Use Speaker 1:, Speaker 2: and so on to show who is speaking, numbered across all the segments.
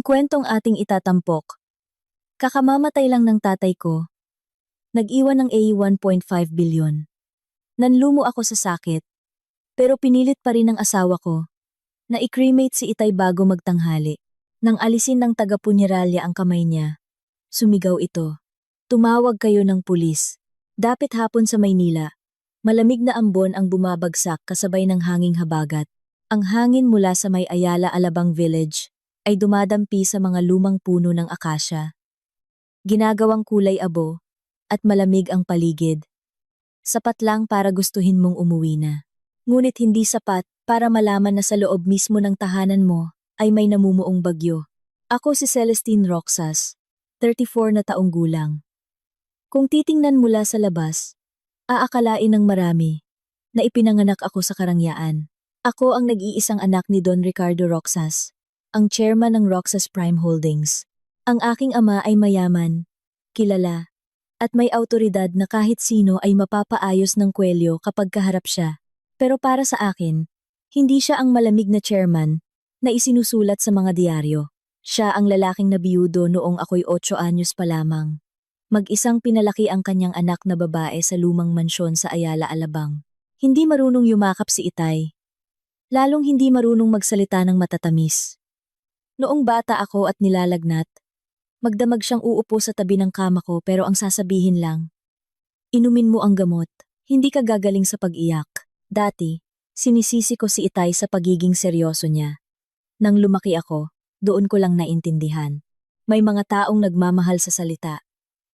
Speaker 1: Ang kwentong ating itatampok. Kakamamatay lang ng tatay ko. Nag-iwan ng AE 1.5 bilyon. Nanlumo ako sa sakit. Pero pinilit pa rin ng asawa ko na i-cremate si Itay bago magtanghali. Nang alisin ng taga-punyeralya ang kamay niya, sumigaw ito. Tumawag kayo ng pulis. Dapit hapon sa Maynila. Malamig na ambon ang bumabagsak kasabay ng hanging habagat. Ang hangin mula sa may Ayala Alabang Village ay dumadampi sa mga lumang puno ng akasya. Ginagawang kulay abo at malamig ang paligid. Sapat lang para gustuhin mong umuwi na. Ngunit hindi sapat para malaman na sa loob mismo ng tahanan mo ay may namumuong bagyo. Ako si Celestine Roxas, 34 na taong gulang. Kung titingnan mula sa labas, aakalain ng marami na ipinanganak ako sa Karangyaan. Ako ang nag-iisang anak ni Don Ricardo Roxas, ang chairman ng Roxas Prime Holdings. Ang aking ama ay mayaman, kilala, at may awtoridad na kahit sino ay mapapaayos ng kwelyo kapag kaharap siya. Pero para sa akin, hindi siya ang malamig na chairman na isinusulat sa mga diaryo. Siya ang lalaking nabiyudo noong ako'y 8 anyos pa lamang. Mag-isang pinalaki ang kanyang anak na babae sa lumang mansyon sa Ayala Alabang. Hindi marunong yumakap si Itay. Lalong hindi marunong magsalita ng matatamis. Noong bata ako at nilalagnat, magdamag siyang uupo sa tabi ng kama ko pero ang sasabihin lang, inumin mo ang gamot, hindi ka gagaling sa pag-iyak. Dati, sinisisi ko si Itay sa pagiging seryoso niya. Nang lumaki ako, doon ko lang naintindihan. May mga taong nagmamahal sa salita.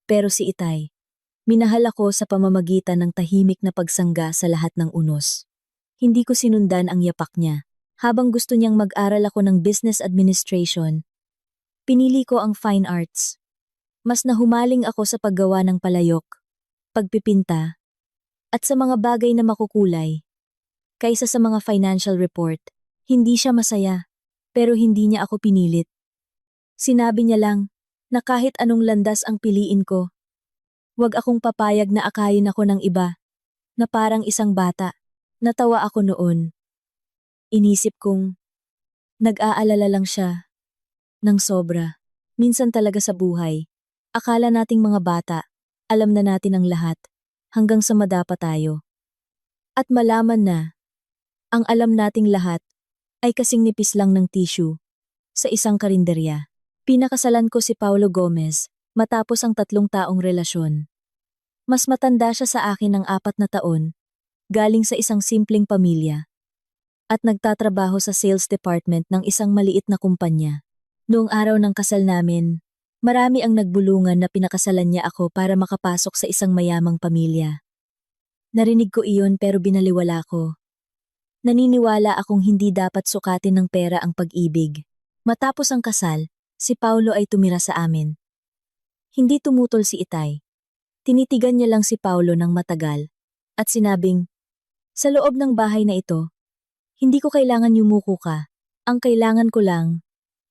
Speaker 1: Pero si Itay, minahal ako sa pamamagitan ng tahimik na pagsangga sa lahat ng unos. Hindi ko sinundan ang yapak niya. Habang gusto niyang mag-aral ako ng business administration, pinili ko ang fine arts. Mas nahumaling ako sa paggawa ng palayok, pagpipinta, at sa mga bagay na makukulay. Kaysa sa mga financial report, hindi siya masaya, pero hindi niya ako pinilit. Sinabi niya lang na kahit anong landas ang piliin ko, wag akong papayag na akayin ako ng iba, na parang isang bata. Natawa ako noon. Inisip kong, nag-aalala lang siya ng sobra. Minsan talaga sa buhay, akala nating mga bata, alam na natin ang lahat, hanggang sa madapa tayo. At malaman na, ang alam nating lahat ay kasing nipis lang ng tissue sa isang karinderya. Pinakasalan ko si Paulo Gomez matapos ang 3 taong relasyon. Mas matanda siya sa akin ng 4 na taon, galing sa isang simpleng pamilya, at nagtatrabaho sa sales department ng isang maliit na kumpanya. Noong araw ng kasal namin, marami ang nagbulungan na pinakasalan niya ako para makapasok sa isang mayamang pamilya. Narinig ko iyon pero binaliwala ko. Naniniwala akong hindi dapat sukatin ng pera ang pag-ibig. Matapos ang kasal, si Paulo ay tumira sa amin. Hindi tumutol si Itay. Tinitigan niya lang si Paulo ng matagal at sinabing, sa loob ng bahay na ito, hindi ko kailangan yumuko ka. Ang kailangan ko lang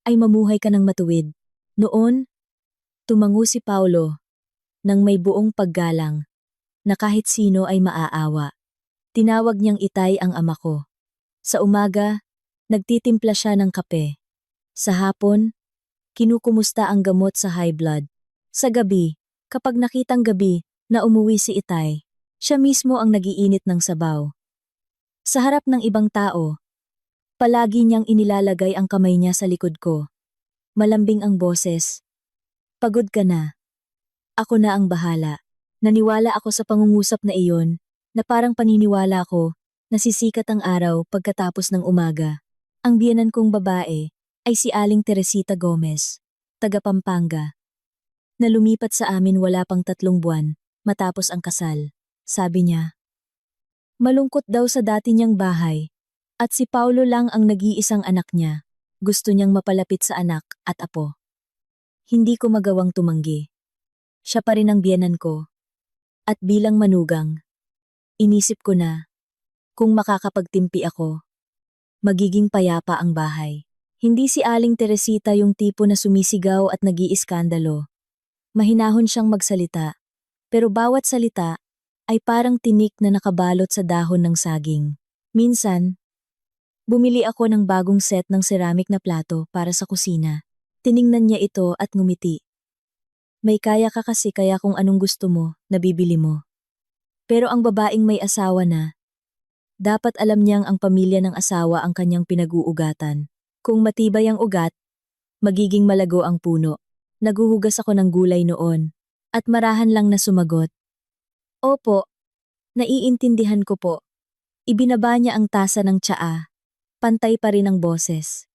Speaker 1: ay mamuhay ka ng matuwid. Noon, tumango si Paulo nang may buong paggalang na kahit sino ay maaawa. Tinawag niyang Itay ang ama ko. Sa umaga, nagtitimpla siya ng kape. Sa hapon, kinukumusta ang gamot sa high blood. Sa gabi, kapag nakitang gabi na umuwi si Itay, siya mismo ang nagiinit ng sabaw. Sa harap ng ibang tao, palagi niyang inilalagay ang kamay niya sa likod ko. Malambing ang boses. Pagod ka na. Ako na ang bahala. Naniwala ako sa pangungusap na iyon, na parang paniniwala ko na sisikat ang araw pagkatapos ng umaga. Ang biyenan kong babae ay si Aling Teresita Gomez, taga Pampanga, na lumipat sa amin wala pang 3 buwan matapos ang kasal. Sabi niya, malungkot daw sa dati niyang bahay, at si Paulo lang ang nag-iisang anak niya. Gusto niyang mapalapit sa anak at apo. Hindi ko magawang tumanggi. Siya pa rin ang biyenan ko. At bilang manugang, inisip ko na, kung makakapagtimpi ako, magiging payapa ang bahay. Hindi si Aling Teresita yung tipo na sumisigaw at nag-iiskandalo. Mahinahon siyang magsalita, pero bawat salita ay parang tinik na nakabalot sa dahon ng saging. Minsan, bumili ako ng bagong set ng ceramic na plato para sa kusina. Tiningnan niya ito at ngumiti. May kaya ka kasi kaya kung anong gusto mo, nabibili mo. Pero ang babaeng may asawa na, dapat alam niyang ang pamilya ng asawa ang kanyang pinag-uugatan. Kung matibay ang ugat, magiging malago ang puno. Naguhugas ako ng gulay noon, at marahan lang na sumagot. Opo, naiintindihan ko po. Ibinaba niya ang tasa ng tsaa. Pantay pa rin ang boses.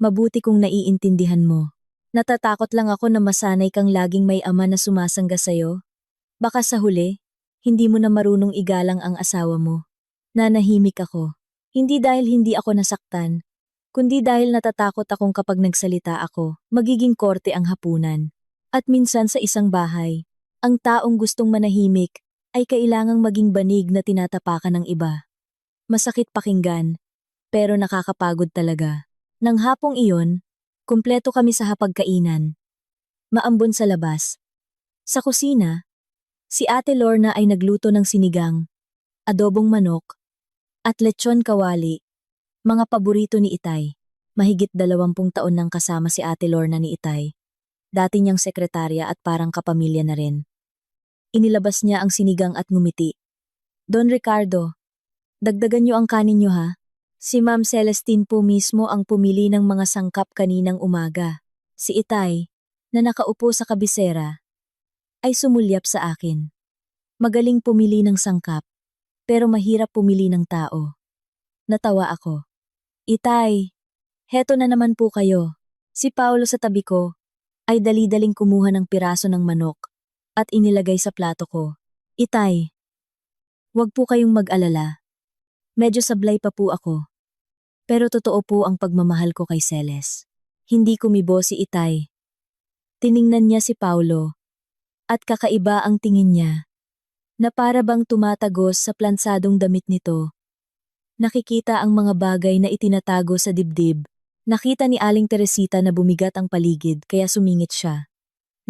Speaker 1: Mabuti kung naiintindihan mo. Natatakot lang ako na masanay kang laging may ama na sumasangga sa'yo. Baka sa huli, hindi mo na marunong igalang ang asawa mo. Nanahimik ako. Hindi dahil hindi ako nasaktan, kundi dahil natatakot akong kapag nagsalita ako, magiging korte ang hapunan. At minsan sa isang bahay, ang taong gustong manahimik ay kailangang maging banig na tinatapakan ng iba. Masakit pakinggan, pero nakakapagod talaga. Nang hapong iyon, kumpleto kami sa hapagkainan. Maambon sa labas. Sa kusina, si Ate Lorna ay nagluto ng sinigang, adobong manok, at lechon kawali, mga paborito ni Itay. Mahigit 20 taon nang kasama si Ate Lorna ni Itay. Dati niyang sekretarya at parang kapamilya na rin. Inilabas niya ang sinigang at ngumiti. Don Ricardo, dagdagan niyo ang kanin niyo ha. Si Ma'am Celestine po mismo ang pumili ng mga sangkap kaninang umaga. Si Itay, na nakaupo sa kabisera, ay sumulyap sa akin. Magaling pumili ng sangkap, pero mahirap pumili ng tao. Natawa ako. Itay, heto na naman po kayo. Si Paulo sa tabi ko ay dali-daling kumuha ng piraso ng manok at inilagay sa plato ko. Itay, wag po kayong mag-alala. Medyo sablay pa po ako. Pero totoo po ang pagmamahal ko kay Celes. Hindi kumibo si Itay. Tiningnan niya si Paulo at kakaiba ang tingin niya, na para bang tumatagos sa plansadong damit nito. Nakikita ang mga bagay na itinatago sa dibdib. Nakita ni Aling Teresita na bumigat ang paligid kaya sumingit siya.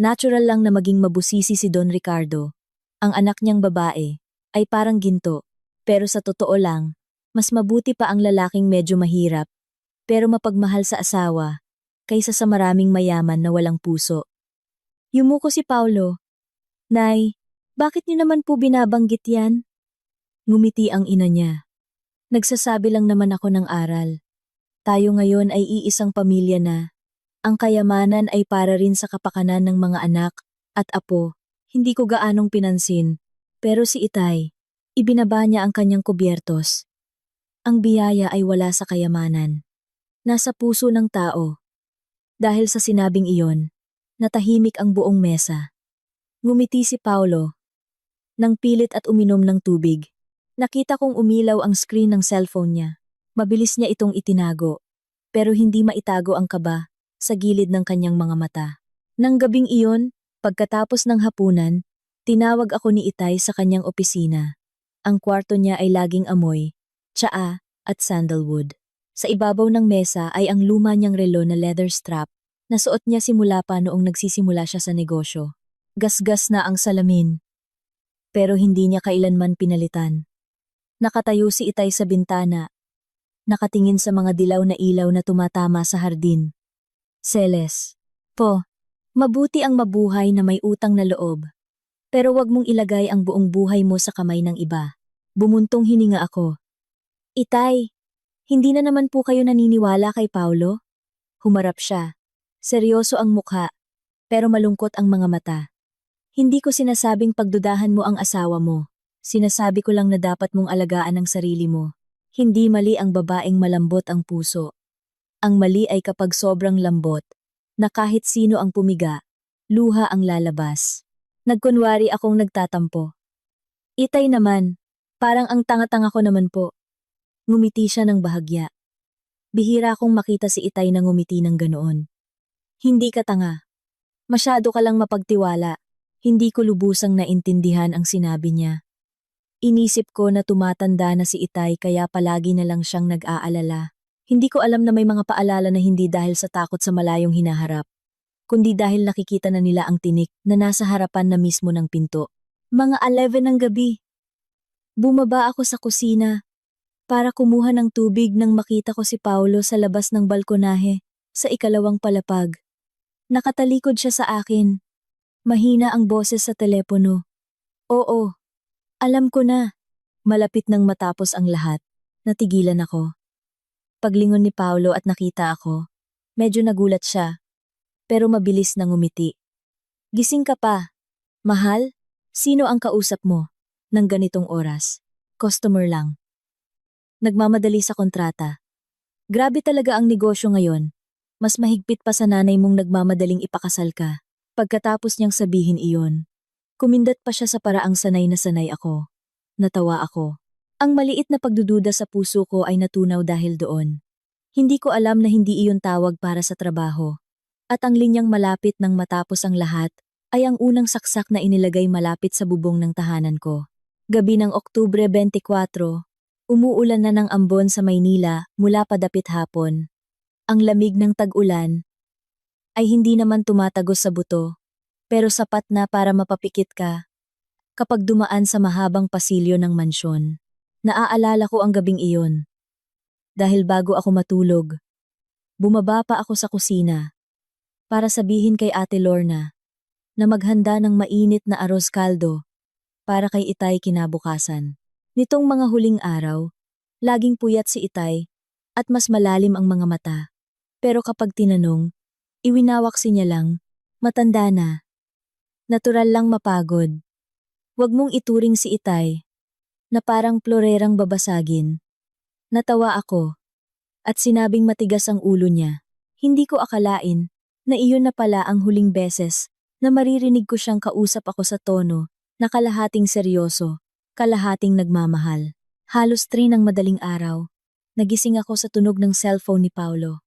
Speaker 1: Natural lang na maging mabusisi si Don Ricardo. Ang anak niyang babae ay parang ginto, pero sa totoo lang, mas mabuti pa ang lalaking medyo mahirap, pero mapagmahal sa asawa, kaysa sa maraming mayaman na walang puso. Yumuko si Paulo. Nay, bakit niyo naman po binabanggit yan? Ngumiti ang ina niya. Nagsasabi lang naman ako ng aral. Tayo ngayon ay iisang pamilya na. Ang kayamanan ay para rin sa kapakanan ng mga anak at apo. Hindi ko gaanong pinansin, pero si Itay, ibinaba niya ang kanyang kubyertos. Ang biyaya ay wala sa kayamanan. Nasa puso ng tao. Dahil sa sinabing iyon, natahimik ang buong mesa. Ngumiti si Paulo. Nang pilit at uminom ng tubig, nakita kong umilaw ang screen ng cellphone niya. Mabilis niya itong itinago, pero hindi maitago ang kaba sa gilid ng kanyang mga mata. Nang gabing iyon, pagkatapos ng hapunan, tinawag ako ni Itay sa kanyang opisina. Ang kwarto niya ay laging amoy, tsaa at sandalwood. Sa ibabaw ng mesa ay ang luma niyang relo na leather strap na suot niya simula pa noong nagsisimula siya sa negosyo. Gasgas na ang salamin, pero hindi niya kailanman pinalitan. Nakatayo si Itay sa bintana, nakatingin sa mga dilaw na ilaw na tumatama sa hardin. Celes, po, mabuti ang mabuhay na may utang na loob. Pero wag mong ilagay ang buong buhay mo sa kamay ng iba. Bumuntong hininga ako. Itay, hindi na naman po kayo naniniwala kay Paulo? Humarap siya. Seryoso ang mukha, pero malungkot ang mga mata. Hindi ko sinasabing pagdudahan mo ang asawa mo. Sinasabi ko lang na dapat mong alagaan ang sarili mo. Hindi mali ang babaeng malambot ang puso. Ang mali ay kapag sobrang lambot, na kahit sino ang pumiga, luha ang lalabas. Nagkunwari akong nagtatampo. Itay naman, parang ang tanga-tanga ko naman po. Ngumiti siya ng bahagya. Bihira akong makita si Itay na ngumiti ng ganoon. Hindi ka tanga. Masyado ka lang mapagtiwala. Hindi ko lubusang naintindihan ang sinabi niya. Inisip ko na tumatanda na si Itay kaya palagi na lang siyang nag-aalala. Hindi ko alam na may mga paalala na hindi dahil sa takot sa malayong hinaharap, kundi dahil nakikita na nila ang tinik na nasa harapan na mismo ng pinto. Mga 11 ng gabi. Bumaba ako sa kusina para kumuha ng tubig nang makita ko si Paulo sa labas ng balkonahe sa ikalawang palapag. Nakatalikod siya sa akin. Mahina ang boses sa telepono. Oo, alam ko na. Malapit nang matapos ang lahat. Natigilan ako. Paglingon ni Paolo at nakita ako, medyo nagulat siya, pero mabilis nang ngumiti. Gising ka pa. Mahal, sino ang kausap mo? Nang ganitong oras. Customer lang. Nagmamadali sa kontrata. Grabe talaga ang negosyo ngayon. Mas mahigpit pa sa nanay mong nagmamadaling ipakasal ka. Pagkatapos niyang sabihin iyon, kumindat pa siya sa paraang sanay na sanay ako. Natawa ako. Ang maliit na pagdududa sa puso ko ay natunaw dahil doon. Hindi ko alam na hindi iyon tawag para sa trabaho. At ang linyang malapit nang matapos ang lahat ay ang unang saksak na inilagay malapit sa bubong ng tahanan ko. Gabi ng Oktubre 24, umuulan na ng ambon sa Maynila mula padapit hapon. Ang lamig ng tag-ulan ay hindi naman tumatagos sa buto, pero sapat na para mapapikit ka. Kapag dumaan sa mahabang pasilyo ng mansyon, naaalala ko ang gabing iyon. Dahil bago ako matulog, bumaba pa ako sa kusina para sabihin kay Ate Lorna na maghanda ng mainit na arroz caldo para kay Itay kinabukasan. Nitong mga huling araw, laging puyat si Itay at mas malalim ang mga mata. Pero kapag tinanong, iwinawaksi niya lang, matanda na. Natural lang mapagod. Huwag mong ituring si Itay na parang plorerang babasagin. Natawa ako at sinabing matigas ang ulo niya. Hindi ko akalain na iyon na pala ang huling beses na maririnig ko siyang kausap ako sa tono na kalahating seryoso, kalahating nagmamahal. Halos 3 ng madaling araw, nagising ako sa tunog ng cellphone ni Paolo.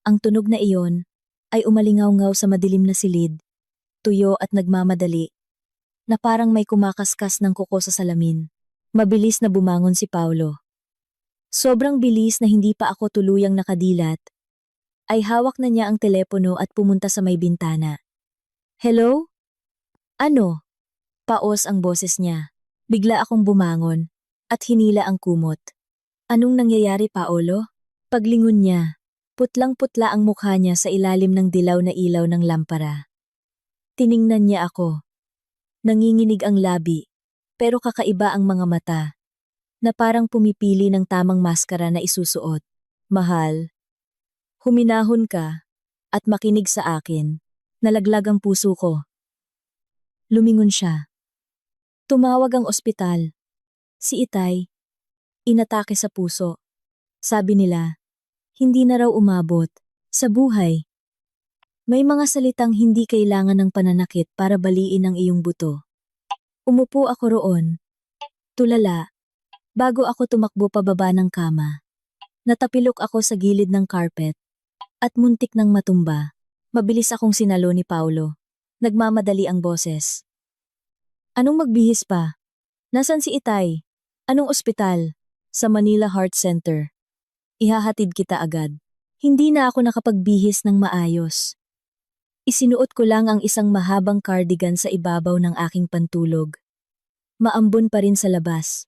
Speaker 1: Ang tunog na iyon ay umalingaw-ngaw sa madilim na silid, tuyo at nagmamadali, na parang may kumakaskas ng kuko sa salamin. Mabilis na bumangon si Paolo. Sobrang bilis na hindi pa ako tuluyang nakadilat, ay hawak na niya ang telepono at pumunta sa may bintana. Hello? Ano? Paos ang boses niya. Bigla akong bumangon at hinila ang kumot. Anong nangyayari, Paolo? Paglingon niya, putlang-putla ang mukha niya sa ilalim ng dilaw na ilaw ng lampara. Tiningnan niya ako. Nanginginig ang labi, pero kakaiba ang mga mata, na parang pumipili ng tamang maskara na isusuot. Mahal, huminahon ka at makinig sa akin. Nalaglag ang puso ko. Lumingon siya. Tumawag ang ospital. Si Itay, inatake sa puso. Sabi nila, hindi na raw umabot sa buhay. May mga salitang hindi kailangan ng pananakit para baliin ang iyong buto. Umupo ako roon. Tulala. Bago ako tumakbo pababa ng kama. Natapilok ako sa gilid ng carpet. At muntik ng matumba. Mabilis akong sinalo ni Paolo. Nagmamadali ang boses. Anong magbihis pa? Nasaan si Itay? Anong ospital? Sa Manila Heart Center. Ihahatid kita agad. Hindi na ako nakapagbihis ng maayos. Isinuot ko lang ang isang mahabang cardigan sa ibabaw ng aking pantulog. Maambon pa rin sa labas.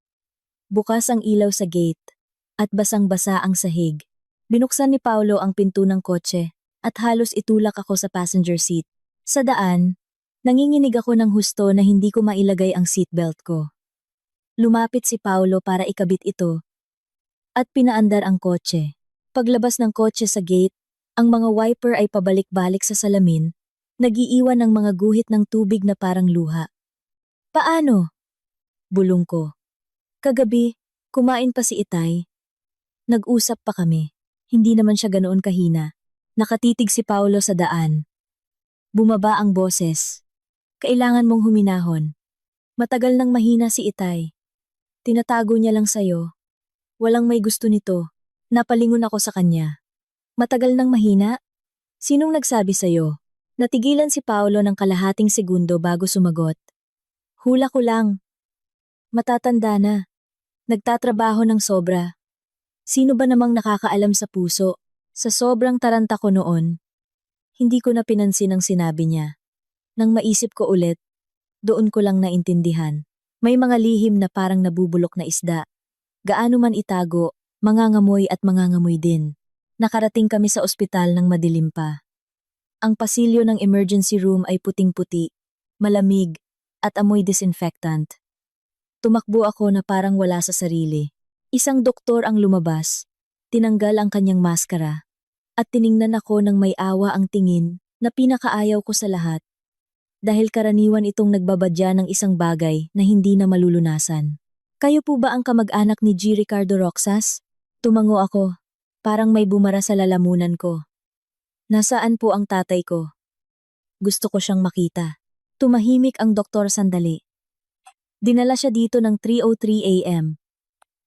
Speaker 1: Bukas ang ilaw sa gate at basang-basa ang sahig. Binuksan ni Paolo ang pinto ng kotse at halos itulak ako sa passenger seat. Sa daan, nanginginig ako ng husto na hindi ko mailagay ang seatbelt ko. Lumapit si Paolo para ikabit ito at pinaandar ang kotse. Paglabas ng kotse sa gate, ang mga wiper ay pabalik-balik sa salamin, nagiiwan ng mga guhit ng tubig na parang luha. Paano? Bulong ko. Kagabi, kumain pa si Itay. Nag-usap pa kami. Hindi naman siya ganoon kahina. Nakatitig si Paolo sa daan. Bumaba ang boses. Kailangan mong huminahon. Matagal nang mahina si Itay. Tinatago niya lang sa'yo. Walang may gusto nito. Napalingon ako sa kanya. Matagal nang mahina? Sinong nagsabi sa'yo? Natigilan si Paolo ng kalahating segundo bago sumagot. Hula ko lang. Matatanda na. Nagtatrabaho ng sobra. Sino ba namang nakakaalam sa puso? Sa sobrang taranta ko noon, hindi ko na pinansin ang sinabi niya. Nang maisip ko ulit, doon ko lang naintindihan. May mga lihim na parang nabubulok na isda. Gaano man itago, mangangamoy at mangangamoy din. Nakarating kami sa ospital ng madilim pa. Ang pasilyo ng emergency room ay puting-puti, malamig, at amoy disinfectant. Tumakbo ako na parang wala sa sarili. Isang doktor ang lumabas, tinanggal ang kanyang maskara, at tiningnan ako ng may awa ang tingin na pinakaayaw ko sa lahat. Dahil karaniwan itong nagbabadya ng isang bagay na hindi na malulunasan. Kayo po ba ang kamag-anak ni G. Ricardo Roxas? Tumango ako, parang may bumara sa lalamunan ko. Nasaan po ang tatay ko? Gusto ko siyang makita. Tumahimik ang doktor sandali. Dinala siya dito ng 3:03 a.m.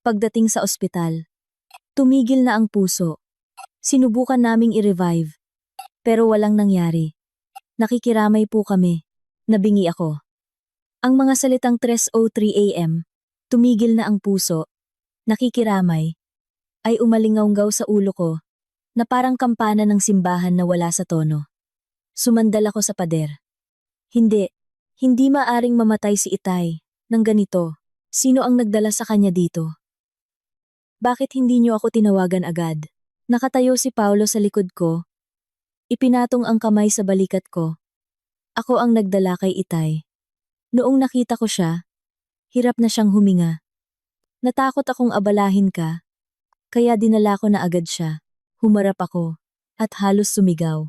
Speaker 1: Pagdating sa ospital, tumigil na ang puso. Sinubukan naming i-revive, pero walang nangyari. Nakikiramay po kami. Nabingi ako. Ang mga salitang 3:03 a.m., tumigil na ang puso, nakikiramay, ay umalingaw-ngaw sa ulo ko na parang kampana ng simbahan na wala sa tono. Sumandal ako sa pader. Hindi maaring mamatay si Itay ng ganito. Sino ang nagdala sa kanya dito? Bakit hindi niyo ako tinawagan agad? Nakatayo si Paulo sa likod ko. Ipinatong ang kamay sa balikat ko. Ako ang nagdala kay Itay. Noong nakita ko siya, hirap na siyang huminga. Natakot akong abalahin ka, kaya dinala ko na agad siya. Humarap ako, at halos sumigaw.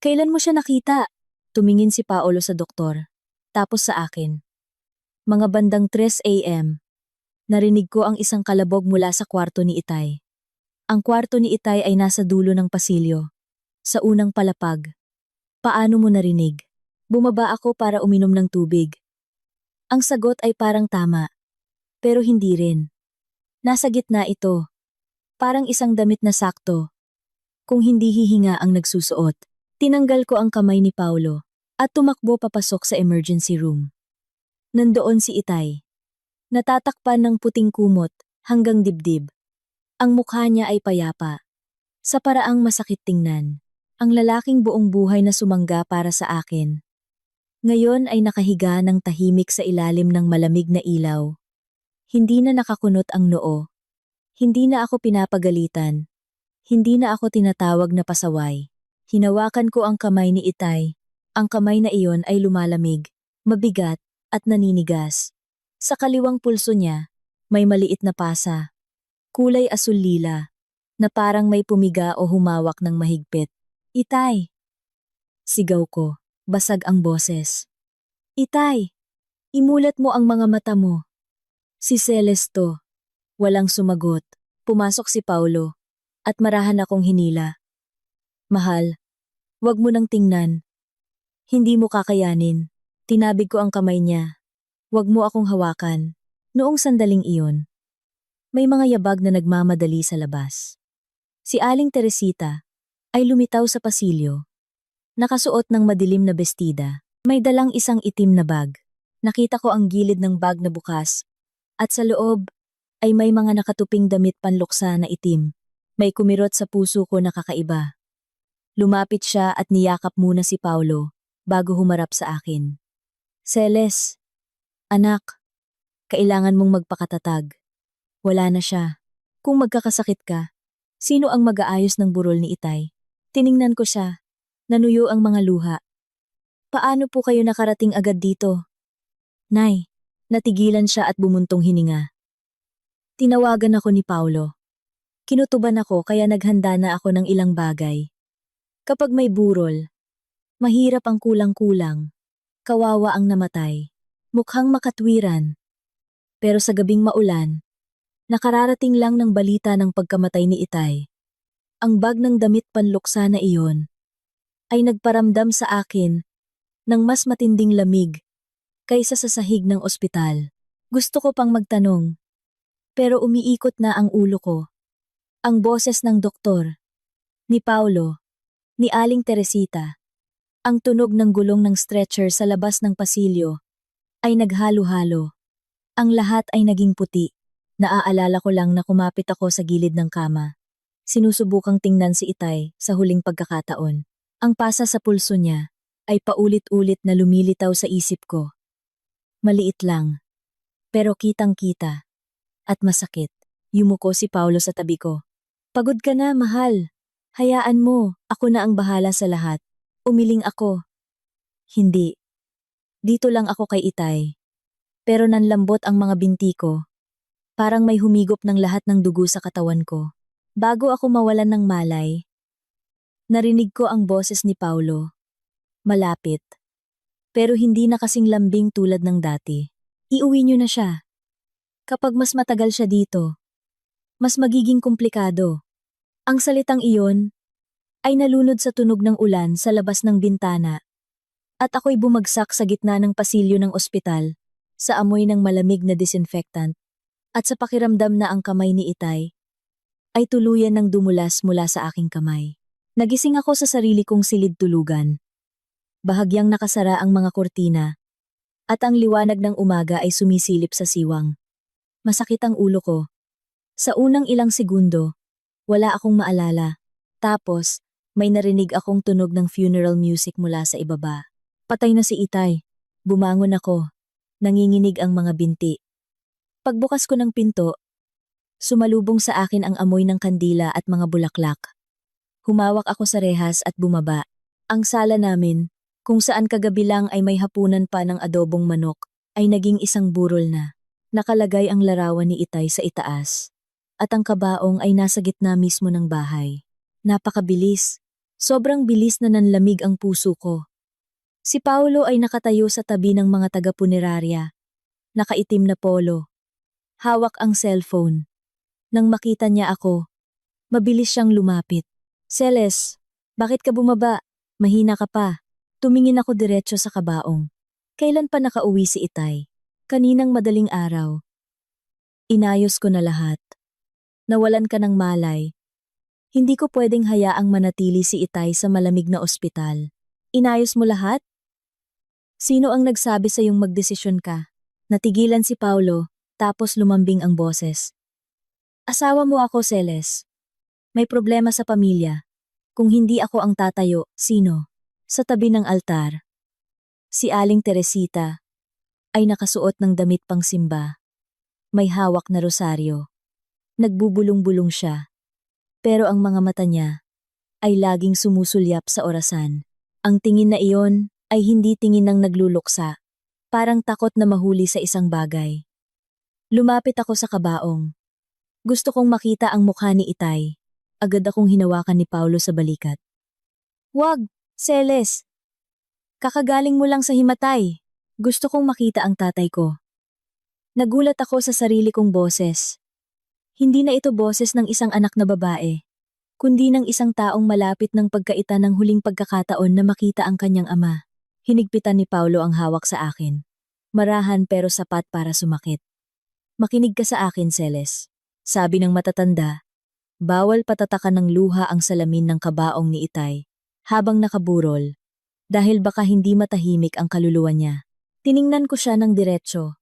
Speaker 1: Kailan mo siya nakita? Tumingin si Paolo sa doktor, tapos sa akin. Mga bandang 3 a.m. Narinig ko ang isang kalabog mula sa kwarto ni Itay. Ang kwarto ni Itay ay nasa dulo ng pasilyo, sa unang palapag. Paano mo narinig? Bumaba ako para uminom ng tubig. Ang sagot ay parang tama, pero hindi rin. Nasa gitna ito, parang isang damit na sakto. Kung hindi hihinga ang nagsusuot, tinanggal ko ang kamay ni Paulo at tumakbo papasok sa emergency room. Nandoon si Itay. Natatakpan ng puting kumot hanggang dibdib. Ang mukha niya ay payapa. Sa paraang masakit tingnan. Ang lalaking buong buhay na sumangga para sa akin. Ngayon ay nakahiga ng tahimik sa ilalim ng malamig na ilaw. Hindi na nakakunot ang noo. Hindi na ako pinapagalitan. Hindi na ako tinatawag na pasaway. Hinawakan ko ang kamay ni Itay. Ang kamay na iyon ay lumalamig, mabigat, at naninigas. Sa kaliwang pulso niya, may maliit na pasa. Kulay asul-lila, na parang may pumiga o humawak ng mahigpit. Itay! Sigaw ko, basag ang boses. Itay! Imulat mo ang mga mata mo. Si Celesto. Walang sumagot. Pumasok si Paulo, at marahan akong hinila. Mahal, wag mo nang tingnan. Hindi mo kakayanin. Tinabig ko ang kamay niya. Wag mo akong hawakan. Noong sandaling iyon, may mga yabag na nagmamadali sa labas. Si Aling Teresita ay lumitaw sa pasilyo. Nakasuot ng madilim na bestida. May dalang isang itim na bag. Nakita ko ang gilid ng bag na bukas. At sa loob ay may mga nakatuping damit panluksa na itim. May kumirot sa puso ko na kakaiba. Lumapit siya at niyakap muna si Paulo bago humarap sa akin. Celes, anak, kailangan mong magpakatatag. Wala na siya. Kung magkakasakit ka, sino ang mag-aayos ng burol ni Itay? Tiningnan ko siya. Nanuyo ang mga luha. Paano po kayo nakarating agad dito? Nay, natigilan siya at bumuntong hininga. Tinawagan ako ni Paulo. Kinutuban ako kaya naghanda na ako ng ilang bagay. Kapag may burol, mahirap ang kulang-kulang. Kawawa ang namatay. Mukhang makatwiran. Pero sa gabing maulan, nakararating lang ng balita ng pagkamatay ni Itay. Ang bag ng damit panluksa na iyon ay nagparamdam sa akin ng mas matinding lamig kaysa sa sahig ng ospital. Gusto ko pang magtanong, pero umiikot na ang ulo ko. Ang boses ng doktor, ni Paulo, ni Aling Teresita, ang tunog ng gulong ng stretcher sa labas ng pasilyo, ay naghalo-halo. Ang lahat ay naging puti. Naaalala ko lang na kumapit ako sa gilid ng kama. Sinusubukang tingnan si Itay sa huling pagkakataon. Ang pasa sa pulso niya ay paulit-ulit na lumilitaw sa isip ko. Maliit lang, pero kitang-kita. At masakit. Yumuko si Paulo sa tabi ko. Pagod ka na, mahal. Hayaan mo, ako na ang bahala sa lahat. Umiling ako. Hindi. Dito lang ako kay Itay. Pero nanlambot ang mga binti ko. Parang may humigop ng lahat ng dugo sa katawan ko. Bago ako mawalan ng malay, narinig ko ang boses ni Paulo. Malapit. Pero hindi na kasing lambing tulad ng dati. Iuwi niyo na siya. Kapag mas matagal siya dito, mas magiging komplikado. Ang salitang iyon ay nalunod sa tunog ng ulan sa labas ng bintana at ako'y bumagsak sa gitna ng pasilyo ng ospital sa amoy ng malamig na disinfectant at sa pakiramdam na ang kamay ni Itay ay tuluyan ng dumulas mula sa aking kamay. Nagising ako sa sarili kong silid tulugan. Bahagyang nakasara ang mga kortina at ang liwanag ng umaga ay sumisilip sa siwang. Masakit ang ulo ko. Sa unang ilang segundo, wala akong maalala. Tapos, may narinig akong tunog ng funeral music mula sa ibaba. Patay na si Itay. Bumangon ako. Nanginginig ang mga binti. Pagbukas ko ng pinto, sumalubong sa akin ang amoy ng kandila at mga bulaklak. Humawak ako sa rehas at bumaba. Ang sala namin, kung saan kagabi lang ay may hapunan pa ng adobong manok, ay naging isang burol na. Nakalagay ang larawan ni Itay sa itaas. At ang kabaong ay nasa gitna mismo ng bahay. Napakabilis. Sobrang bilis na nanlamig ang puso ko. Si Paulo ay nakatayo sa tabi ng mga taga-punerarya. Nakaitim na polo. Hawak ang cellphone. Nang makita niya ako, mabilis siyang lumapit. Celes, bakit ka bumaba? Mahina ka pa. Tumingin ako diretso sa kabaong. Kailan pa nakauwi si Itay? Kaninang madaling araw. Inayos ko na lahat. Nawalan ka ng malay. Hindi ko pwedeng hayaang manatili si Itay sa malamig na ospital. Inayos mo lahat? Sino ang nagsabi sa iyong magdesisyon ka? Natigilan si Paulo, tapos lumambing ang boses. Asawa mo ako, Celes. May problema sa pamilya. Kung hindi ako ang tatayo, sino? Sa tabi ng altar, si Aling Teresita ay nakasuot ng damit pang simba. May hawak na rosaryo. Nagbubulong-bulong siya. Pero ang mga mata niya ay laging sumusulyap sa orasan. Ang tingin na iyon ay hindi tingin ng nagluluksa. Parang takot na mahuli sa isang bagay. Lumapit ako sa kabaong. Gusto kong makita ang mukha ni Itay. Agad akong hinawakan ni Paulo sa balikat. Wag, Celes. Kakagaling mo lang sa himatay. Gusto kong makita ang tatay ko. Nagulat ako sa sarili kong boses. Hindi na ito boses ng isang anak na babae, kundi ng isang taong malapit ng pagkaita ng huling pagkakataon na makita ang kanyang ama. Hinigpitan ni Paulo ang hawak sa akin. Marahan pero sapat para sumakit. Makinig ka sa akin, Celes. Sabi ng matatanda, bawal patatakan ng luha ang salamin ng kabaong ni Itay habang nakaburol, dahil baka hindi matahimik ang kaluluwa niya. Tiningnan ko siya ng diretsyo.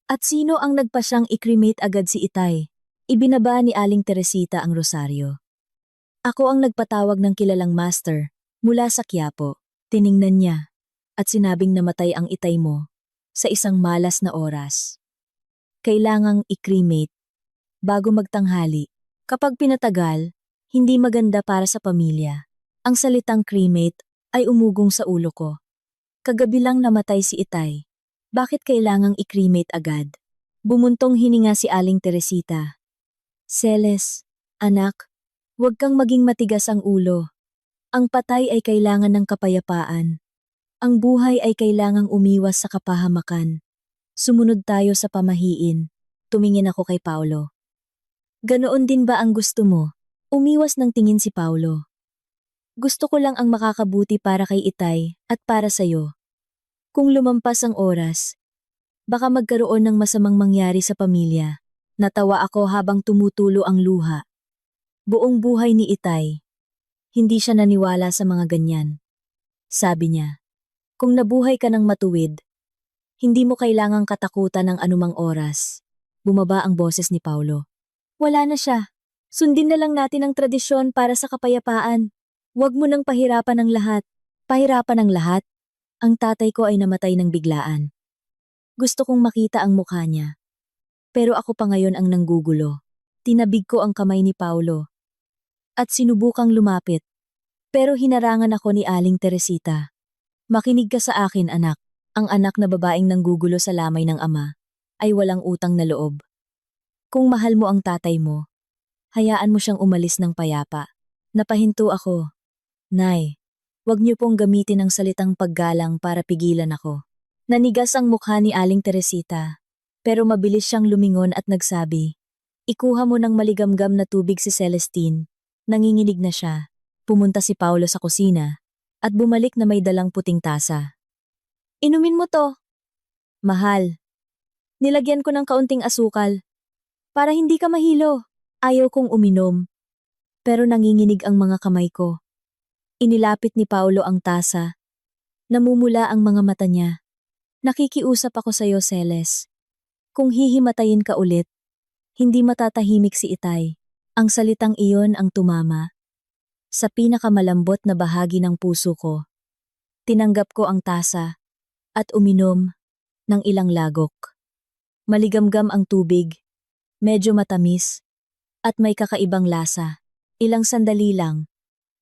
Speaker 1: At sino ang nagpasyang i-cremate agad si Itay? Ibinaba ni Aling Teresita ang rosaryo. Ako ang nagpatawag ng kilalang master mula sa Quiapo. Tiningnan niya at sinabing namatay ang Itay mo sa isang malas na oras. Kailangang i-cremate bago magtanghali. Kapag pinatagal, hindi maganda para sa pamilya. Ang salitang cremate ay umugong sa ulo ko. Kagabi lang namatay si Itay. Bakit kailangang i-cremate agad? Bumuntong hininga si Aling Teresita. Celes, anak, huwag kang maging matigas ang ulo. Ang patay ay kailangan ng kapayapaan. Ang buhay ay kailangang umiwas sa kapahamakan. Sumunod tayo sa pamahiin. Tumingin ako kay Paulo. Ganoon din ba ang gusto mo? Umiwas ng tingin si Paulo. Gusto ko lang ang makakabuti para kay Itay at para sa'yo. Kung lumampas ang oras, baka magkaroon ng masamang mangyari sa pamilya. Natawa ako habang tumutulo ang luha. Buong buhay ni Itay. Hindi siya naniwala sa mga ganyan. Sabi niya, kung nabuhay ka ng matuwid, hindi mo kailangang katakutan ng anumang oras. Bumaba ang boses ni Paulo. Wala na siya. Sundin na lang natin ang tradisyon para sa kapayapaan. Huwag mo nang pahirapan ang lahat. Pahirapan ang lahat? Ang tatay ko ay namatay ng biglaan. Gusto kong makita ang mukha niya. Pero ako pa ngayon ang nanggugulo. Tinabig ko ang kamay ni Paulo. At sinubukang lumapit. Pero hinarangan ako ni Aling Teresita. Makinig ka sa akin, anak. Ang anak na babaeng nanggugulo sa lamay ng ama ay walang utang na loob. Kung mahal mo ang tatay mo, hayaan mo siyang umalis ng payapa. Napahinto ako. Nay, wag niyo pong gamitin ang salitang paggalang para pigilan ako. Nanigas ang mukha ni Aling Teresita, pero mabilis siyang lumingon at nagsabi, "Ikuha mo ng maligamgam na tubig si Celestine." Nanginginig na siya. Pumunta si Paulo sa kusina at bumalik na may dalang puting tasa. "Inumin mo to." "Mahal. Nilagyan ko ng kaunting asukal. Para hindi ka mahilo." Ayaw kong uminom. Pero nanginginig ang mga kamay ko. Inilapit ni Paulo ang tasa. Namumula ang mga mata niya. "Nakikiusap ako sa iyo, Celes. Kung hihimatayin ka ulit, hindi matatahimik si Itay." Ang salitang iyon ang tumama sa pinakamalambot na bahagi ng puso ko. Tinanggap ko ang tasa at uminom ng ilang lagok. Maligamgam ang tubig, medyo matamis, at may kakaibang lasa. Ilang sandali lang,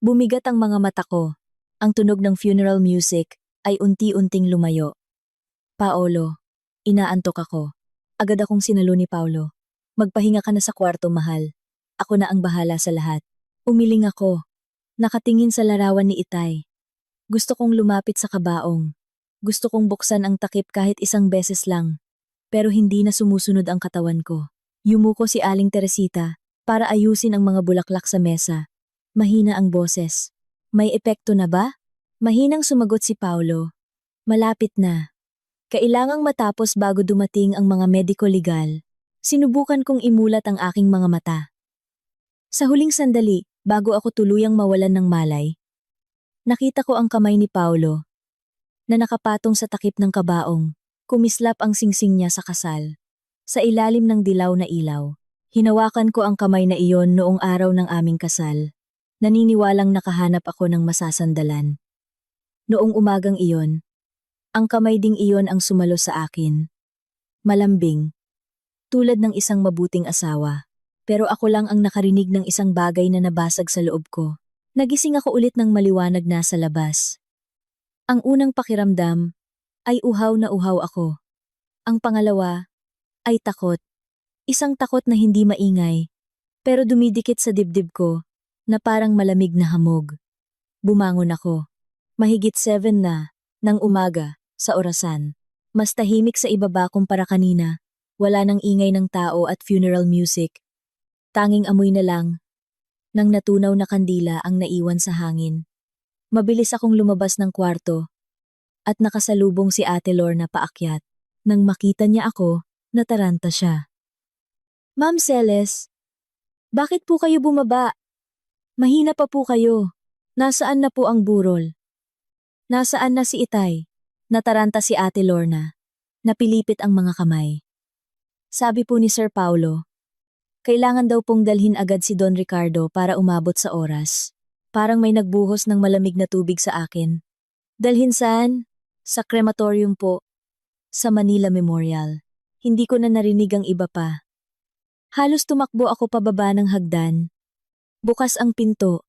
Speaker 1: bumigat ang mga mata ko. Ang tunog ng funeral music ay unti-unting lumayo. "Paolo, inaantok ako." Agad akong sinalo ni Paulo. "Magpahinga ka na sa kwarto, mahal. Ako na ang bahala sa lahat." Umiling ako. Nakatingin sa larawan ni Itay. Gusto kong lumapit sa kabaong. Gusto kong buksan ang takip kahit isang beses lang. Pero hindi na sumusunod ang katawan ko. Yumuko si Aling Teresita para ayusin ang mga bulaklak sa mesa. Mahina ang boses. "May epekto na ba?" Mahinang sumagot si Paulo. "Malapit na. Kailangang matapos bago dumating ang mga mediko-legal." Sinubukan kong imulat ang aking mga mata. Sa huling sandali, bago ako tuluyang mawalan ng malay, nakita ko ang kamay ni Paulo na nakapatong sa takip ng kabaong. Kumislap ang singsing niya sa kasal. Sa ilalim ng dilaw na ilaw, hinawakan ko ang kamay na iyon noong araw ng aming kasal. Naniniwalang nakahanap ako ng masasandalan. Noong umagang iyon, ang kamay ding iyon ang sumalo sa akin. Malambing, tulad ng isang mabuting asawa. Pero ako lang ang nakarinig ng isang bagay na nabasag sa loob ko. Nagising ako ulit ng maliwanag na sa labas. Ang unang pakiramdam ay uhaw na uhaw ako. Ang pangalawa ay takot. Isang takot na hindi maingay, pero dumidikit sa dibdib ko na parang malamig na hamog. Bumangon ako. Mahigit 7 na, ng umaga, sa orasan. Mas tahimik sa ibaba kumpara kanina. Wala nang ingay ng tao at funeral music. Tanging amoy na lang ng natunaw na kandila ang naiwan sa hangin. Mabilis akong lumabas ng kwarto at nakasalubong si Ate Lorna paakyat. Nang makita niya ako, nataranta siya. "Ma'am Celes, bakit po kayo bumaba? Mahina pa po kayo. Nasaan na po ang burol? Nasaan na si Itay?" Nataranta si Ate Lorna. Napilipit ang mga kamay. Sabi po ni Sir Paulo, kailangan daw pong dalhin agad si Don Ricardo para umabot sa oras. Parang may nagbuhos ng malamig na tubig sa akin. "Dalhin saan?" "Sa crematorium po. Sa Manila Memorial." Hindi ko na narinig ang iba pa. Halos tumakbo ako pababa ng hagdan. Bukas ang pinto.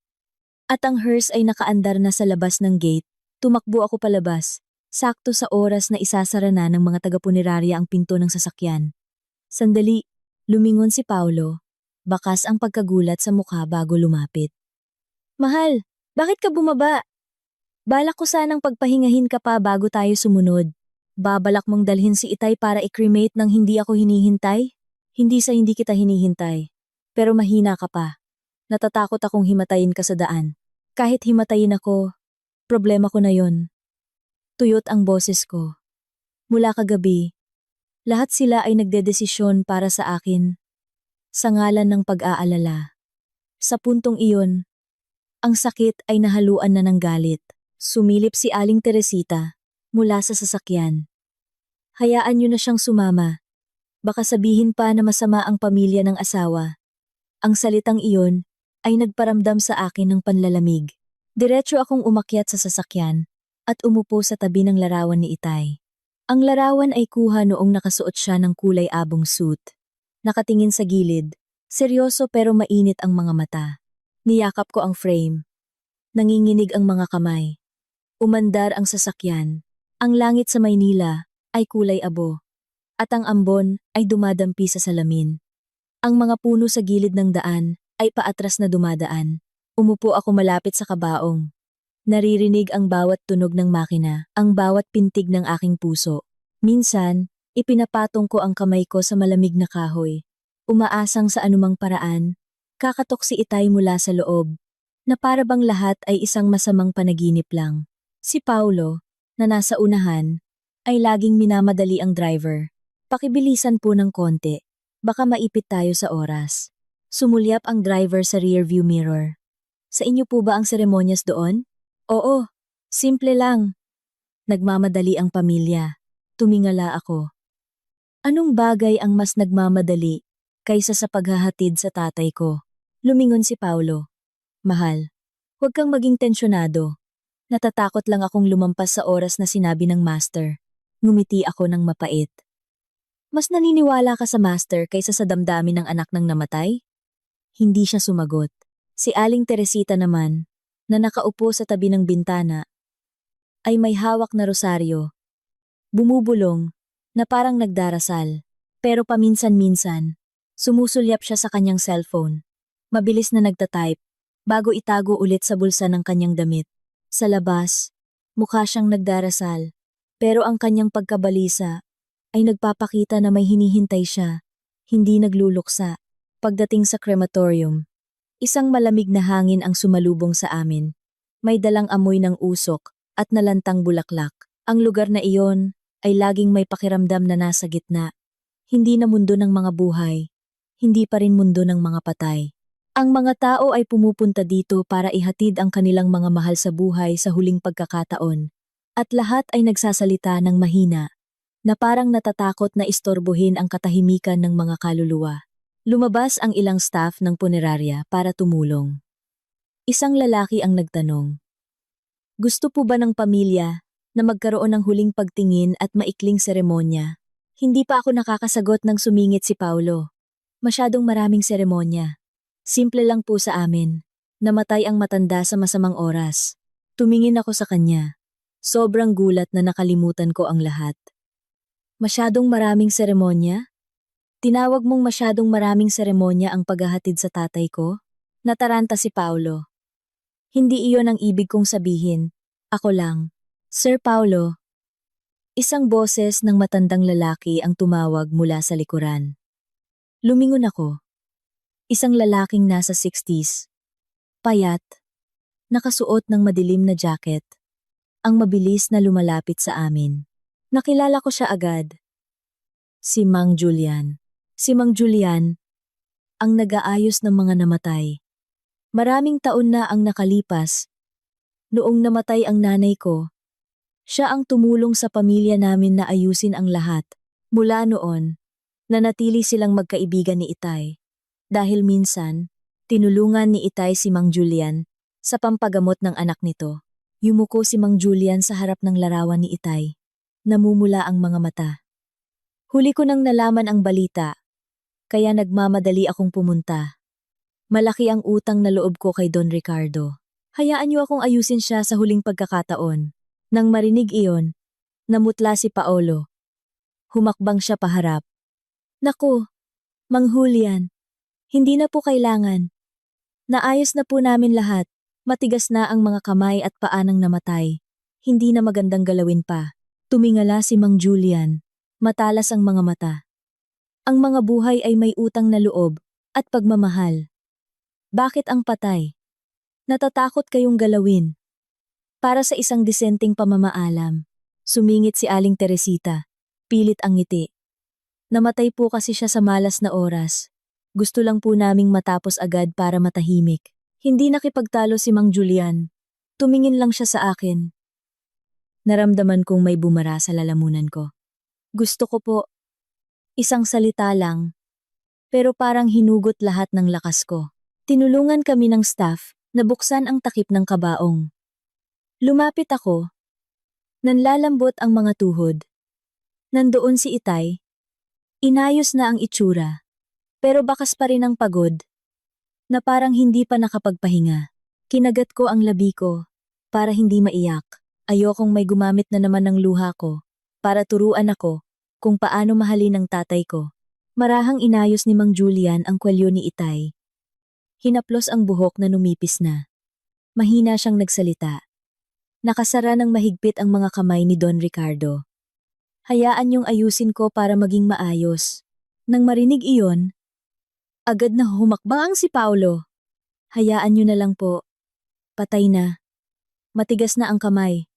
Speaker 1: At ang hearse ay nakaandar na sa labas ng gate. Tumakbo ako palabas. Sakto sa oras na isasara na ng mga taga-punerarya ang pinto ng sasakyan. Sandali. Lumingon si Paulo. Bakas ang pagkagulat sa mukha bago lumapit. "Mahal, bakit ka bumaba? Balak ko sanang pagpahingahin ka pa bago tayo sumunod. Babalak mong dalhin si Itay para i-cremate nang hindi ako hinihintay?" "Hindi sa hindi kita hinihintay. Pero mahina ka pa. Natatakot akong himatayin ka sa daan." "Kahit himatayin ako, problema ko na yon." Tuyot ang boses ko. Mula kagabi, lahat sila ay nagdedesisyon para sa akin, sa ngalan ng pag-aalala. Sa puntong iyon, ang sakit ay nahaluan na ng galit. Sumilip si Aling Teresita mula sa sasakyan. "Hayaan niyo na siyang sumama. Baka sabihin pa na masama ang pamilya ng asawa." Ang salitang iyon ay nagparamdam sa akin ng panlalamig. Diretso akong umakyat sa sasakyan at umupo sa tabi ng larawan ni Itay. Ang larawan ay kuha noong nakasuot siya ng kulay abong suit. Nakatingin sa gilid, seryoso pero mainit ang mga mata. Niyakap ko ang frame. Nanginginig ang mga kamay. Umandar ang sasakyan. Ang langit sa Maynila ay kulay abo. At ang ambon ay dumadampi sa salamin. Ang mga puno sa gilid ng daan ay paatras na dumadaan. Umupo ako malapit sa kabaong. Naririnig ang bawat tunog ng makina, ang bawat pintig ng aking puso. Minsan, ipinapatong ko ang kamay ko sa malamig na kahoy. Umaasang sa anumang paraan, kakatok si Itay mula sa loob, na para bang lahat ay isang masamang panaginip lang. Si Paulo, na nasa unahan, ay laging minamadali ang driver. Pakibilisan po ng konti, baka maipit tayo sa oras. Sumulyap ang driver sa rearview mirror. Sa inyo po ba ang seremonyas doon? Oo, simple lang. Nagmamadali ang pamilya. Tumingala ako. Anong bagay ang mas nagmamadali kaysa sa paghahatid sa tatay ko? Lumingon si Paulo. Mahal, huwag kang maging tensyonado. Natatakot lang akong lumampas sa oras na sinabi ng master. Ngumiti ako ng mapait. Mas naniniwala ka sa master kaysa sa damdamin ng anak ng namatay? Hindi siya sumagot. Si Aling Teresita naman, na nakaupo sa tabi ng bintana, ay may hawak na rosaryo. Bumubulong, na parang nagdarasal. Pero paminsan-minsan, sumusulyap siya sa kanyang cellphone. Mabilis na nagtatype, bago itago ulit sa bulsa ng kanyang damit. Sa labas, mukha siyang nagdarasal, pero ang kanyang pagkabalisa ay nagpapakita na may hinihintay siya, hindi nagluluksa. Pagdating sa crematorium, isang malamig na hangin ang sumalubong sa amin. May dalang amoy ng usok at nalantang bulaklak. Ang lugar na iyon ay laging may pakiramdam na nasa gitna. Hindi na mundo ng mga buhay, hindi pa rin mundo ng mga patay. Ang mga tao ay pumupunta dito para ihatid ang kanilang mga mahal sa buhay sa huling pagkakataon. At lahat ay nagsasalita ng mahina, na parang natatakot na istorbohin ang katahimikan ng mga kaluluwa. Lumabas ang ilang staff ng punerarya para tumulong. Isang lalaki ang nagtanong. Gusto po ba ng pamilya na magkaroon ng huling pagtingin at maikling seremonya? Hindi pa ako nakakasagot ng sumingit si Paulo. Masyadong maraming seremonya. Simple lang po sa amin. Namatay ang matanda sa masamang oras. Tumingin ako sa kanya. Sobrang gulat na nakalimutan ko ang lahat. Masyadong maraming seremonya? Tinawag mong masyadong maraming seremonya ang paghahatid sa tatay ko? Nataranta si Paulo. Hindi iyon ang ibig kong sabihin. Ako lang. Sir Paulo. Isang boses ng matandang lalaki ang tumawag mula sa likuran. Lumingon ako. Isang lalaking nasa 60s. Payat. Nakasuot ng madilim na jacket. Ang mabilis na lumalapit sa amin. Nakilala ko siya agad. Si Mang Julian. Si Mang Julian, ang nag-aayos ng mga namatay. Maraming taon na ang nakalipas. Noong namatay ang nanay ko, siya ang tumulong sa pamilya namin na ayusin ang lahat. Mula noon, nanatili silang magkaibigan ni Itay. Dahil minsan, tinulungan ni Itay si Mang Julian sa pampagamot ng anak nito. Yumuko si Mang Julian sa harap ng larawan ni Itay. Namumula ang mga mata. Huli ko nang nalaman ang balita, kaya nagmamadali akong pumunta. Malaki ang utang na loob ko kay Don Ricardo. Hayaan niyo akong ayusin siya sa huling pagkakataon. Nang marinig iyon, namutla si Paolo. Humakbang siya paharap. Naku, Mang Julian, hindi na po kailangan. Naayos na po namin lahat. Matigas na ang mga kamay at paa ng namatay. Hindi na magandang galawin pa. Tumingala si Mang Julian. Matalas ang mga mata. Ang mga buhay ay may utang na loob at pagmamahal. Bakit ang patay? Natatakot kayong galawin. Para sa isang disenteng pamamaalam, sumingit si Aling Teresita. Pilit ang ngiti. Namatay po kasi siya sa malas na oras. Gusto lang po naming matapos agad para matahimik. Hindi nakipagtalo si Mang Julian. Tumingin lang siya sa akin. Naramdaman kong may bumara sa lalamunan ko. Gusto ko po. Isang salita lang. Pero parang hinugot lahat ng lakas ko. Tinulungan kami ng staff na buksan ang takip ng kabaong. Lumapit ako. Nanlalambot ang mga tuhod. Nandoon si Itay. Inayos na ang itsura. Pero bakas pa rin ang pagod. Na parang hindi pa nakapagpahinga. Kinagat ko ang labi ko para hindi maiyak. Ayokong may gumamit na naman ng luha ko para turuan ako kung paano mahalin ang tatay ko. Marahang inayos ni Mang Julian ang kwelyo ni Itay. Hinaplos ang buhok na numipis na. Mahina siyang nagsalita. Nakasara ng mahigpit ang mga kamay ni Don Ricardo. Hayaan niyong ayusin ko para maging maayos. Nang marinig iyon, agad na humakbang ang si Paulo. Hayaan niyo na lang po. Patay na. Matigas na ang kamay.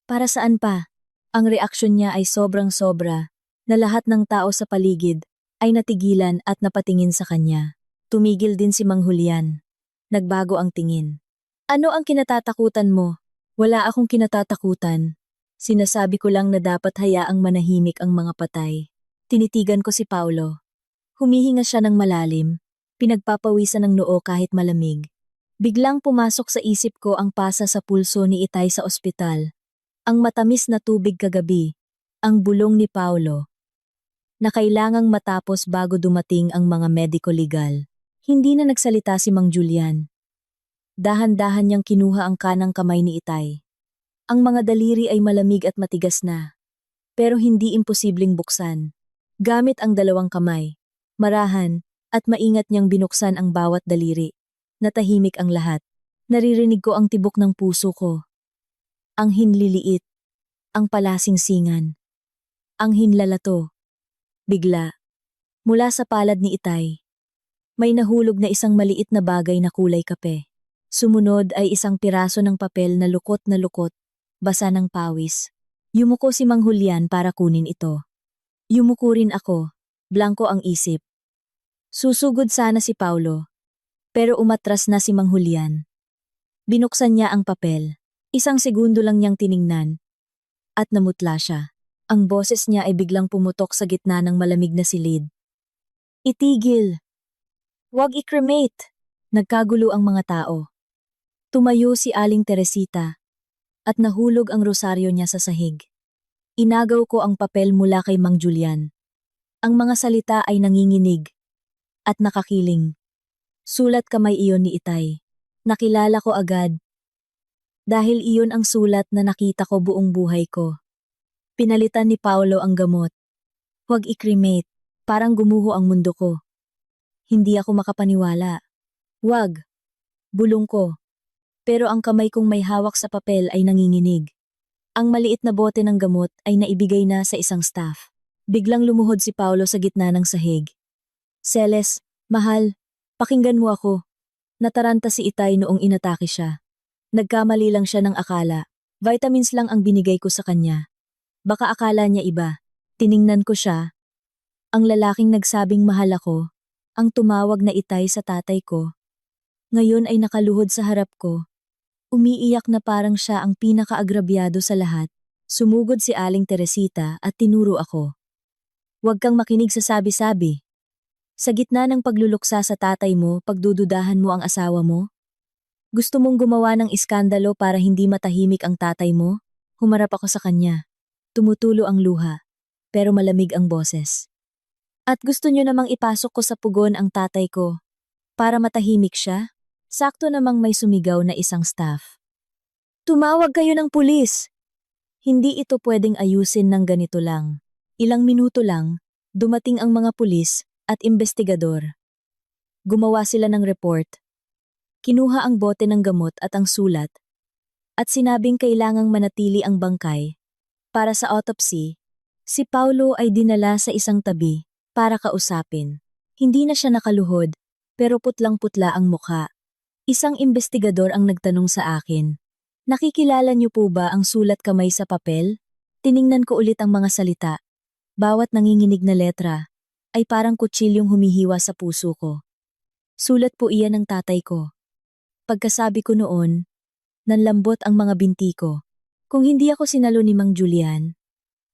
Speaker 1: Para saan pa? Ang reaksyon niya ay sobrang-sobra na lahat ng tao sa paligid ay natigilan at napatingin sa kanya. Tumigil din si Mang Julian. Nagbago ang tingin. Ano ang kinatatakutan mo? Wala akong kinatatakutan. Sinasabi ko lang na dapat hayaang manahimik ang mga patay. Tinitigan ko si Paulo. Humihinga siya ng malalim, pinagpapawisan ng noo kahit malamig. Biglang pumasok sa isip ko ang pasa sa pulso ni Itay sa ospital. Ang matamis na tubig kagabi, ang bulong ni Paulo, na kailangang matapos bago dumating ang mga mediko-legal. Hindi na nagsalita si Mang Julian. Dahan-dahan niyang kinuha ang kanang kamay ni Itay. Ang mga daliri ay malamig at matigas na, pero hindi imposibleng buksan. Gamit ang dalawang kamay, marahan, at maingat niyang binuksan ang bawat daliri. Natahimik ang lahat. Naririnig ko ang tibok ng puso ko. Ang hinliliit, ang palasingsingan, ang hinlalato. Bigla, mula sa palad ni Itay, may nahulog na isang maliit na bagay na kulay kape. Sumunod ay isang piraso ng papel na lukot, basa ng pawis. Yumuko si Mang Julian para kunin ito. Yumuko rin ako, blanko ang isip. Susugod sana si Paulo, pero umatras na si Mang Julian. Binuksan niya ang papel. Isang segundo lang niyang tiningnan, at namutla siya. Ang boses niya ay biglang pumutok sa gitna ng malamig na silid. Itigil! Huwag i-cremate! Nagkagulo ang mga tao. Tumayo si Aling Teresita, at nahulog ang rosaryo niya sa sahig. Inagaw ko ang papel mula kay Mang Julian. Ang mga salita ay nanginginig at nakakiling. Sulat kamay iyon ni Itay. Nakilala ko agad. Dahil iyon ang sulat na nakita ko buong buhay ko. Pinalitan ni Paulo ang gamot. Huwag i-cremate, parang gumuho ang mundo ko. Hindi ako makapaniwala. Huwag, bulong ko. Pero ang kamay kong may hawak sa papel ay nanginginig. Ang maliit na bote ng gamot ay naibigay na sa isang staff. Biglang lumuhod si Paulo sa gitna ng sahig. Celes, mahal, pakinggan mo ako. Nataranta si Itay noong inatake siya. Nagkamali lang siya ng akala. Vitamins lang ang binigay ko sa kanya. Baka akala niya iba. Tiningnan ko siya. Ang lalaking nagsabing mahal ako, ang tumawag na Itay sa tatay ko. Ngayon ay nakaluhod sa harap ko. Umiiyak na parang siya ang pinakaagrabyado sa lahat. Sumugod si Aling Teresita at tinuro ako. Huwag kang makinig sa sabi-sabi. Sa gitna ng pagluluksa sa tatay mo, pagdududahan mo ang asawa mo? Gusto mong gumawa ng iskandalo para hindi matahimik ang tatay mo? Humarap ako sa kanya. Tumutulo ang luha, pero malamig ang boses. At gusto niyo namang ipasok ko sa pugon ang tatay ko para matahimik siya? Sakto namang may sumigaw na isang staff. Tumawag kayo ng pulis! Hindi ito pwedeng ayusin ng ganito lang. Ilang minuto lang, dumating ang mga pulis at investigador. Gumawa sila ng report. Kinuha ang bote ng gamot at ang sulat, at sinabing kailangang manatili ang bangkay. Para sa autopsy, si Paulo ay dinala sa isang tabi para kausapin. Hindi na siya nakaluhod, pero putlang-putla ang mukha. Isang investigador ang nagtanong sa akin, nakikilala niyo po ba ang sulat kamay sa papel? Tiningnan ko ulit ang mga salita. Bawat nanginginig na letra ay parang kutsilyong humihiwa sa puso ko. Sulat po iyan ng tatay ko. Pagkasabi ko noon, nanlambot ang mga binti ko. Kung hindi ako sinalo ni Mang Julian,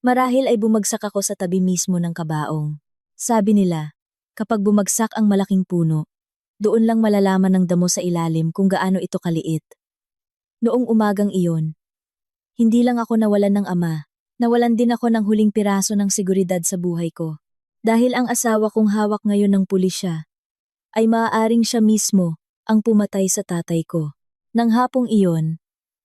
Speaker 1: marahil ay bumagsak ako sa tabi mismo ng kabaong. Sabi nila, kapag bumagsak ang malaking puno, doon lang malalaman ng damo sa ilalim kung gaano ito kaliit. Noong umagang iyon, hindi lang ako nawalan ng ama, nawalan din ako ng huling piraso ng seguridad sa buhay ko. Dahil ang asawa kong hawak ngayon ng pulisya, ay maaaring siya mismo ang pumatay sa tatay ko. Nang hapong iyon,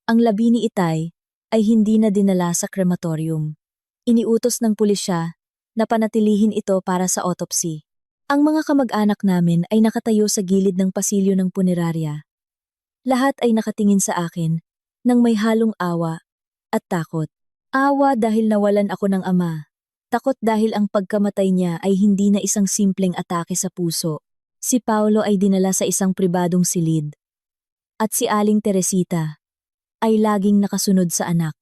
Speaker 1: ang labi ni Itay ay hindi na dinala sa krematorium. Iniutos ng pulisya na panatilihin ito para sa autopsy. Ang mga kamag-anak namin ay nakatayo sa gilid ng pasilyo ng punerarya. Lahat ay nakatingin sa akin nang may halong awa at takot. Awa dahil nawalan ako ng ama. Takot dahil ang pagkamatay niya ay hindi na isang simpleng atake sa puso. Si Paulo ay dinala sa isang pribadong silid. At si Aling Teresita ay laging nakasunod sa anak.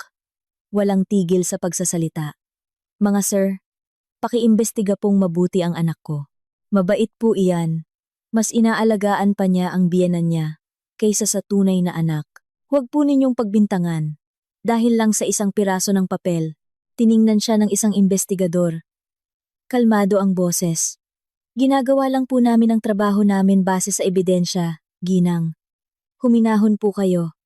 Speaker 1: Walang tigil sa pagsasalita. Mga sir, pakiimbestiga pong mabuti ang anak ko. Mabait po iyan. Mas inaalagaan pa niya ang biyenan niya kaysa sa tunay na anak. Huwag po ninyong pagbintangan. Dahil lang sa isang piraso ng papel, tiningnan siya ng isang investigador. Kalmado ang boses. Ginagawa lang po namin ang trabaho namin base sa ebidensya, ginang. Huminahon po kayo.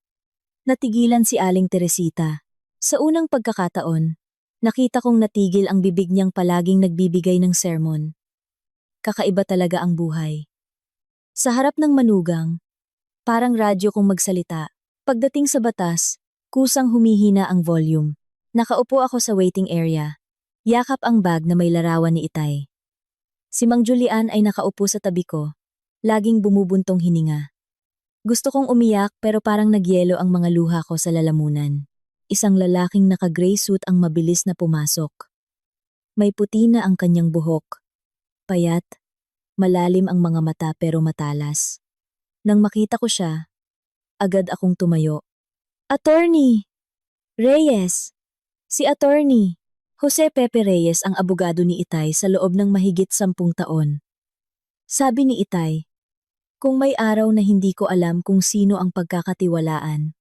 Speaker 1: Natigilan si Aling Teresita. Sa unang pagkakataon, nakita kong natigil ang bibig niyang palaging nagbibigay ng sermon. Kakaiba talaga ang buhay. Sa harap ng manugang, parang radyo kong magsalita. Pagdating sa batas, kusang humihina ang volume. Nakaupo ako sa waiting area. Yakap ang bag na may larawan ni Itay. Si Mang Julian ay nakaupo sa tabi ko, laging bumubuntong hininga. Gusto kong umiyak pero parang nagyelo ang mga luha ko sa lalamunan. Isang lalaking naka-gray suit ang mabilis na pumasok. May puti na ang kanyang buhok. Payat, malalim ang mga mata pero matalas. Nang makita ko siya, agad akong tumayo. Attorney! Reyes! Si Attorney! Jose Pepe Reyes ang abogado ni Itay sa loob ng mahigit 10 taon. Sabi ni Itay, kung may araw na hindi ko alam kung sino ang pagkakatiwalaan,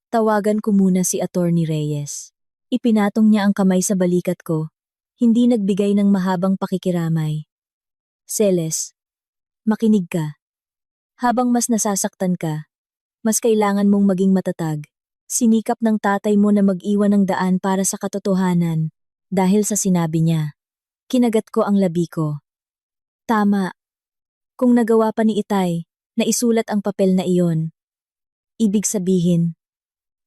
Speaker 1: tawagan ko muna si Attorney Reyes. Ipinatong niya ang kamay sa balikat ko, hindi nagbigay ng mahabang pakikiramay. Celes, makinig ka. Habang mas nasasaktan ka, mas kailangan mong maging matatag. Sinikap ng tatay mo na mag-iwan ng daan para sa katotohanan dahil sa sinabi niya. Kinagat ko ang labi ko. Tama. Kung nagawa pa ni Itay na isulat ang papel na iyon, ibig sabihin,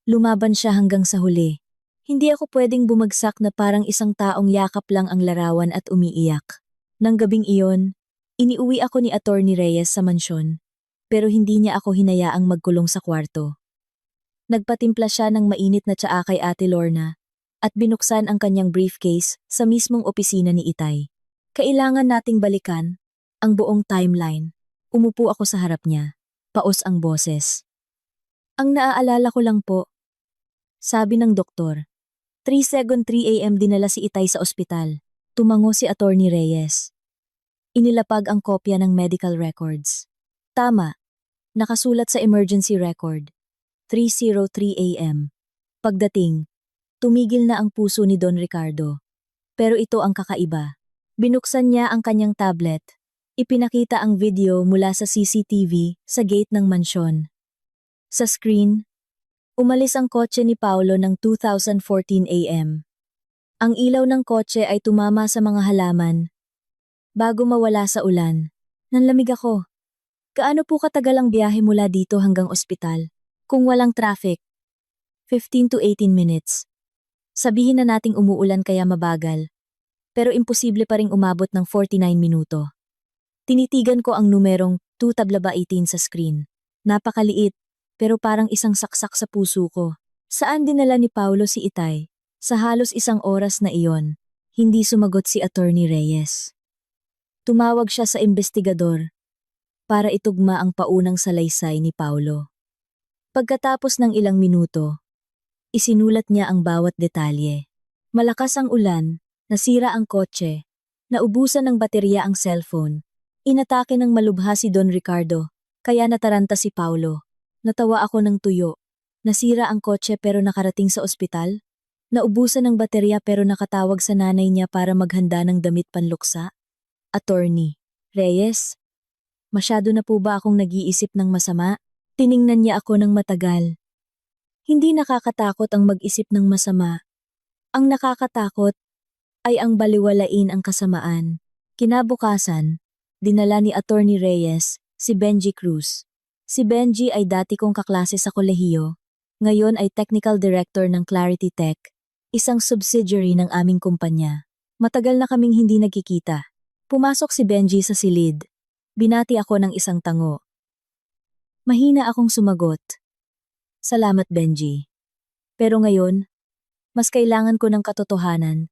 Speaker 1: lumaban siya hanggang sa huli. Hindi ako pwedeng bumagsak na parang isang taong yakap lang ang larawan at umiiyak. Nang gabing iyon, iniuwi ako ni Attorney Reyes sa mansyon, pero hindi niya ako hinayaang magkulong sa kwarto. Nagpatimpla siya ng mainit na tsaa kay Ate Lorna at binuksan ang kanyang briefcase sa mismong opisina ni Itay. Kailangan nating balikan ang buong timeline. Umupo ako sa harap niya. Paos ang boses. Ang naaalala ko lang po, sabi ng doktor. 3 a.m. dinala si Itay sa ospital. Tumango si Attorney Reyes. Inilapag ang kopya ng medical records. Tama, nakasulat sa emergency record. 3:03 a.m. Pagdating, tumigil na ang puso ni Don Ricardo. Pero ito ang kakaiba. Binuksan niya ang kanyang tablet. Ipinakita ang video mula sa CCTV sa gate ng mansyon. Sa screen, umalis ang kotse ni Paulo ng 2:14 a.m. Ang ilaw ng kotse ay tumama sa mga halaman. Bago mawala sa ulan, nanlamig ako. Gaano po katagal ang biyahe mula dito hanggang ospital? Kung walang traffic, 15 to 18 minutes. Sabihin na nating umuulan kaya mabagal. Pero imposible pa ring umabot ng 49 minuto. Tinitigan ko ang numerong 2/18 sa screen. Napakaliit, pero parang isang saksak sa puso ko. Saan dinala ni Paulo si Itay? Sa halos 1 oras na iyon, hindi sumagot si Attorney Reyes. Tumawag siya sa investigador para itugma ang paunang salaysay ni Paulo. Pagkatapos ng ilang minuto, isinulat niya ang bawat detalye. Malakas ang ulan, nasira ang kotse, naubusan ng baterya ang cellphone, inatake ng malubha si Don Ricardo, kaya nataranta si Paulo. Natawa ako ng tuyo. Nasira ang kotse pero nakarating sa ospital? Naubusan ng baterya pero nakatawag sa nanay niya para maghanda ng damit panluksa? Attorney Reyes, masyado na po ba akong nag-iisip ng masama? Tiningnan niya ako ng matagal. Hindi nakakatakot ang mag-isip ng masama. Ang nakakatakot ay ang baliwalain ang kasamaan. Kinabukasan, dinala ni Attorney Reyes si Benji Cruz. Si Benji ay dati kong kaklase sa kolehiyo. Ngayon ay technical director ng Clarity Tech, isang subsidiary ng aming kumpanya. Matagal na kaming hindi nagkikita. Pumasok si Benji sa silid. Binati ako ng isang tango. Mahina akong sumagot. Salamat, Benji. Pero ngayon, mas kailangan ko ng katotohanan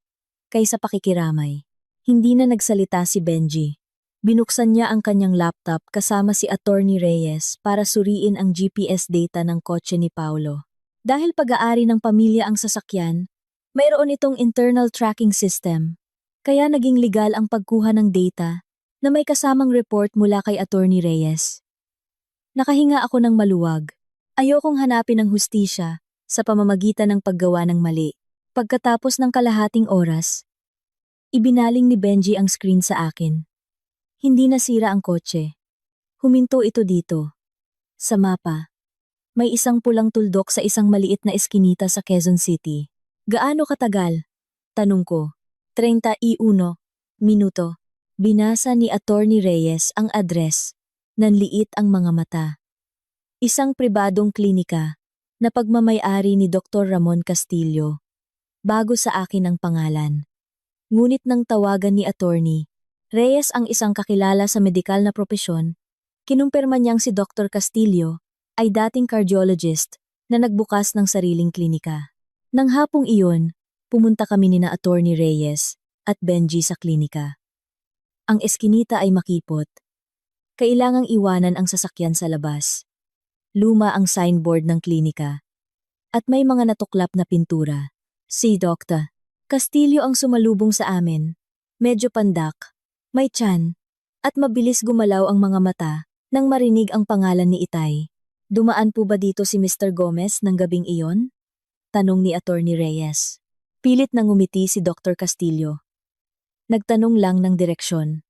Speaker 1: kaysa pakikiramay. Hindi na nagsalita si Benji. Binuksan niya ang kanyang laptop kasama si Attorney Reyes para suriin ang GPS data ng kotse ni Paulo. Dahil pag-aari ng pamilya ang sasakyan, mayroon itong internal tracking system. Kaya naging legal ang pagkuha ng data na may kasamang report mula kay Attorney Reyes. Nakahinga ako ng maluwag. Ayokong hanapin ang hustisya sa pamamagitan ng paggawa ng mali. Pagkatapos ng kalahating oras, ibinaling ni Benji ang screen sa akin. Hindi nasira ang kotse. Huminto ito dito. Sa mapa, may isang pulang tuldok sa isang maliit na eskinita sa Quezon City. Gaano katagal? Tanong ko. 31 minuto. Binasa ni Attorney Reyes ang address. Nanliit ang mga mata. Isang pribadong klinika na pagmamay-ari ni Dr. Ramon Castillo. Bago sa akin ang pangalan. Ngunit nang tawagan ni Attorney Reyes ang isang kakilala sa medikal na propesyon, kinumpirma niyang si Dr. Castillo ay dating cardiologist na nagbukas ng sariling klinika. Nang hapong iyon, pumunta kami ni na Attorney Reyes at Benji sa klinika. Ang eskinita ay makipot. Kailangang iwanan ang sasakyan sa labas. Luma ang signboard ng klinika. At may mga natuklap na pintura. Si Dr. Castillo ang sumalubong sa amin. Medyo pandak, may tiyan, at mabilis gumalaw ang mga mata nang marinig ang pangalan ni Itay. Dumaan po ba dito si Mr. Gomez ng gabing iyon? Tanong ni Attorney Reyes. Pilit nang ngumiti si Dr. Castillo. Nagtanong lang ng direksyon.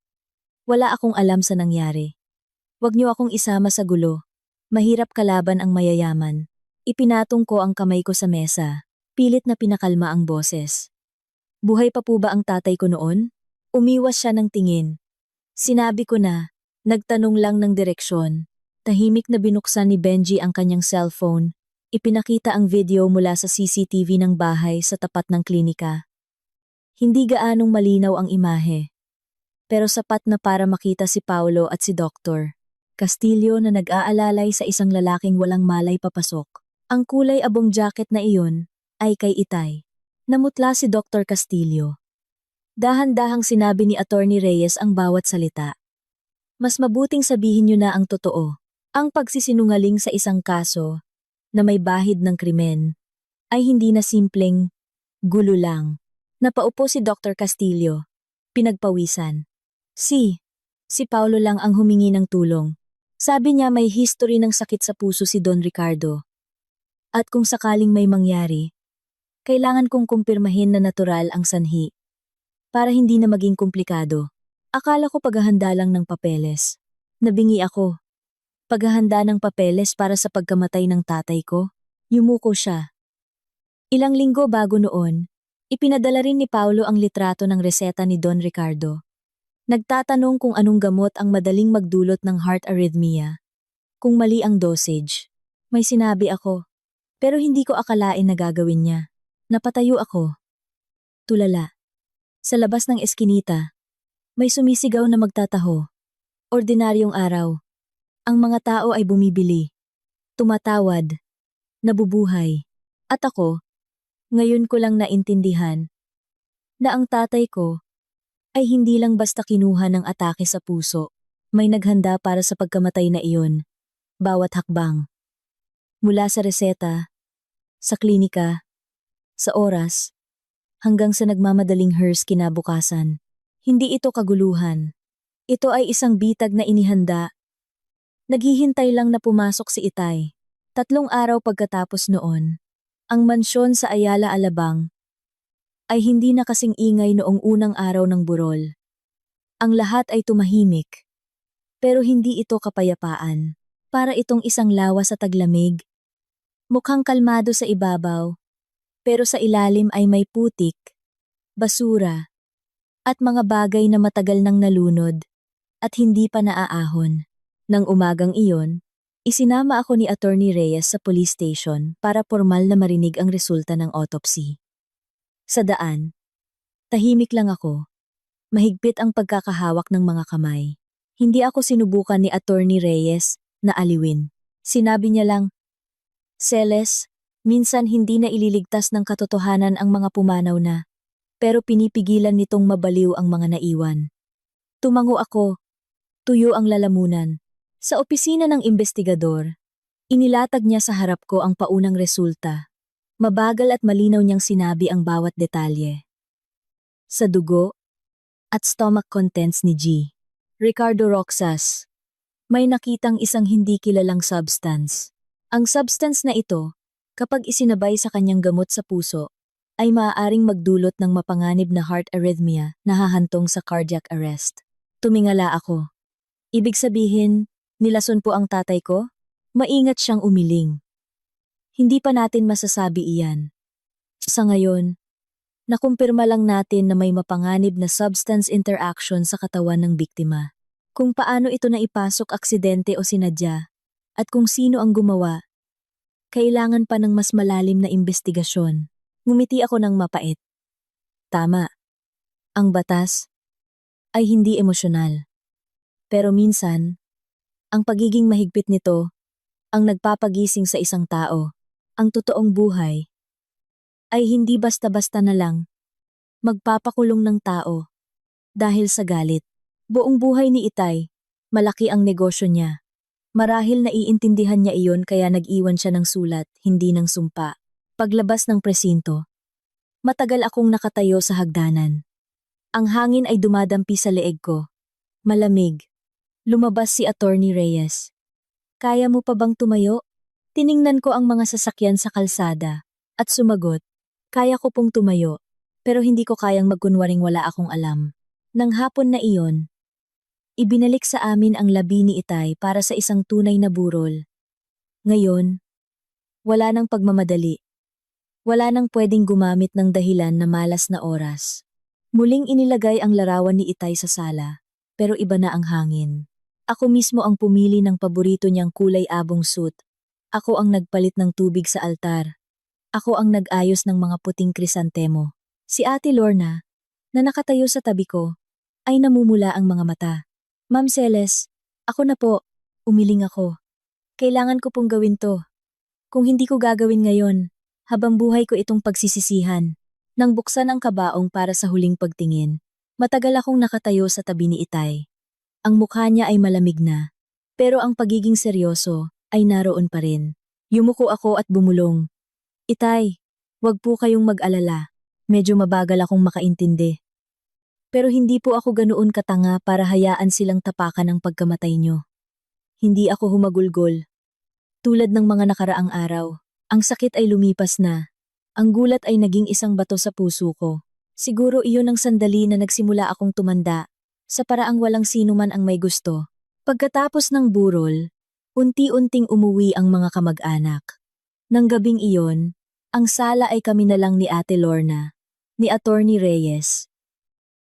Speaker 1: Wala akong alam sa nangyari. Huwag niyo akong isama sa gulo. Mahirap kalaban ang mayayaman. Ipinatong ko ang kamay ko sa mesa. Pilit na pinakalma ang boses. Buhay pa po ba ang tatay ko noon? Umiwas siya ng tingin. Sinabi ko na, nagtanong lang ng direksyon. Tahimik na binuksan ni Benji ang kanyang cellphone. Ipinakita ang video mula sa CCTV ng bahay sa tapat ng klinika. Hindi gaanong malinaw ang imahe. Pero sapat na para makita si Paulo at si Dr. Castillo na nag-aalalay sa isang lalaking walang malay papasok. Ang kulay abong jacket na iyon ay kay Itay. Namutla si Dr. Castillo. Dahan-dahang sinabi ni Attorney Reyes ang bawat salita. Mas mabuting sabihin niyo na ang totoo. Ang pagsisinungaling sa isang kaso na may bahid ng krimen ay hindi na simpleng gulo lang. Napaupo si Dr. Castillo. Pinagpawisan. Si Paulo lang ang humingi ng tulong. Sabi niya may history ng sakit sa puso si Don Ricardo. At kung sakaling may mangyari, kailangan kong kumpirmahin na natural ang sanhi. Para hindi na maging komplikado. Akala ko paghahanda lang ng papeles. Nabingi ako. Paghahanda ng papeles para sa pagkamatay ng tatay ko? Yumuko siya. Ilang linggo bago noon, ipinadala rin ni Paulo ang litrato ng reseta ni Don Ricardo. Nagtatanong kung anong gamot ang madaling magdulot ng heart arrhythmia. Kung mali ang dosage. May sinabi ako. Pero hindi ko akalain na gagawin niya. Napatayo ako. Tulala. Sa labas ng eskinita, may sumisigaw na magtataho. Ordinaryong araw. Ang mga tao ay bumibili. Tumatawad. Nabubuhay. At ako, ngayon ko lang naintindihan na ang tatay ko ay hindi lang basta kinuha ng atake sa puso. May naghanda para sa pagkamatay na iyon. Bawat hakbang. Mula sa reseta, sa klinika, sa oras, hanggang sa nagmamadaling hearse kinabukasan. Hindi ito kaguluhan. Ito ay isang bitag na inihanda. Naghihintay lang na pumasok si Itay. 3 araw pagkatapos noon, ang mansyon sa Ayala Alabang ay hindi na kasing ingay noong unang araw ng burol. Ang lahat ay tumahimik. Pero hindi ito kapayapaan. Para itong isang lawa sa taglamig. Mukhang kalmado sa ibabaw, pero sa ilalim ay may putik, basura, at mga bagay na matagal nang nalunod at hindi pa naaahon. Nang umagang iyon, Isinama ako ni Attorney Reyes sa police station para formal na marinig ang resulta ng autopsy. Sa daan, tahimik lang ako. Mahigpit ang pagkakahawak ng mga kamay. Hindi ako sinubukan ni Attorney Reyes na aliwin. Sinabi niya lang, "Celes, minsan hindi na ililigtas ng katotohanan ang mga pumanaw na, pero pinipigilan nitong mabaliw ang mga naiwan." Tumango ako, tuyo ang lalamunan. Sa opisina ng investigador, inilatag niya sa harap ko ang paunang resulta. Mabagal at malinaw niyang sinabi ang bawat detalye. Sa dugo at stomach contents ni G. Ricardo Roxas, may nakitang isang hindi kilalang substance. Ang substance na ito, kapag isinabay sa kanyang gamot sa puso, ay maaaring magdulot ng mapanganib na heart arrhythmia na hahantong sa cardiac arrest. Tumingala ako. Ibig sabihin, nilason po ang tatay ko? Maingat siyang umiling. Hindi pa natin masasabi iyan. Sa ngayon, nakumpirma lang natin na may mapanganib na substance interaction sa katawan ng biktima. Kung paano ito naipasok aksidente o sinadya, at kung sino ang gumawa, kailangan pa ng mas malalim na investigasyon. Ngumiti ako ng mapait. Tama. Ang batas ay hindi emosyonal. Pero minsan, ang pagiging mahigpit nito ang nagpapagising sa isang tao. Ang totoong buhay ay hindi basta-basta na lang magpapakulong ng tao dahil sa galit. Buong buhay ni Itay, malaki ang negosyo niya. Marahil naiintindihan niya iyon kaya nag-iwan siya ng sulat, hindi ng sumpa. Paglabas ng presinto, matagal akong nakatayo sa hagdanan. Ang hangin ay dumadampi sa leeg ko. Malamig. Lumabas si Attorney Reyes. "Kaya mo pa bang tumayo?" Tiningnan ko ang mga sasakyan sa kalsada at sumagot, "Kaya ko pong tumayo, pero hindi ko kayang magkunwaring wala akong alam." Nang hapon na iyon, ibinalik sa amin ang labi ni Itay para sa isang tunay na burol. Ngayon, wala nang pagmamadali. Wala nang pwedeng gumamit ng dahilan na malas na oras. Muling inilagay ang larawan ni Itay sa sala, pero iba na ang hangin. Ako mismo ang pumili ng paborito niyang kulay abong suit. Ako ang nagpalit ng tubig sa altar. Ako ang nag-ayos ng mga puting krisantemo. Si Ate Lorna, na nakatayo sa tabi ko, ay namumula ang mga mata. "Ma'am Celes, ako na po." Umiling ako. Kailangan ko pong gawin to. Kung hindi ko gagawin ngayon, habang buhay ko itong pagsisisihan. Nang buksan ang kabaong para sa huling pagtingin, matagal akong nakatayo sa tabi ni Itay. Ang mukha niya ay malamig na, pero ang pagiging seryoso ay naroon pa rin. Yumuko ako at bumulong. "Itay, wag po kayong mag-alala. Medyo mabagal akong makaintindi. Pero hindi po ako ganoon katanga para hayaan silang tapakan ang pagkamatay niyo. Hindi ako humagulgol. Tulad ng mga nakaraang araw, ang sakit ay lumipas na. Ang gulat ay naging isang bato sa puso ko. Siguro iyon ang sandali na nagsimula akong tumanda, sa paraang walang sino man ang may gusto." Pagkatapos ng burol, unti-unting umuwi ang mga kamag-anak. Nang gabing iyon, ang sala ay kami na lang ni Ate Lorna, ni Attorney Reyes,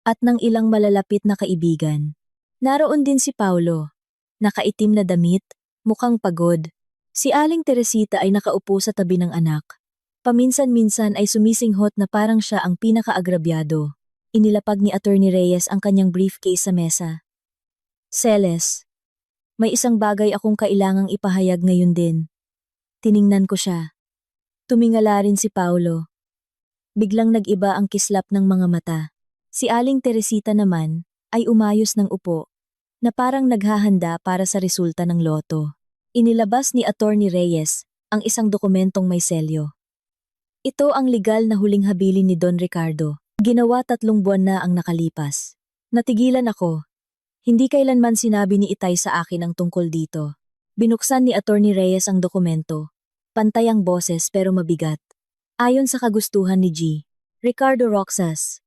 Speaker 1: at ng ilang malalapit na kaibigan. Naroon din si Paulo, nakaitim na damit, mukhang pagod. Si Aling Teresita ay nakaupo sa tabi ng anak. Paminsan-minsan ay sumisinghot na parang siya ang pinakaagrabyado. Inilapag ni Attorney Reyes ang kanyang briefcase sa mesa. "Celes, may isang bagay akong kailangang ipahayag ngayon din." Tiningnan ko siya. Tumingala rin si Paulo. Biglang nag-iba ang kislap ng mga mata. Si Aling Teresita naman ay umayos ng upo, na parang naghahanda para sa resulta ng loto. Inilabas ni Attorney Reyes ang isang dokumentong may selyo. "Ito ang legal na huling habilin ni Don Ricardo. Ginawa 3 buwan na ang nakalipas." Natigilan ako. Hindi kailanman sinabi ni Itay sa akin ang tungkol dito. Binuksan ni Attorney Reyes ang dokumento. Pantay ang boses pero mabigat. Ayon sa kagustuhan ni G. Ricardo Roxas,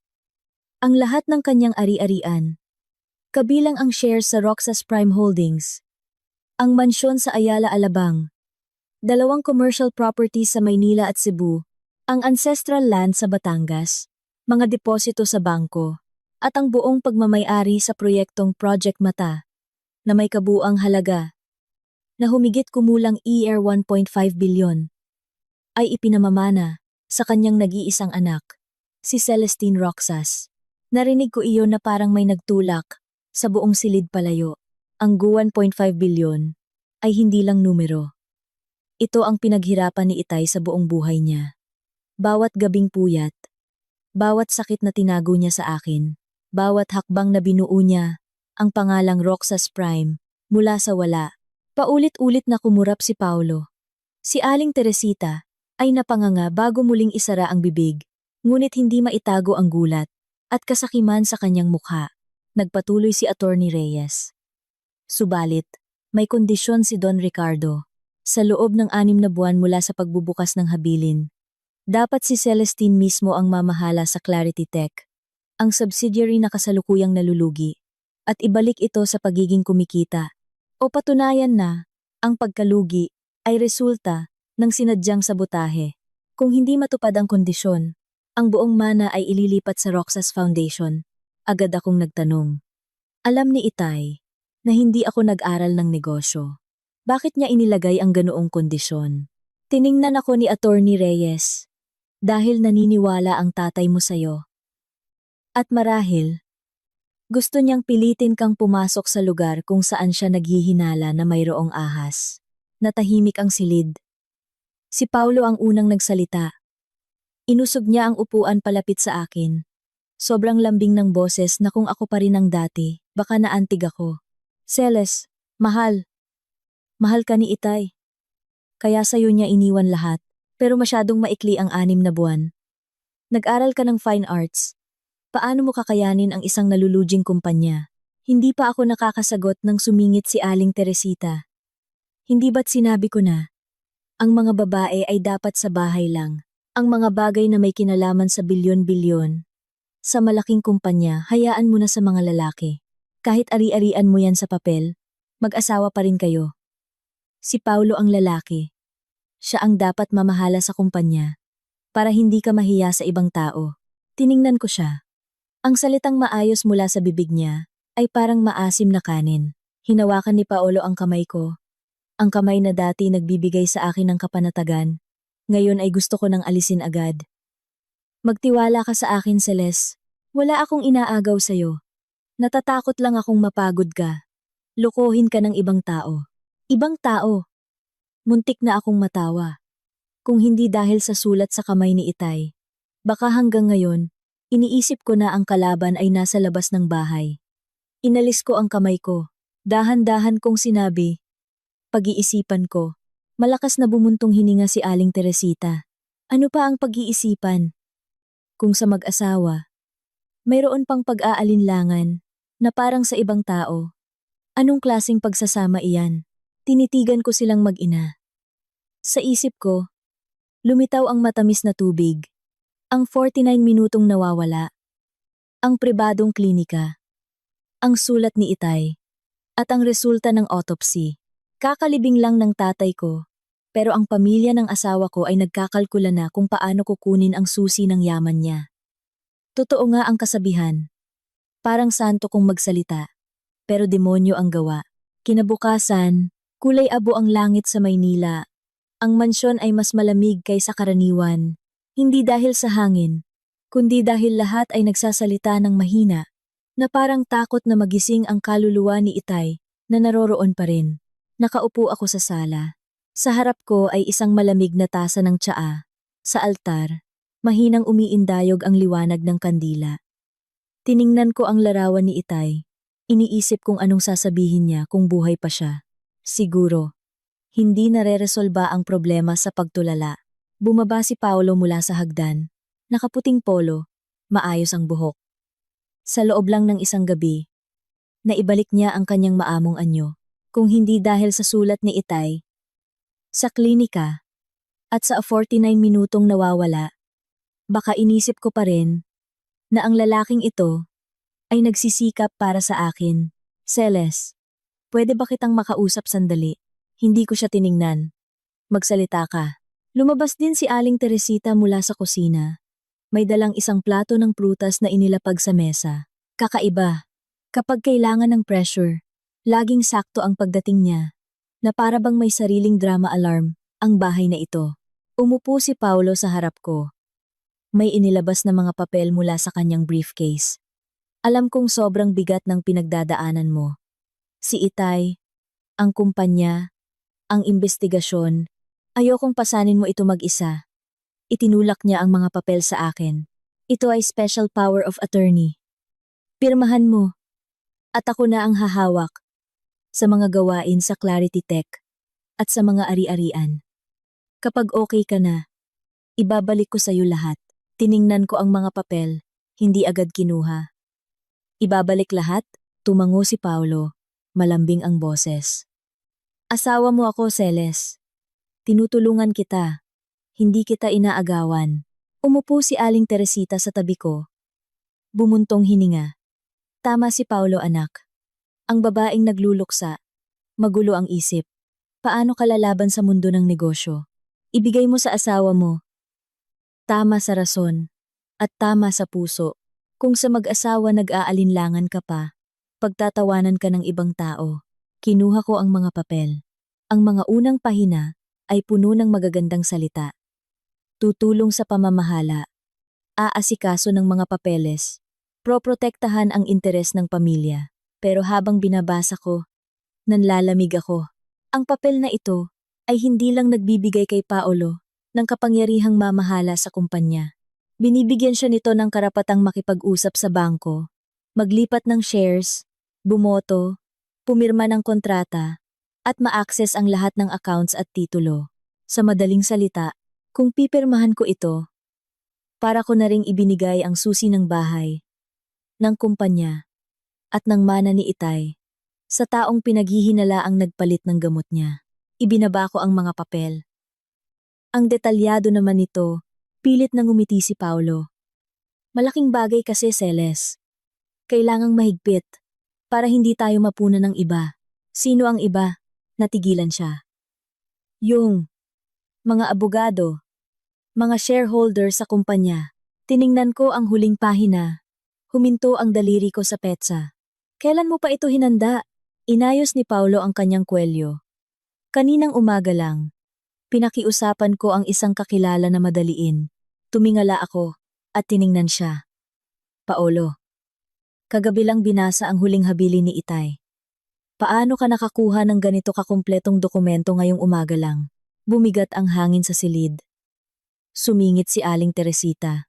Speaker 1: ang lahat ng kanyang ari-arian, kabilang ang shares sa Roxas Prime Holdings, ang mansyon sa Ayala Alabang, 2 commercial properties sa Maynila at Cebu, ang ancestral land sa Batangas, mga deposito sa bangko, at ang buong pagmamay-ari sa proyektong Project Mata, na may kabuuang halaga na humigit kumulang ER 1.5 bilyon ay ipinamamana sa kanyang nag-iisang anak, si Celestine Roxas. Narinig ko iyon na parang may nagtulak sa buong silid palayo. Ang 1.5 bilyon ay hindi lang numero. Ito ang pinaghirapan ni Itay sa buong buhay niya. Bawat gabing puyat, bawat sakit na tinago niya sa akin, bawat hakbang na binuo niya, ang pangalang Roxas Prime, mula sa wala. Paulit-ulit na kumurap si Paulo. Si Aling Teresita ay napanganga bago muling isara ang bibig, ngunit hindi maitago ang gulat at kasakiman sa kanyang mukha. Nagpatuloy si Attorney Reyes. Subalit, may kondisyon si Don Ricardo. Sa loob ng 6 na buwan mula sa pagbubukas ng habilin, dapat si Celestine mismo ang mamahala sa Clarity Tech, ang subsidiary na kasalukuyang nalulugi, at ibalik ito sa pagiging kumikita. O patunayan na, ang pagkalugi ay resulta ng sinadyang sabotahe. Kung hindi matupad ang kondisyon, ang buong mana ay ililipat sa Roxas Foundation. Agad akong nagtanong. Alam ni Itay na hindi ako nag-aral ng negosyo. Bakit niya inilagay ang ganoong kondisyon? Tiningnan ako ni Attorney Reyes. Dahil naniniwala ang tatay mo sa'yo. At marahil, gusto niyang pilitin kang pumasok sa lugar kung saan siya naghihinala na mayroong ahas. Natahimik ang silid. Si Paulo ang unang nagsalita. Inusog niya ang upuan palapit sa akin. Sobrang lambing ng boses na kung ako pa rin ang dati, baka naantig ako. Celes, mahal. Mahal ka ni Itay. Kaya sa'yo niya iniwan lahat, pero masyadong maikli ang 6 na buwan. Nag-aral ka ng fine arts. Paano mo kakayanin ang isang nalulujing kumpanya? Hindi pa ako nakakasagot nang sumingit si Aling Teresita. Hindi ba't sinabi ko na? Ang mga babae ay dapat sa bahay lang. Ang mga bagay na may kinalaman sa bilyon-bilyon. Sa malaking kumpanya, hayaan mo na sa mga lalaki. Kahit ari-arian mo yan sa papel, mag-asawa pa rin kayo. Si Paulo ang lalaki. Siya ang dapat mamahala sa kumpanya. Para hindi ka mahiya sa ibang tao. Tiningnan ko siya. Ang salitang maayos mula sa bibig niya ay parang maasim na kanin. Hinawakan ni Paulo ang kamay ko. Ang kamay na dati nagbibigay sa akin ng kapanatagan. Ngayon ay gusto ko nang alisin agad. Magtiwala ka sa akin, Celes. Wala akong inaagaw sa'yo. Natatakot lang akong mapagod ka. Lokohin ka ng ibang tao. Ibang tao. Muntik na akong matawa. Kung hindi dahil sa sulat sa kamay ni Itay. Baka hanggang ngayon, iniisip ko na ang kalaban ay nasa labas ng bahay. Inalis ko ang kamay ko. Dahan-dahan kong sinabi. Pag-iisipan ko. Malakas na bumuntong hininga si Aling Teresita. Ano pa ang pag-iisipan? Kung sa mag-asawa, mayroon pang pag-aalinlangan na parang sa ibang tao. Anong klaseng pagsasama iyan? Tinitigan ko silang mag-ina. Sa isip ko, lumitaw ang matamis na tubig. Ang 49 minutong nawawala. Ang pribadong klinika. Ang sulat ni Itay. At ang resulta ng autopsy. Kakalibing lang ng tatay ko. Pero ang pamilya ng asawa ko ay nagkakalkula na kung paano kukunin ang susi ng yaman niya. Totoo nga ang kasabihan. Parang santo kung magsalita. Pero demonyo ang gawa. Kinabukasan, kulay abo ang langit sa Maynila. Ang mansyon ay mas malamig kaysa karaniwan. Hindi dahil sa hangin, kundi dahil lahat ay nagsasalita ng mahina, na parang takot na magising ang kaluluwa ni Itay na naroroon pa rin. Nakaupo ako sa sala. Sa harap ko ay isang malamig na tasa ng tsaa. Sa altar, mahinang umiindayog ang liwanag ng kandila. Tiningnan ko ang larawan ni Itay. Iniisip kung anong sasabihin niya kung buhay pa siya. Siguro, hindi nareresolba ang problema sa pagtulala. Bumaba si Paulo mula sa hagdan. Nakaputing polo, maayos ang buhok. Sa loob lang ng isang gabi, naibalik niya ang kanyang maamong anyo. Kung hindi dahil sa sulat ni Itay, sa klinika, at sa 49 minutong nawawala, baka inisip ko pa rin na ang lalaking ito ay nagsisikap para sa akin. Celes, pwede ba kitang makausap sandali? Hindi ko siya tiningnan. Magsalita ka. Lumabas din si Aling Teresita mula sa kusina. May dalang isang plato ng prutas na inilapag sa mesa. Kakaiba. Kapag kailangan ng pressure, laging sakto ang pagdating niya. na para bang may sariling drama alarm ang bahay na ito. Umupo si Paulo sa harap ko. May inilabas na mga papel mula sa kanyang briefcase. Alam kong sobrang bigat ng pinagdadaanan mo. Si Itay, ang kumpanya, ang investigasyon, ayokong pasanin mo ito mag-isa. Itinulak niya ang mga papel sa akin. Ito ay special power of attorney. Pirmahan mo. At ako na ang hahawak sa mga gawain sa Clarity Tech at sa mga ari-arian. Kapag okay ka na, ibabalik ko sa iyo lahat. Tiningnan ko ang mga papel, hindi agad kinuha. Ibabalik lahat? Tumango si Paulo, malambing ang boses. Asawa mo ako, Celes. Tinutulungan kita. Hindi kita inaagawan. Umupo si Aling Teresita sa tabi ko. Bumuntong hininga. Tama si Paulo, anak. Ang babaeng nagluluksa. Magulo ang isip. Paano ka lalaban sa mundo ng negosyo? Ibigay mo sa asawa mo. Tama sa rason. At tama sa puso. Kung sa mag-asawa nag-aalinlangan ka pa, pagtatawanan ka ng ibang tao. Kinuha ko ang mga papel. Ang mga unang pahina ay puno ng magagandang salita. Tutulong sa pamamahala. Aasikaso ng mga papeles. Proprotektahan ang interes ng pamilya. Pero habang binabasa ko, nanlalamig ako. Ang papel na ito ay hindi lang nagbibigay kay Paolo ng kapangyarihang mamahala sa kumpanya. Binibigyan siya nito ng karapatang makipag-usap sa bangko, maglipat ng shares, bumoto, pumirma ng kontrata, at ma-access ang lahat ng accounts at titulo. Sa madaling salita, kung pipirmahan ko ito, para ko na ring ibinigay ang susi ng bahay, ng kumpanya, at ng mana ni Itay, sa taong pinaghihinala ang nagpalit ng gamot niya. Ibinaba ko ang mga papel. Ang detalyado naman nito, pilit nang ngumiti si Paulo. Malaking bagay kasi, Celes. Kailangang mahigpit, para hindi tayo mapunan ng iba. Sino ang iba? Natigilan siya. Yung mga abogado, mga shareholder sa kumpanya. Tiningnan ko ang huling pahina. Huminto ang daliri ko sa petsa. Kailan mo pa ito hinanda? Inayos ni Paulo ang kanyang kwelyo. Kaninang umaga lang. Pinakiusapan ko ang isang kakilala na madaliin. Tumingala ako at tiningnan siya. Paolo. Kagabi lang binasa ang huling habili ni Itay. Paano ka nakakuha ng ganito kakumpletong dokumento ngayong umaga lang? Bumigat ang hangin sa silid. Sumingit si Aling Teresita.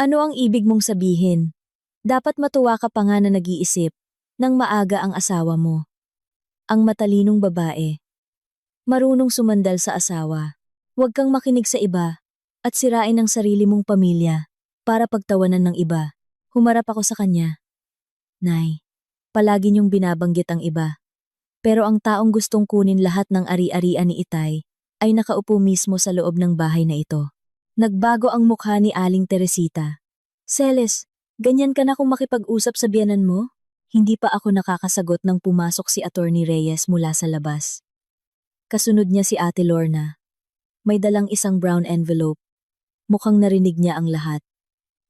Speaker 1: Ano ang ibig mong sabihin? Dapat matuwa ka pa nga na nag-iisip nang maaga ang asawa mo. Ang matalinong babae. Marunong sumandal sa asawa. Huwag kang makinig sa iba at sirain ang sarili mong pamilya para pagtawanan ng iba. Humarap ako sa kanya. Nay, palagi niyong binabanggit ang iba. Pero ang taong gustong kunin lahat ng ari-arian ni Itay ay nakaupo mismo sa loob ng bahay na ito. Nagbago ang mukha ni Aling Teresita. Celes, ganyan ka na kung makipag-usap sa biyanan mo? Hindi pa ako nakakasagot nang pumasok si Attorney Reyes mula sa labas. Kasunod niya si Ate Lorna. May dalang isang brown envelope. Mukhang narinig niya ang lahat.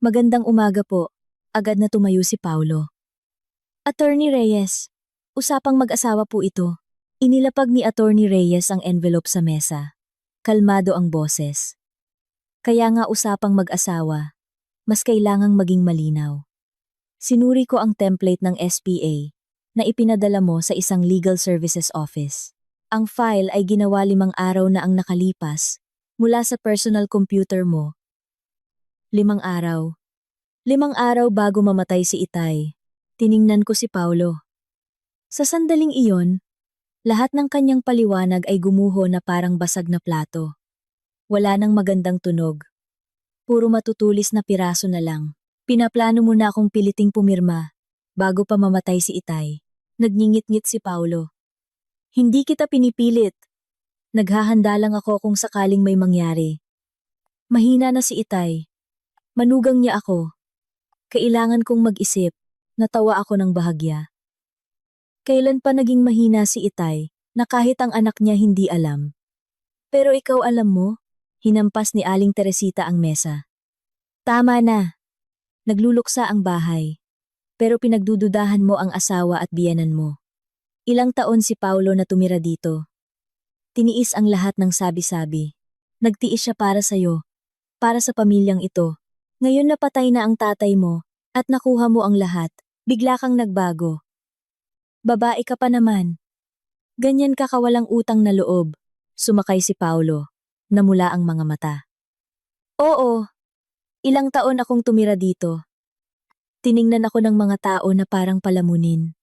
Speaker 1: Magandang umaga po. Agad na tumayo si Paulo. Attorney Reyes, usapang mag-asawa po ito. Inilapag ni Attorney Reyes ang envelope sa mesa. Kalmado ang boses. Kaya nga usapang mag-asawa, mas kailangang maging malinaw. Sinuri ko ang template ng SPA na ipinadala mo sa isang legal services office. Ang file ay ginawa 5 araw na ang nakalipas mula sa personal computer mo. 5 araw. 5 araw bago mamatay si Itay. Tiningnan ko si Paulo. Sa sandaling iyon, lahat ng kanyang paliwanag ay gumuho na parang basag na plato. Wala nang magandang tunog. Puro matutulis na piraso na lang. Pinaplano mo na akong piliting pumirma bago pa mamatay si Itay. Nagngingit-ngit si Paulo. Hindi kita pinipilit. Naghahanda lang ako kung sakaling may mangyari. Mahina na si Itay. Manugang niya ako. Kailangan kong mag-isip. Natawa ako ng bahagya. Kailan pa naging mahina si Itay na kahit ang anak niya hindi alam? Pero ikaw alam mo, hinampas ni Aling Teresita ang mesa. Tama na. Nagluluksa ang bahay. Pero pinagdududahan mo ang asawa at biyenan mo. Ilang taon si Paulo na tumira dito, Tiniis ang lahat ng sabi-sabi. Nagtiis siya para sa'yo, para sa pamilyang ito. Ngayon napatay na ang tatay mo, at nakuha mo ang lahat, bigla kang nagbago. Babae ka pa naman. Ganyan ka kawalang utang na loob. Sumakay si Paulo. Namula ang mga mata. Oo, ilang taon akong tumira dito. Tiningnan ako ng mga tao na parang palamunin.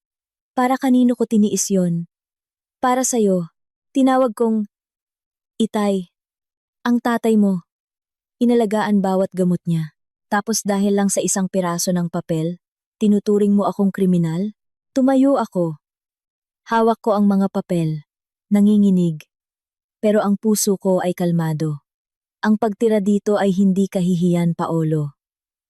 Speaker 1: Para kanino ko tiniis yon? Para sa'yo. Tinawag kong, Itay. Ang tatay mo. Inalagaan bawat gamot niya. Tapos dahil lang sa isang piraso ng papel, tinuturing mo akong kriminal? Tumayo ako. Hawak ko ang mga papel. Nanginginig. Pero ang puso ko ay kalmado. Ang pagtira dito ay hindi kahihiyan, Paolo.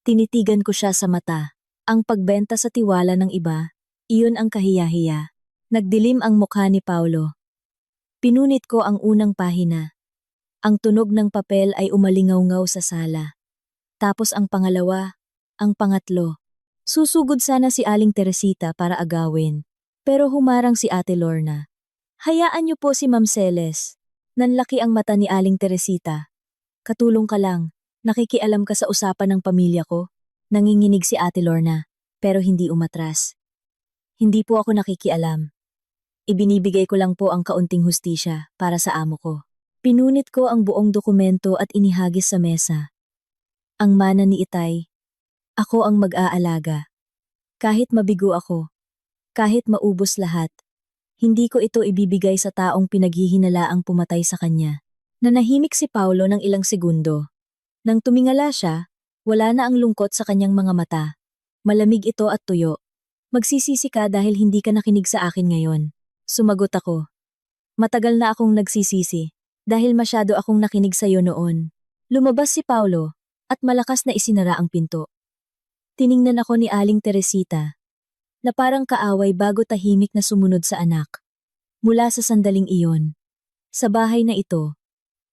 Speaker 1: Tinitigan ko siya sa mata. Ang pagbenta sa tiwala ng iba, iyon ang kahiyahiya. Nagdilim ang mukha ni Paulo. Pinunit ko ang unang pahina. Ang tunog ng papel ay umalingaw-ngaw sa sala. Tapos ang pangalawa, ang pangatlo. Susugod sana si Aling Teresita para agawin. Pero humarang si Ate Lorna. Hayaan niyo po si Ma'am Celes. Nanlaki ang mata ni Aling Teresita. Katulong ka lang. Nakikialam ka sa usapan ng pamilya ko. Nanginginig si Ate Lorna, pero hindi umatras. Hindi po ako nakikialam. Ibinibigay ko lang po ang kaunting hustisya para sa amo ko. Pinunit ko ang buong dokumento at inihagis sa mesa. Ang mana ni Itay. Ako ang mag-aalaga. Kahit mabigo ako, kahit maubos lahat, hindi ko ito ibibigay sa taong pinaghihinalaang pumatay sa kanya. Nanahimik si Paulo ng ilang segundo. Nang tumingala siya, wala na ang lungkot sa kanyang mga mata. Malamig ito at tuyo. Magsisisi ka dahil hindi ka nakinig sa akin ngayon. Sumagot ako. Matagal na akong nagsisisi. Dahil masyado akong nakinig sa iyo noon. Lumabas si Paulo, at malakas na isinara ang pinto. Tiningnan ako ni Aling Teresita, na parang kaaway bago tahimik na sumunod sa anak. Mula sa sandaling iyon, sa bahay na ito,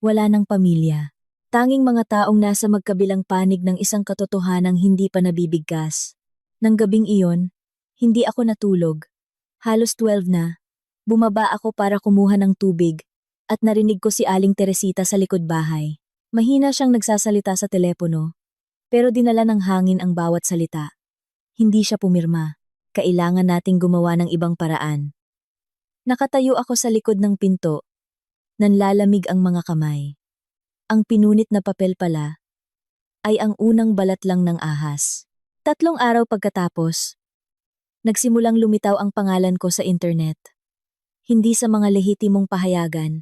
Speaker 1: wala ng pamilya. Tanging mga taong nasa magkabilang panig ng isang katotohanang hindi pa nabibigkas. Nang gabing iyon, hindi ako natulog. Halos 12 na. Bumaba ako para kumuha ng tubig, at narinig ko si Aling Teresita sa likod bahay. Mahina siyang nagsasalita sa telepono, pero dinala ng hangin ang bawat salita. Hindi siya pumirma. Kailangan nating gumawa ng ibang paraan. Nakatayo ako sa likod ng pinto. Nanlalamig ang mga kamay. Ang pinunit na papel pala ay ang unang balat lang ng ahas. 3 araw pagkatapos, nagsimulang lumitaw ang pangalan ko sa internet. Hindi sa mga lehitimong pahayagan,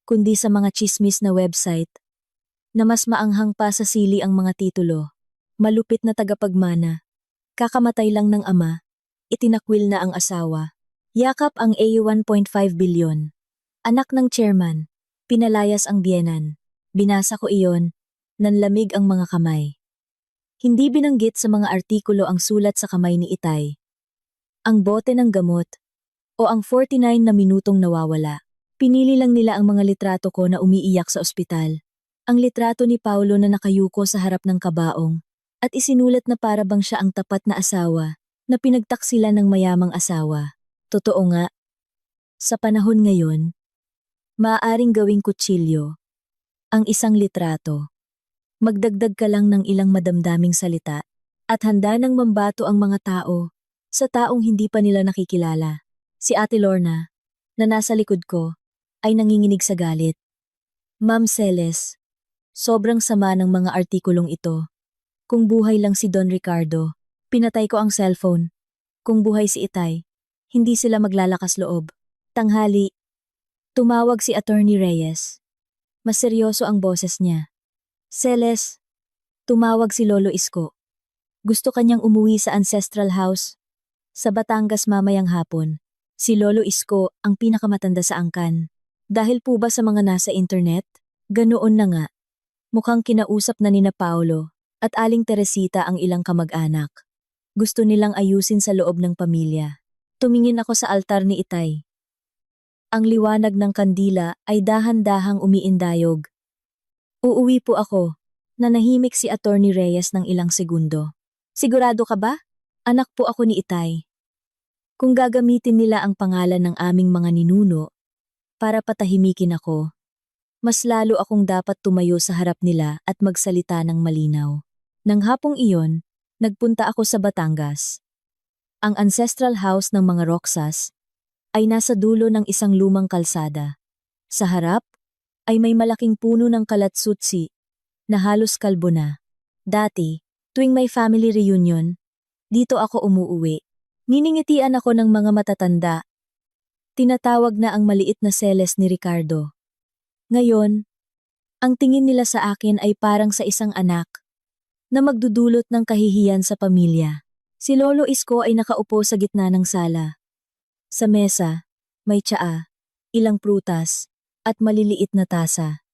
Speaker 1: kundi sa mga chismis na website, na mas maanghang pa sa sili ang mga titulo. Malupit na tagapagmana. Kakamatay lang ng ama. Itinakwil na ang asawa. Yakap ang A1.5 bilyon. Anak ng chairman. Pinalayas ang biyenan. Binasa ko iyon. Nanlamig ang mga kamay. Hindi binanggit sa mga artikulo ang sulat sa kamay ni Itay. Ang bote ng gamot. O ang 49 na minutong nawawala. Pinili lang nila ang mga litrato ko na umiiyak sa ospital. Ang litrato ni Paulo na nakayuko sa harap ng kabaong. At isinulat na para bang siya ang tapat na asawa, na pinagtaksila ng mayamang asawa. Totoo nga. Sa panahon ngayon, maaaring gawing kutsilyo ang isang litrato. Magdagdag ka lang ng ilang madamdaming salita, at handa nang mambato ang mga tao, sa taong hindi pa nila nakikilala. Si Ate Lorna, na nasa likod ko, ay nanginginig sa galit. Ma'am Celes, sobrang sama ng mga artikulong ito. Kung buhay lang si Don Ricardo, pinatay ko ang cellphone. Kung buhay si Itay, hindi sila maglalakas loob. Tanghali, tumawag si Attorney Reyes. Mas seryoso ang boses niya. Celes, tumawag si Lolo Isko. Gusto kanyang umuwi sa ancestral house. Sa Batangas mamayang hapon. Si Lolo Isko ang pinakamatanda sa angkan. Dahil po ba sa mga nasa internet? Ganoon na nga. Mukhang kinausap na nina Paulo at Aling Teresita ang ilang kamag-anak. Gusto nilang ayusin sa loob ng pamilya. Tumingin ako sa altar ni Itay. Ang liwanag ng kandila ay dahan-dahang umiindayog. Uuwi po ako. Nanahimik si Attorney Reyes ng ilang segundo. Sigurado ka ba? Anak po ako ni Itay. Kung gagamitin nila ang pangalan ng aming mga ninuno, para patahimikin ako. Mas lalo akong dapat tumayo sa harap nila at magsalita ng malinaw. Nang hapong iyon, nagpunta ako sa Batangas. Ang ancestral house ng mga Roxas ay nasa dulo ng isang lumang kalsada. Sa harap ay may malaking puno ng kalatsutsi na halos kalbo na. Dati, tuwing may family reunion, dito ako umuuwi. Niningitian ako ng mga matatanda. Tinatawag na ang maliit na seles ni Ricardo. Ngayon, ang tingin nila sa akin ay parang sa isang anak na magdudulot ng kahihiyan sa pamilya. Si Lolo Isko ay nakaupo sa gitna ng sala. Sa mesa, may tsaa, ilang prutas, at maliliit na tasa.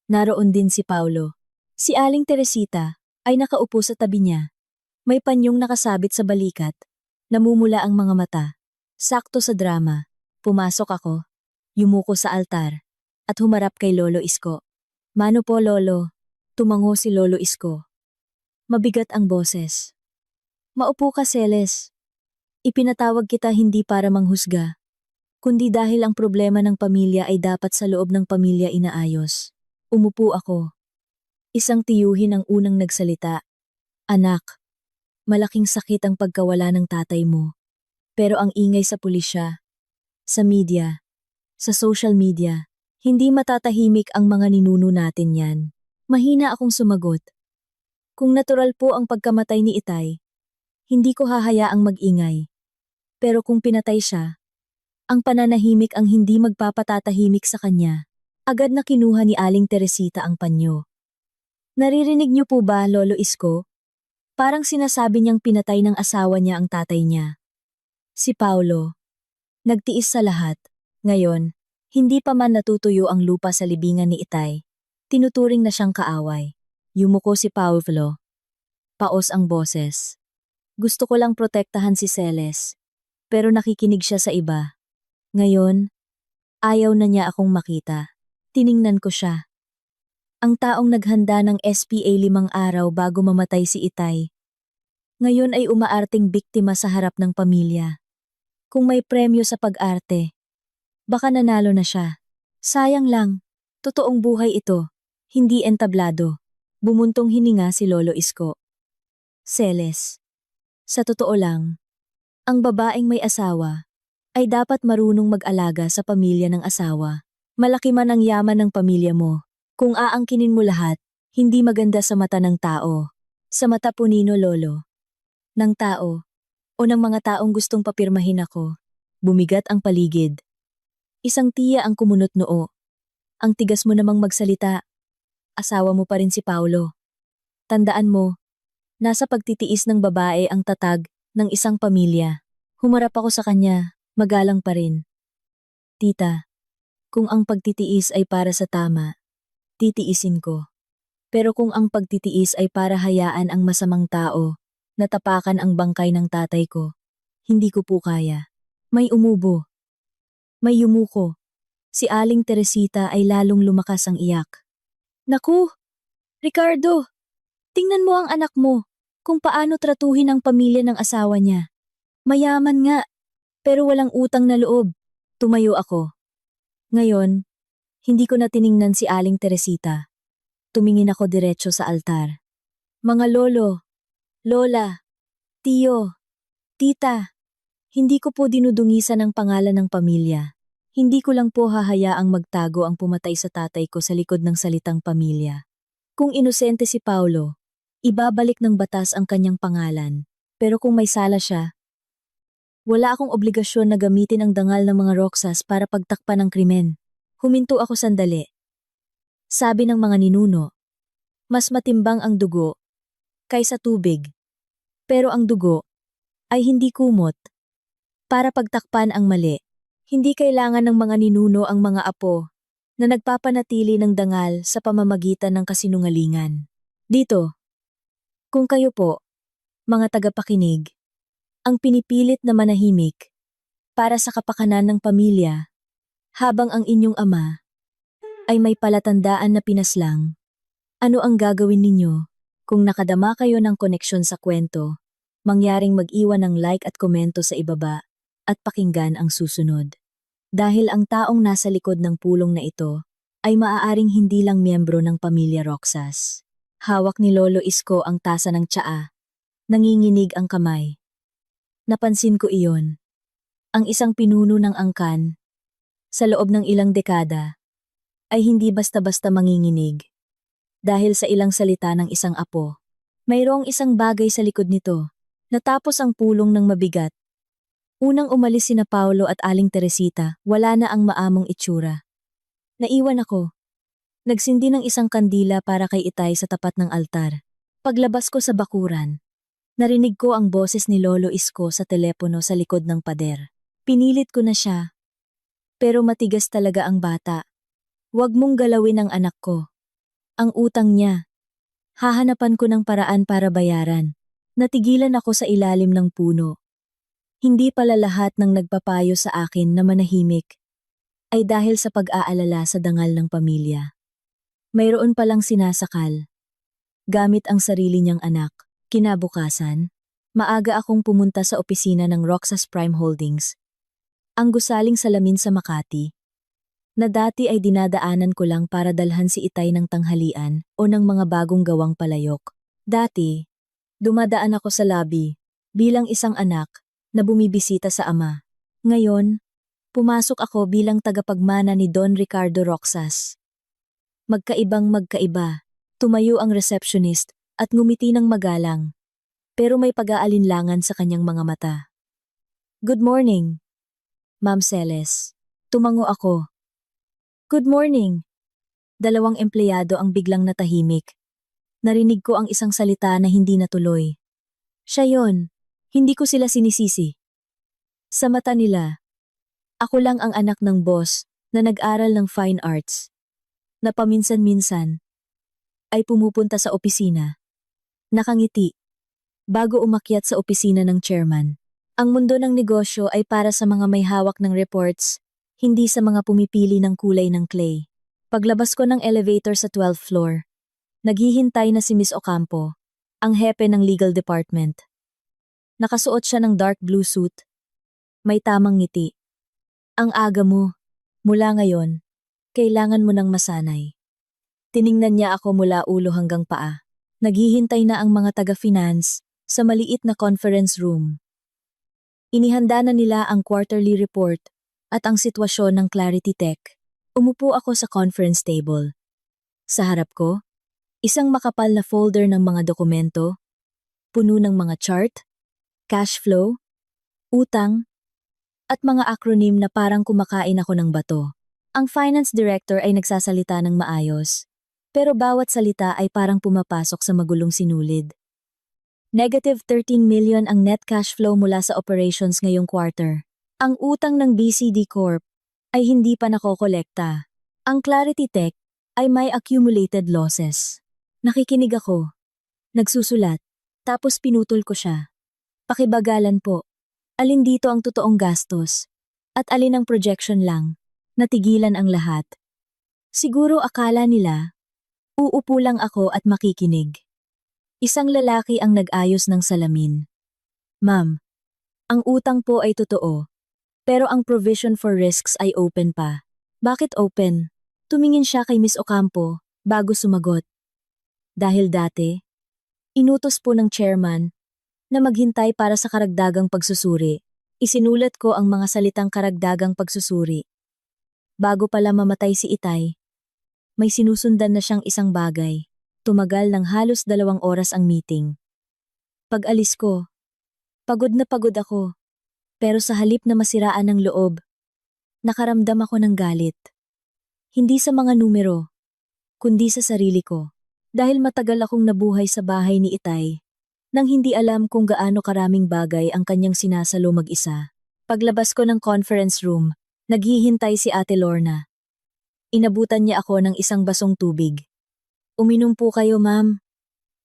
Speaker 1: Naroon din si Paulo. Si Aling Teresita ay nakaupo sa tabi niya. May panyong nakasabit sa balikat. Namumula ang mga mata. Sakto sa drama. Pumasok ako. Yumuko sa altar. At humarap kay Lolo Isko. Mano po Lolo. Tumango si Lolo Isko. Mabigat ang boses. Maupo ka Seles. Ipinatawag kita hindi para manghusga, kundi dahil ang problema ng pamilya ay dapat sa loob ng pamilya inaayos. Umupo ako. Isang tiyuhin ang unang nagsalita. Anak, malaking sakit ang pagkawala ng tatay mo. Pero ang ingay sa pulisya, sa media, sa social media, hindi matatahimik ang mga ninuno natin yan. Mahina akong sumagot. Kung natural po ang pagkamatay ni Itay, hindi ko hahayaang mag-ingay. Pero kung pinatay siya, ang pananahimik ang hindi magpapatatahimik sa kanya. Agad na kinuha ni Aling Teresita ang panyo. Naririnig niyo po ba, Lolo Isko? Parang sinasabi niyang pinatay ng asawa niya ang tatay niya. Si Paulo. Nagtiis sa lahat. Ngayon, hindi pa man natutuyo ang lupa sa libingan ni Itay. Tinuturing na siyang kaaway. Yumuko si Paulo. Paos ang boses. Gusto ko lang protektahan si Seles. Pero nakikinig siya sa iba. Ngayon, ayaw na niya akong makita. Tiningnan ko siya. Ang taong naghanda ng SPA 5 araw bago mamatay si Itay. Ngayon ay umaarting biktima sa harap ng pamilya. Kung may premyo sa pag-arte, baka nanalo na siya. Sayang lang, totoong buhay ito, hindi entablado. Bumuntong hininga si Lolo Isko. Seles. Sa totoo lang, ang babaeng may asawa ay dapat marunong mag-alaga sa pamilya ng asawa. Malaki man ang yaman ng pamilya mo. Kung aangkinin mo lahat, hindi maganda sa mata ng tao. Sa mata po nino Lolo. Ng tao. O ng mga taong gustong papirmahin ako. Bumigat ang paligid. Isang tiya ang kumunot noo. Ang tigas mo namang magsalita. Asawa mo pa rin si Paulo. Tandaan mo, nasa pagtitiis ng babae ang tatag ng isang pamilya. Humarap ako sa kanya, magalang pa rin. Tita, kung ang pagtitiis ay para sa tama, titiisin ko. Pero kung ang pagtitiis ay para hayaan ang masamang tao, natapakan ang bangkay ng tatay ko, hindi ko po kaya. May umubo. May yumuko. Si Aling Teresita ay lalong lumakas ang iyak. Naku! Ricardo! Tingnan mo ang anak mo, kung paano tratuhin ang pamilya ng asawa niya. Mayaman nga, pero walang utang na loob. Tumayo ako. Ngayon, hindi ko na tiningnan si Aling Teresita. Tumingin ako diretso sa altar. Mga lolo, lola, tiyo, tita, hindi ko po dinudungisan ang pangalan ng pamilya. Hindi ko lang po hahayaang magtago ang pumatay sa tatay ko sa likod ng salitang pamilya. Kung inosente si Paulo, ibabalik ng batas ang kanyang pangalan. Pero kung may sala siya, wala akong obligasyon na gamitin ang dangal ng mga Roxas para pagtakpan ang krimen. Huminto ako sandali. Sabi ng mga ninuno, mas matimbang ang dugo kaysa tubig. Pero ang dugo ay hindi kumot. Para pagtakpan ang mali, hindi kailangan ng mga ninuno ang mga apo na nagpapanatili ng dangal sa pamamagitan ng kasinungalingan. Dito, kung kayo po, mga tagapakinig, ang pinipilit na manahimik para sa kapakanan ng pamilya, habang ang inyong ama ay may palatandaan na pinaslang, ano ang gagawin ninyo kung nakadama kayo ng koneksyon sa kwento, mangyaring mag-iwan ng like at komento sa ibaba at pakinggan ang susunod. Dahil ang taong nasa likod ng pulong na ito ay maaaring hindi lang miyembro ng pamilya Roxas. Hawak ni Lolo Isko ang tasa ng tsaa. Nanginginig ang kamay. Napansin ko iyon. Ang isang pinuno ng angkan, sa loob ng ilang dekada, ay hindi basta-basta manginginig. Dahil sa ilang salita ng isang apo, mayroong isang bagay sa likod nito. Natapos ang pulong ng mabigat. Unang umalis sina Paulo at Aling Teresita, wala na ang maamong itsura. Naiwan ako. Nagsindi ng isang kandila para kay Itay sa tapat ng altar. Paglabas ko sa bakuran, narinig ko ang boses ni Lolo Isko sa telepono sa likod ng pader. Pinilit ko na siya. Pero matigas talaga ang bata. Huwag mong galawin ang anak ko. Ang utang niya. Hahanapan ko ng paraan para bayaran. Natigilan ako sa ilalim ng puno. Hindi pala lahat ng nagpapayo sa akin na manahimik ay dahil sa pag-aalala sa dangal ng pamilya. Mayroon palang sinasakal. Gamit ang sarili niyang anak. Kinabukasan, maaga akong pumunta sa opisina ng Roxas Prime Holdings. Ang gusaling salamin sa Makati, na dati ay dinadaanan ko lang para dalhan si Itay ng tanghalian o ng mga bagong gawang palayok. Dati, dumadaan ako sa lobby bilang isang anak na bumibisita sa ama. Ngayon, pumasok ako bilang tagapagmana ni Don Ricardo Roxas. Magkaibang magkaiba, tumayo ang receptionist at ngumiti ng magalang, pero may pag-aalinlangan sa kanyang mga mata. Good morning, Ma'am Celes. Tumango ako. Good morning. Dalawang empleyado ang biglang natahimik. Narinig ko ang isang salita na hindi natuloy. Siya yon. Hindi ko sila sinisisi. Sa mata nila, ako lang ang anak ng boss na nag-aral ng fine arts, na paminsan-minsan ay pumupunta sa opisina. Nakangiti, bago umakyat sa opisina ng chairman. Ang mundo ng negosyo ay para sa mga may hawak ng reports, hindi sa mga pumipili ng kulay ng clay. Paglabas ko ng elevator sa 12th floor, naghihintay na si Miss Ocampo, ang hepe ng legal department. Nakasuot siya ng dark blue suit. May tamang ngiti. Ang aga mo. Mula ngayon, kailangan mo ng masanay. Tiningnan niya ako mula ulo hanggang paa. Naghihintay na ang mga taga-finance sa maliit na conference room. Inihanda na nila ang quarterly report at ang sitwasyon ng Clarity Tech. Umupo ako sa conference table. Sa harap ko, isang makapal na folder ng mga dokumento, puno ng mga chart, cash flow, utang, at mga acronym na parang kumakain ako ng bato. Ang finance director ay nagsasalita ng maayos, pero bawat salita ay parang pumapasok sa magulong sinulid. Negative 13 million ang net cash flow mula sa operations ngayong quarter. Ang utang ng BCD Corp ay hindi pa nakokolekta. Ang Clarity Tech ay may accumulated losses. Nakikinig ako. Nagsusulat. Tapos pinutol ko siya. Pakibagalan po. Alin dito ang totoong gastos? At alin ang projection lang? Natigilan ang lahat. Siguro akala nila, uupo lang ako at makikinig. Isang lalaki ang nag-ayos ng salamin. Ma'am, ang utang po ay totoo, pero ang provision for risks ay open pa. Bakit open? Tumingin siya kay Miss Ocampo bago sumagot. Dahil dati, inutos po ng chairman na maghintay para sa karagdagang pagsusuri. Isinulat ko ang mga salitang karagdagang pagsusuri. Bago pala mamatay si Itay, may sinusundan na siyang isang bagay. Tumagal ng halos 2 oras ang meeting. Pag-alis ko, pagod na pagod ako. Pero sa halip na masiraan ng loob, nakaramdam ako ng galit. Hindi sa mga numero, kundi sa sarili ko. Dahil matagal akong nabuhay sa bahay ni Itay, nang hindi alam kung gaano karaming bagay ang kanyang sinasalo mag-isa. Paglabas ko ng conference room, naghihintay si Ate Lorna. Inabutan niya ako ng isang basong tubig. Uminom po kayo, ma'am.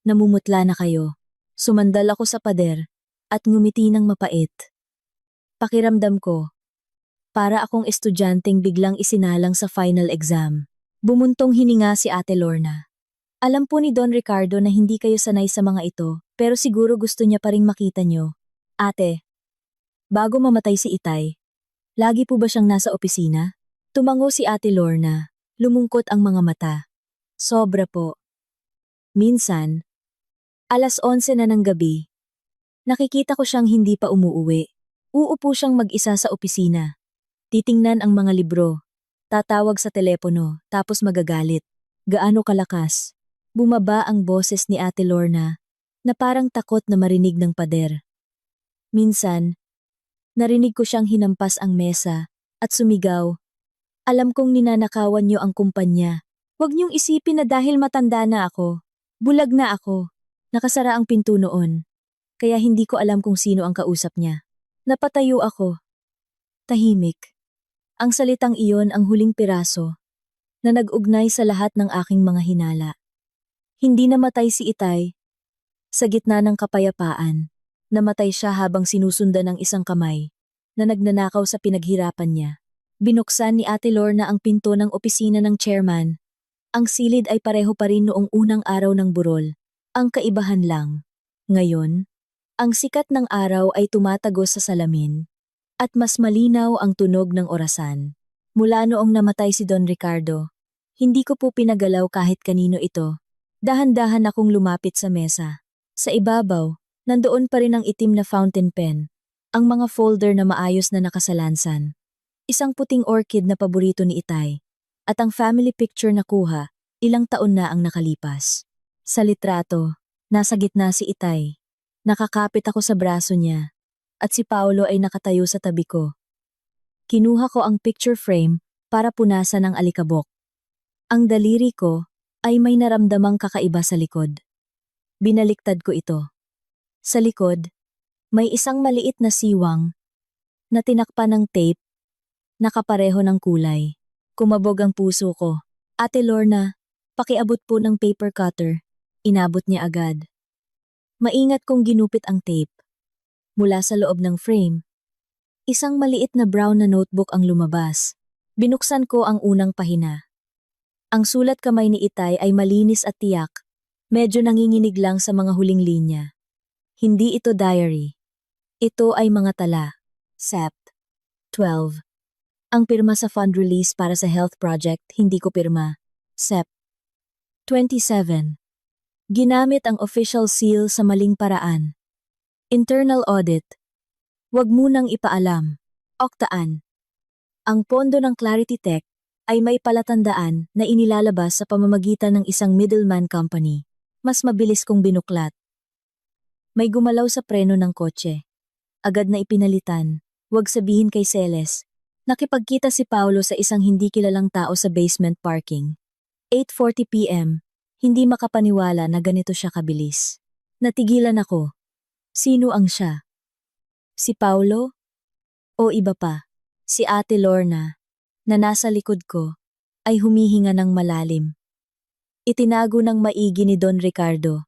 Speaker 1: Namumutla na kayo. Sumandal ako sa pader at ngumiti ng mapait. Pakiramdam ko, para akong estudyanteng biglang isinalang sa final exam. Bumuntong hininga si Ate Lorna. Alam po ni Don Ricardo na hindi kayo sanay sa mga ito, pero siguro gusto niya pa ring makita niyo. Ate, bago mamatay si Itay, Lagi po ba siyang nasa opisina? Tumango si Ate Lorna. Lumungkot ang mga mata. Sobra po. Minsan, 11:00 na ng gabi, nakikita ko siyang hindi pa umuuwi. Uupo siyang mag-isa sa opisina. Titingnan ang mga libro. Tatawag sa telepono, tapos magagalit. Gaano kalakas. Bumaba ang boses ni Ate Lorna, na parang takot na marinig ng pader. Minsan, narinig ko siyang hinampas ang mesa at sumigaw. Alam kong ninanakawan niyo ang kumpanya. Huwag niyong isipin na dahil matanda na ako. Bulag na ako. Nakasara ang pinto noon. Kaya hindi ko alam kung sino ang kausap niya. Napatayo ako. Tahimik. Ang salitang iyon ang huling piraso na nag-ugnay sa lahat ng aking mga hinala. Hindi namatay si Itay. Sa gitna ng kapayapaan, namatay siya habang sinusundan ng isang kamay na nagnanakaw sa pinaghirapan niya. Binuksan ni Ate Lorna ang pinto ng opisina ng chairman. Ang silid ay pareho pa rin noong unang araw ng burol. Ang kaibahan lang. Ngayon, ang sikat ng araw ay tumatagos sa salamin at mas malinaw ang tunog ng orasan. Mula noong namatay si Don Ricardo, hindi ko po pinagalaw kahit kanino ito. Dahan-dahan akong lumapit sa mesa. Sa ibabaw, nandoon pa rin ang itim na fountain pen, ang mga folder na maayos na nakasalansan, isang puting orchid na paborito ni Itay, at ang family picture na kuha, ilang taon na ang nakalipas. Sa litrato, nasa gitna si Itay. Nakakapit ako sa braso niya, at si Paolo ay nakatayo sa tabi ko. Kinuha ko ang picture frame para punasan ang alikabok. Ang daliri ko ay may naramdamang kakaiba sa likod. Binaliktad ko ito. Sa likod, may isang maliit na siwang na tinakpan ng tape, nakapareho ng kulay. Kumabog ang puso ko. Ate Lorna, pakiabot po ng paper cutter. Inabot niya agad. Maingat kong ginupit ang tape. Mula sa loob ng frame, isang maliit na brown na notebook ang lumabas. Binuksan ko ang unang pahina. Ang sulat kamay ni Itay ay malinis at tiyak, medyo nanginginig lang sa mga huling linya. Hindi ito diary. Ito ay mga tala. Sept. 12. Ang pirma sa fund release para sa health project, hindi ko pirma. Sept. 27. Ginamit ang official seal sa maling paraan. Internal audit. Huwag munang ipaalam. Oktaan. Ang pondo ng Clarity Tech ay may palatandaan na inilalabas sa pamamagitan ng isang middleman company. Mas mabilis kong binuklat. May gumalaw sa preno ng kotse. Agad na ipinalitan. Huwag sabihin kay Celes. Nakipagkita si Paolo sa isang hindi kilalang tao sa basement parking. 8:40 p.m. Hindi makapaniwala na ganito siya kabilis. Natigilan ako. Sino ang siya? Si Paolo? O iba pa? Si Ate Lorna, na nasa likod ko, ay humihinga ng malalim. Itinago ng maigi ni Don Ricardo,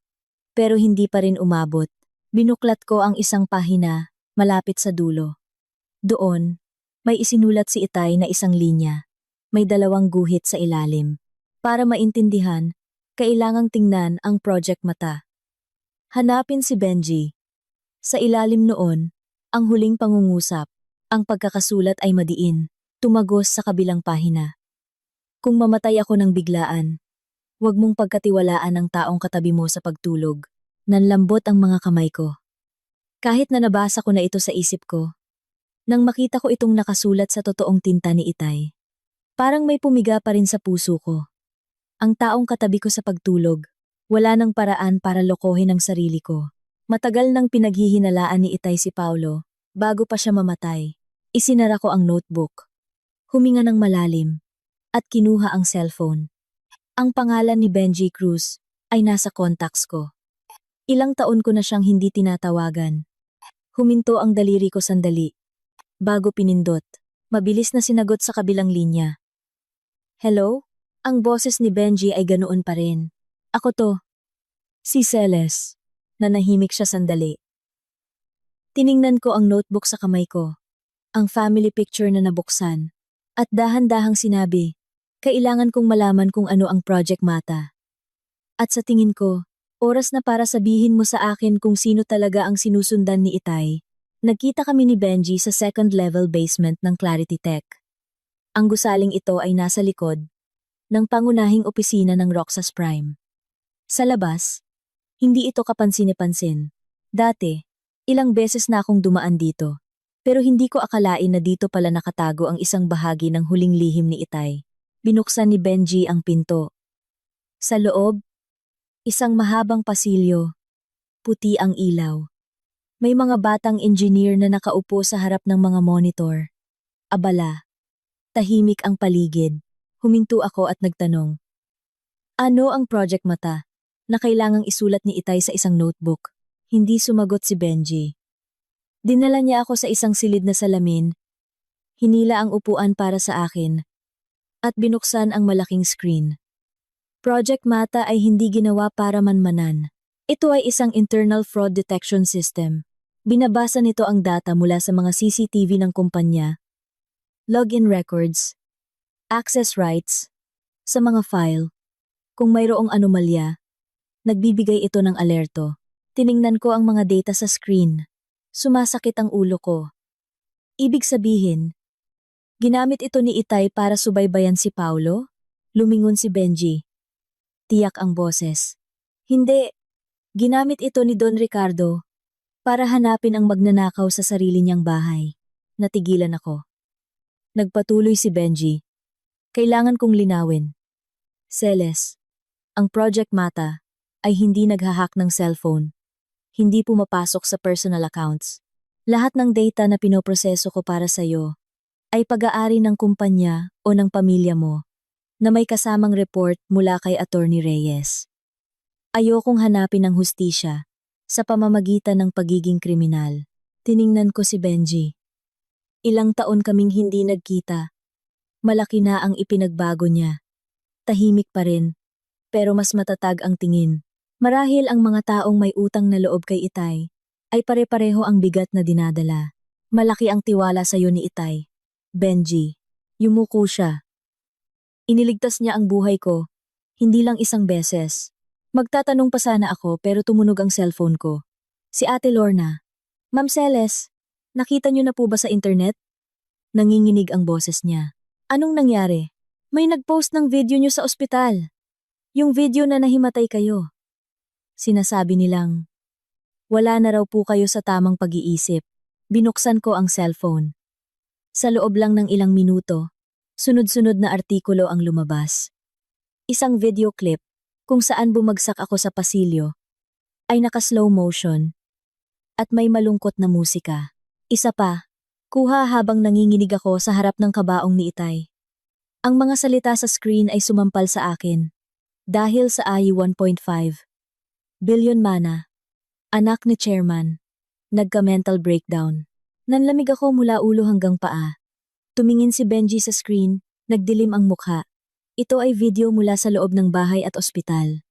Speaker 1: pero hindi pa rin umabot. Binuklat ko ang isang pahina, malapit sa dulo. Doon, may isinulat si Itay na isang linya. May 2 guhit sa ilalim. Para maintindihan, kailangang tingnan ang project mata. Hanapin si Benji. Sa ilalim noon, ang huling pangungusap, ang pagkakasulat ay madiin, tumagos sa kabilang pahina. Kung mamatay ako ng biglaan, huwag mong pagkatiwalaan ang taong katabi mo sa pagtulog. Nanlambot ang mga kamay ko. Kahit na nabasa ko na ito sa isip ko, nang makita ko itong nakasulat sa totoong tinta ni Itay, parang may pumiga pa rin sa puso ko. Ang taong katabi ko sa pagtulog, wala nang paraan para lokohin ang sarili ko. Matagal nang pinaghihinalaan ni Itay si Paolo, bago pa siya mamatay. Isinara ko ang notebook. Huminga ng malalim, at kinuha ang cellphone. Ang pangalan ni Benji Cruz ay nasa contacts ko. Ilang taon ko na siyang hindi tinatawagan. Huminto ang daliri ko sandali. Bago pinindot, mabilis na sinagot sa kabilang linya. Hello? Ang boses ni Benji ay ganoon pa rin. Ako to. Si Celes. Nanahimik siya sandali. Tiningnan ko ang notebook sa kamay ko. Ang family picture na nabuksan. At dahan-dahang sinabi, kailangan kong malaman kung ano ang project mata. At sa tingin ko, oras na para sabihin mo sa akin kung sino talaga ang sinusundan ni Itay. Nagkita kami ni Benji sa second-level basement ng Clarity Tech. Ang gusaling ito ay nasa likod ng pangunahing opisina ng Roxas Prime. Sa labas, hindi ito kapansin-pansin. Dati, ilang beses na akong dumaan dito, pero hindi ko akalain na dito pala nakatago ang isang bahagi ng huling lihim ni Itay. Binuksan ni Benji ang pinto. Sa loob, isang mahabang pasilyo, puti ang ilaw. May mga batang engineer na nakaupo sa harap ng mga monitor. Abala. Tahimik ang paligid. Huminto ako at nagtanong. Ano ang project mata na kailangang isulat ni Itay sa isang notebook? Hindi sumagot si Benji. Dinala niya ako sa isang silid na salamin, hinila ang upuan para sa akin, at binuksan ang malaking screen. Project Mata ay hindi ginawa para manmanan. Ito ay isang internal fraud detection system. Binabasa nito ang data mula sa mga CCTV ng kumpanya, login records, access rights, sa mga file. Kung mayroong anomalya, nagbibigay ito ng alerto. Tiningnan ko ang mga data sa screen. Sumasakit ang ulo ko. Ibig sabihin, ginamit ito ni Itay para subaybayan si Paulo? Lumingon si Benji. Tiyak ang boses. Hindi. Ginamit ito ni Don Ricardo para hanapin ang magnanakaw sa sarili niyang bahay. Natigilan ako. Nagpatuloy si Benji. Kailangan kong linawin. Celes, ang Project Mata ay hindi naghahack ng cellphone. Hindi pumapasok sa personal accounts. Lahat ng data na pinoproseso ko para sa'yo ay pag-aari ng kumpanya o ng pamilya mo na may kasamang report mula kay Attorney Reyes. Ayokong hanapin ng hustisya sa pamamagitan ng pagiging kriminal. Tiningnan ko si Benji. Ilang taon kaming hindi nagkita. Malaki na ang ipinagbago niya. Tahimik pa rin, pero mas matatag ang tingin. Marahil ang mga taong may utang na loob kay Itay ay pare-pareho ang bigat na dinadala. Malaki ang tiwala sa iyo ni Itay. Benji, yumuko siya. Iniligtas niya ang buhay ko, hindi lang isang beses. Magtatanong pa sana ako pero tumunog ang cellphone ko. Si Ate Lorna. Ma'am Celes, nakita niyo na po ba sa internet? Nanginginig ang boses niya. Anong nangyari? May nag-post ng video niyo sa ospital. Yung video na nahimatay kayo. Sinasabi nilang, wala na raw po kayo sa tamang pag-iisip. Binuksan ko ang cellphone. Sa loob lang ng ilang minuto, sunod-sunod na artikulo ang lumabas. Isang video clip kung saan bumagsak ako sa pasilyo ay naka-slow motion at may malungkot na musika. Isa pa, kuha habang nanginginig ako sa harap ng kabaong ni Itay. Ang mga salita sa screen ay sumampal sa akin. Dahil sa AI 1.5 billion mana, anak ni chairman, nagka-mental breakdown. Nanlamig ako mula ulo hanggang paa. Tumingin si Benji sa screen, nagdilim ang mukha. Ito ay video mula sa loob ng bahay at ospital.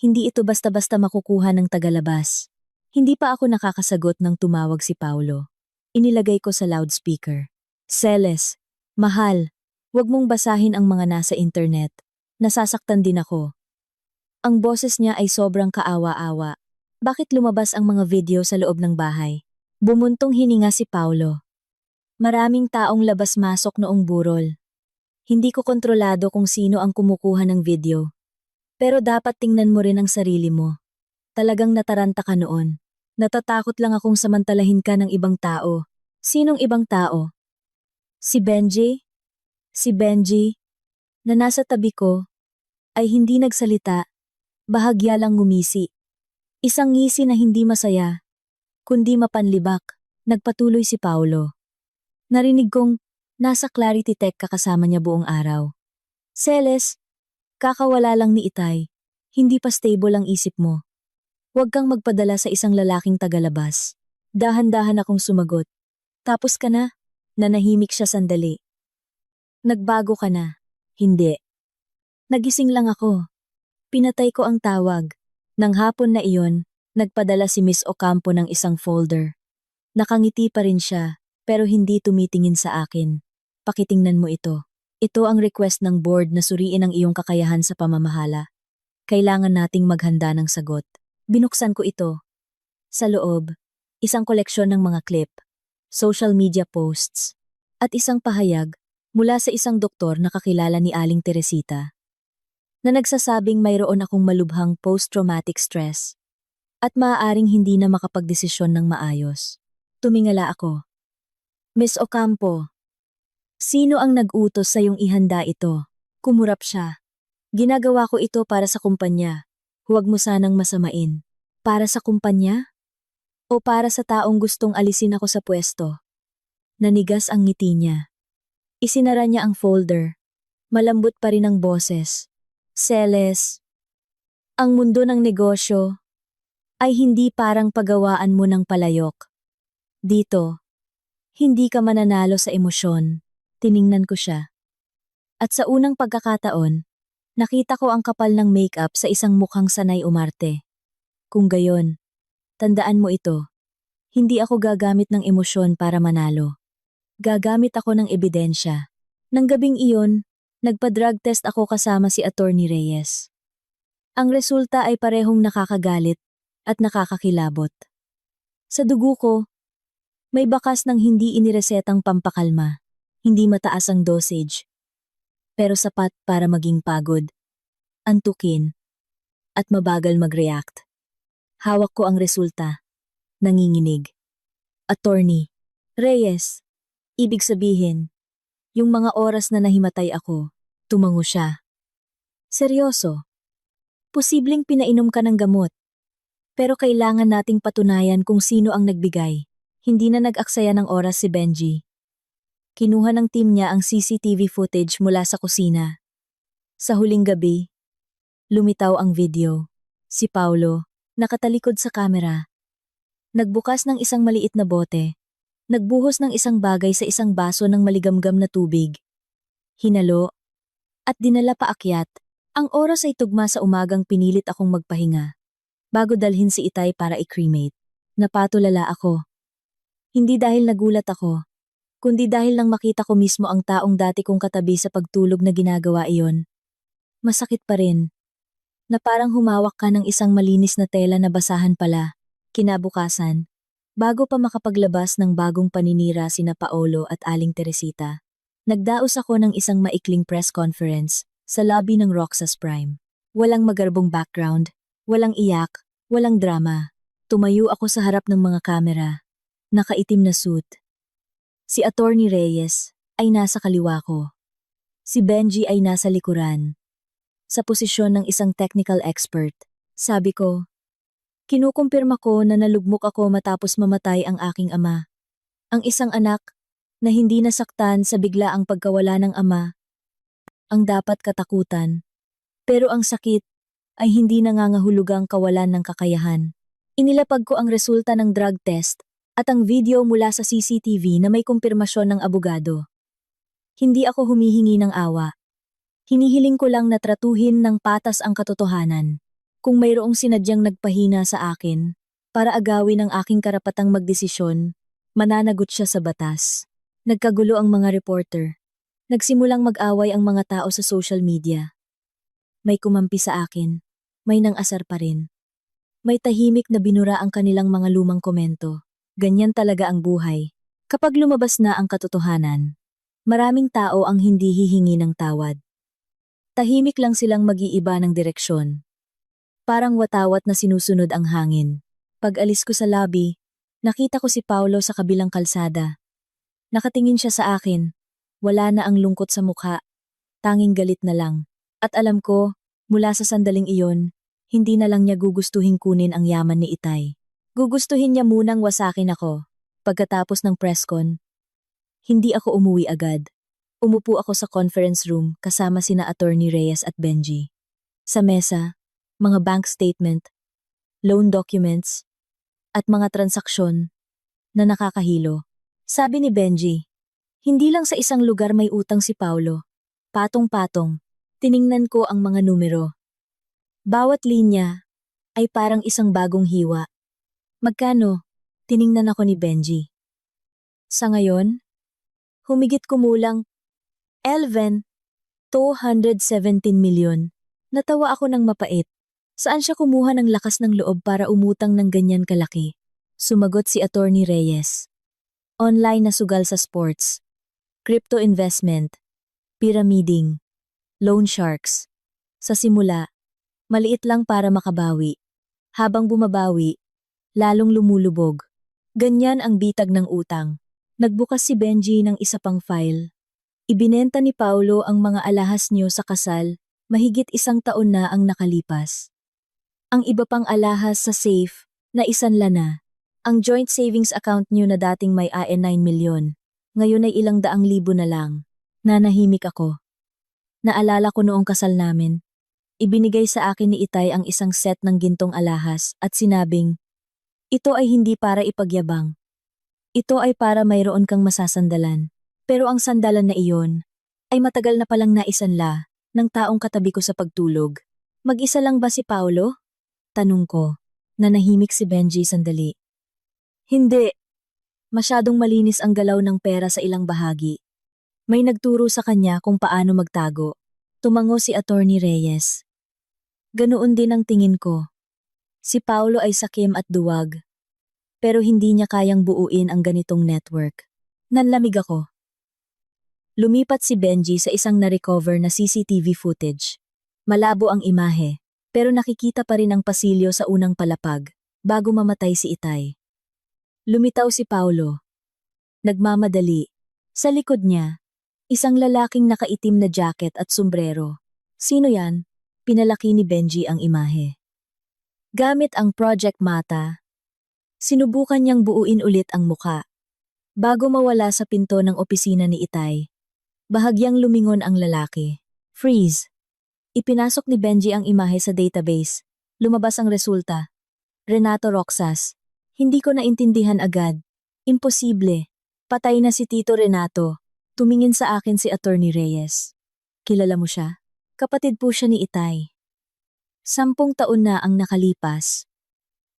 Speaker 1: Hindi ito basta-basta makukuha ng tagalabas. Hindi pa ako nakakasagot nang tumawag si Paulo. Inilagay ko sa loudspeaker. Celes, mahal, wag mong basahin ang mga nasa internet. Nasasaktan din ako. Ang boses niya ay sobrang kaawa-awa. Bakit lumabas ang mga video sa loob ng bahay? Bumuntong hininga si Paulo. Maraming taong labas-masok noong burol. Hindi ko kontrolado kung sino ang kumukuha ng video. Pero dapat tingnan mo rin ang sarili mo. Talagang nataranta ka noon. Natatakot lang akong samantalahin ka ng ibang tao. Sinong ibang tao? Si Benji? Si Benji, na nasa tabi ko, ay hindi nagsalita. Bahagya lang ngumisi. Isang ngisi na hindi masaya, kundi mapanlibak. Nagpatuloy si Paulo. Narinig kong nasa Clarity Tech kasama niya buong araw. Celes, kakawala lang ni Itay. Hindi pa stable ang isip mo. Huwag kang magpadala sa isang lalaking tagalabas. Dahan-dahan akong sumagot. Tapos ka na? Nanahimik siya sandali. Nagbago ka na? Hindi. Nagising lang ako. Pinatay ko ang tawag. Nang hapon na iyon, nagpadala si Miss Ocampo ng isang folder. Nakangiti pa rin siya, pero hindi tumitingin sa akin. Pakitingnan mo ito. Ito ang request ng board na suriin ang iyong kakayahan sa pamamahala. Kailangan nating maghanda ng sagot. Binuksan ko ito. Sa loob, isang koleksyon ng mga clip. social media posts, at isang pahayag mula sa isang doktor na kakilala ni Aling Teresita na nagsasabing mayroon akong malubhang post-traumatic stress at maaaring hindi na makapagdesisyon ng maayos. Tumingala ako. Miss Ocampo, sino ang nag-utos sa iyong ihanda ito? Kumurap siya. Ginagawa ko ito para sa kumpanya. Huwag mo sanang masamain. Para sa kumpanya? O para sa taong gustong alisin ako sa pwesto? Nanigas ang ngiti niya. Isinara niya ang folder. Malambot pa rin ang boses. Seles, ang mundo ng negosyo ay hindi parang pagawaan mo ng palayok. Dito, hindi ka mananalo sa emosyon. Tiningnan ko siya. At sa unang pagkakataon, nakita ko ang kapal ng makeup sa isang mukhang sanay umarte. Kung gayon, tandaan mo ito. Hindi ako gagamit ng emosyon para manalo. Gagamit ako ng ebidensya. Nang gabing iyon, nagpa-drug test ako kasama si Attorney Reyes. Ang resulta ay parehong nakakagalit at nakakakilabot. Sa dugo ko, may bakas ng hindi iniresetang pampakalma, hindi mataas ang dosage, pero sapat para maging pagod, antukin, at mabagal mag-react. Hawak ko ang resulta. Nanginginig. Attorney Reyes, ibig sabihin, yung mga oras na nahimatay ako, tumango siya. Seryoso. Posibleng pinainom ka ng gamot. Pero kailangan nating patunayan kung sino ang nagbigay. Hindi na nag-aksaya ng oras si Benji. Kinuha ng team niya ang CCTV footage mula sa kusina. Sa huling gabi, lumitaw ang video. Si Paulo, nakatalikod sa kamera. Nagbukas ng isang maliit na bote. Nagbuhos ng isang bagay sa isang baso ng maligamgam na tubig. Hinalo, at dinala paakyat. Ang oras ay tugma sa umagang pinilit akong magpahinga. Bago dalhin si Itay para i-cremate. Napatulala ako. Hindi dahil nagulat ako, kundi dahil nang makita ko mismo ang taong dati kong katabi sa pagtulog na ginagawa iyon. Masakit pa rin. Na parang humawak ka ng isang malinis na tela na basahan pala. Kinabukasan, bago pa makapaglabas ng bagong paninira sina Paolo at Aling Teresita, nagdaos ako ng isang maikling press conference sa lobby ng Roxas Prime. Walang magarbong background, walang iyak, walang drama. Tumayo ako sa harap ng mga kamera. Nakaitim na suit. Si Attorney Reyes ay nasa kaliwa ko. Si Benji ay nasa likuran. Sa posisyon ng isang technical expert, sabi ko, kinukumpirma ko na nalugmok ako matapos mamatay ang aking ama. Ang isang anak na hindi nasaktan sa biglaang pagkawala ng ama ang dapat katakutan. Pero ang sakit ay hindi nangangahulugang kawalan ng kakayahan. Inilapag ko ang resulta ng drug test at ang video mula sa CCTV na may kumpirmasyon ng abogado. Hindi ako humihingi ng awa. Hinihiling ko lang na tratuhin ng patas ang katotohanan. Kung mayroong sinadyang nagpahina sa akin para agawin ang aking karapatang magdesisyon, mananagot siya sa batas. Nagkagulo ang mga reporter. Nagsimulang mag-away ang mga tao sa social media. May kumampi sa akin. May nang-asar pa rin. May tahimik na binura ang kanilang mga lumang komento. Ganyan talaga ang buhay. Kapag lumabas na ang katotohanan, maraming tao ang hindi hihingi ng tawad. Tahimik lang silang mag-iiba ng direksyon. Parang watawat na sinusunod ang hangin. Pag alis ko sa lobby, nakita ko si Paulo sa kabilang kalsada. Nakatingin siya sa akin. Wala na ang lungkot sa mukha. Tanging galit na lang. At alam ko, mula sa sandaling iyon, hindi na lang niya gugustuhin kunin ang yaman ni Itay. Gugustuhin niya munang wasakin ako. Pagkatapos ng presscon, hindi ako umuwi agad. Umupo ako sa conference room kasama sina Attorney Reyes at Benji. Sa mesa, mga bank statement, loan documents, at mga transaksyon na nakakahilo. Sabi ni Benji, hindi lang sa isang lugar may utang si Paulo. Patong-patong, tiningnan ko ang mga numero. Bawat linya ay parang isang bagong hiwa. Magkano? Tiningnan ako ni Benji. Sa ngayon, humigit kumulang 217 milyon. Natawa ako ng mapait. Saan siya kumuha ng lakas ng loob para umutang ng ganyan kalaki? Sumagot si Attorney Reyes. Online na sugal sa sports, crypto investment, pyramiding, loan sharks. Sa simula, maliit lang para makabawi. Habang bumabawi, lalong lumulubog. Ganyan ang bitag ng utang. Nagbukas si Benji ng isa pang file. Ibinenta ni Paulo ang mga alahas niyo sa kasal, mahigit 1 taon na ang nakalipas. Ang iba pang alahas sa safe, na isanla na. Ang joint savings account niyo na dating may 9 milyon, ngayon ay ilang daang libo na lang. Nanahimik ako. Naalala ko noong kasal namin. Ibinigay sa akin ni Itay ang isang set ng gintong alahas at sinabing, "Ito ay hindi para ipagyabang. Ito ay para mayroon kang masasandalan." Pero ang sandalan na iyon ay matagal na palang naisanla ng taong katabi ko sa pagtulog. Mag-isa lang ba si Paulo? Tanong ko. Nanahimik si Benji sandali. Hindi. Masyadong malinis ang galaw ng pera sa ilang bahagi. May nagturo sa kanya kung paano magtago. Tumango si Attorney Reyes. Ganoon din ang tingin ko. Si Paulo ay sakim at duwag. Pero hindi niya kayang buuin ang ganitong network. Nanlamig ako. Lumipat si Benji sa isang na-recover na CCTV footage. Malabo ang imahe, pero nakikita pa rin ang pasilyo sa unang palapag, bago mamatay si Itay. Lumitaw si Paulo. Nagmamadali. Sa likod niya, isang lalaking nakaitim na jacket at sombrero. Sino yan? Pinalaki ni Benji ang imahe. Gamit ang Project Mata, sinubukan niyang buuin ulit ang muka. Bago mawala sa pinto ng opisina ni Itay, bahagyang lumingon ang lalaki. Freeze. Ipinasok ni Benji ang imahe sa database. Lumabas ang resulta. Renato Roxas. Hindi ko naintindihan agad. Imposible. Patay na si Tito Renato. Tumingin sa akin si Attorney Reyes. Kilala mo siya? Kapatid po siya ni Itay. 10 taon na ang nakalipas.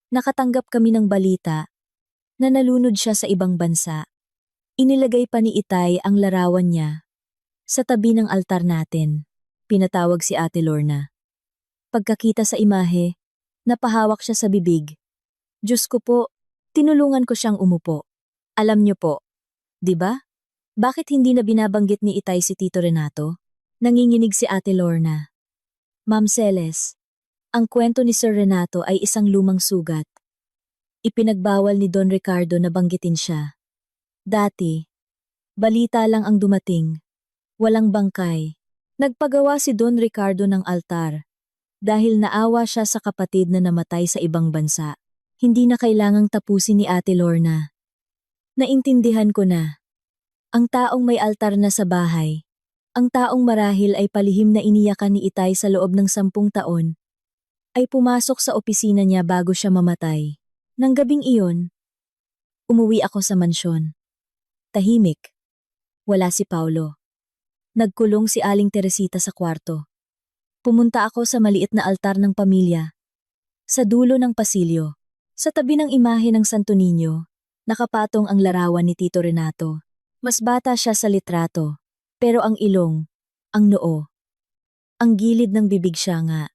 Speaker 1: Nakatanggap kami ng balita na nalunod siya sa ibang bansa. Inilagay pa ni Itay ang larawan niya sa tabi ng altar natin. Pinatawag si Ate Lorna. Pagkakita sa imahe, napahawak siya sa bibig. Diyos ko po, tinulungan ko siyang umupo. Alam niyo po, di ba? Bakit hindi na binabanggit ni Itay si Tito Renato? Nanginginig si Ate Lorna. Ma'am Celes, ang kwento ni Sir Renato ay isang lumang sugat. Ipinagbawal ni Don Ricardo na banggitin siya. Dati, balita lang ang dumating. Walang bangkay. Nagpagawa si Don Ricardo ng altar. Dahil naawa siya sa kapatid na namatay sa ibang bansa. Hindi na kailangang tapusin ni Ate Lorna. Naintindihan ko na. Ang taong may altar na sa bahay, ang taong marahil ay palihim na iniyakan ni Itay sa loob ng 10 taon, ay pumasok sa opisina niya bago siya mamatay. Nang gabing iyon, umuwi ako sa mansyon. Tahimik. Wala si Paulo. Nagkulong si Aling Teresita sa kwarto. Pumunta ako sa maliit na altar ng pamilya. Sa dulo ng pasilyo, sa tabi ng imahe ng Santo Niño, nakapatong ang larawan ni Tito Renato. Mas bata siya sa litrato, pero ang ilong, ang noo, ang gilid ng bibig siya nga.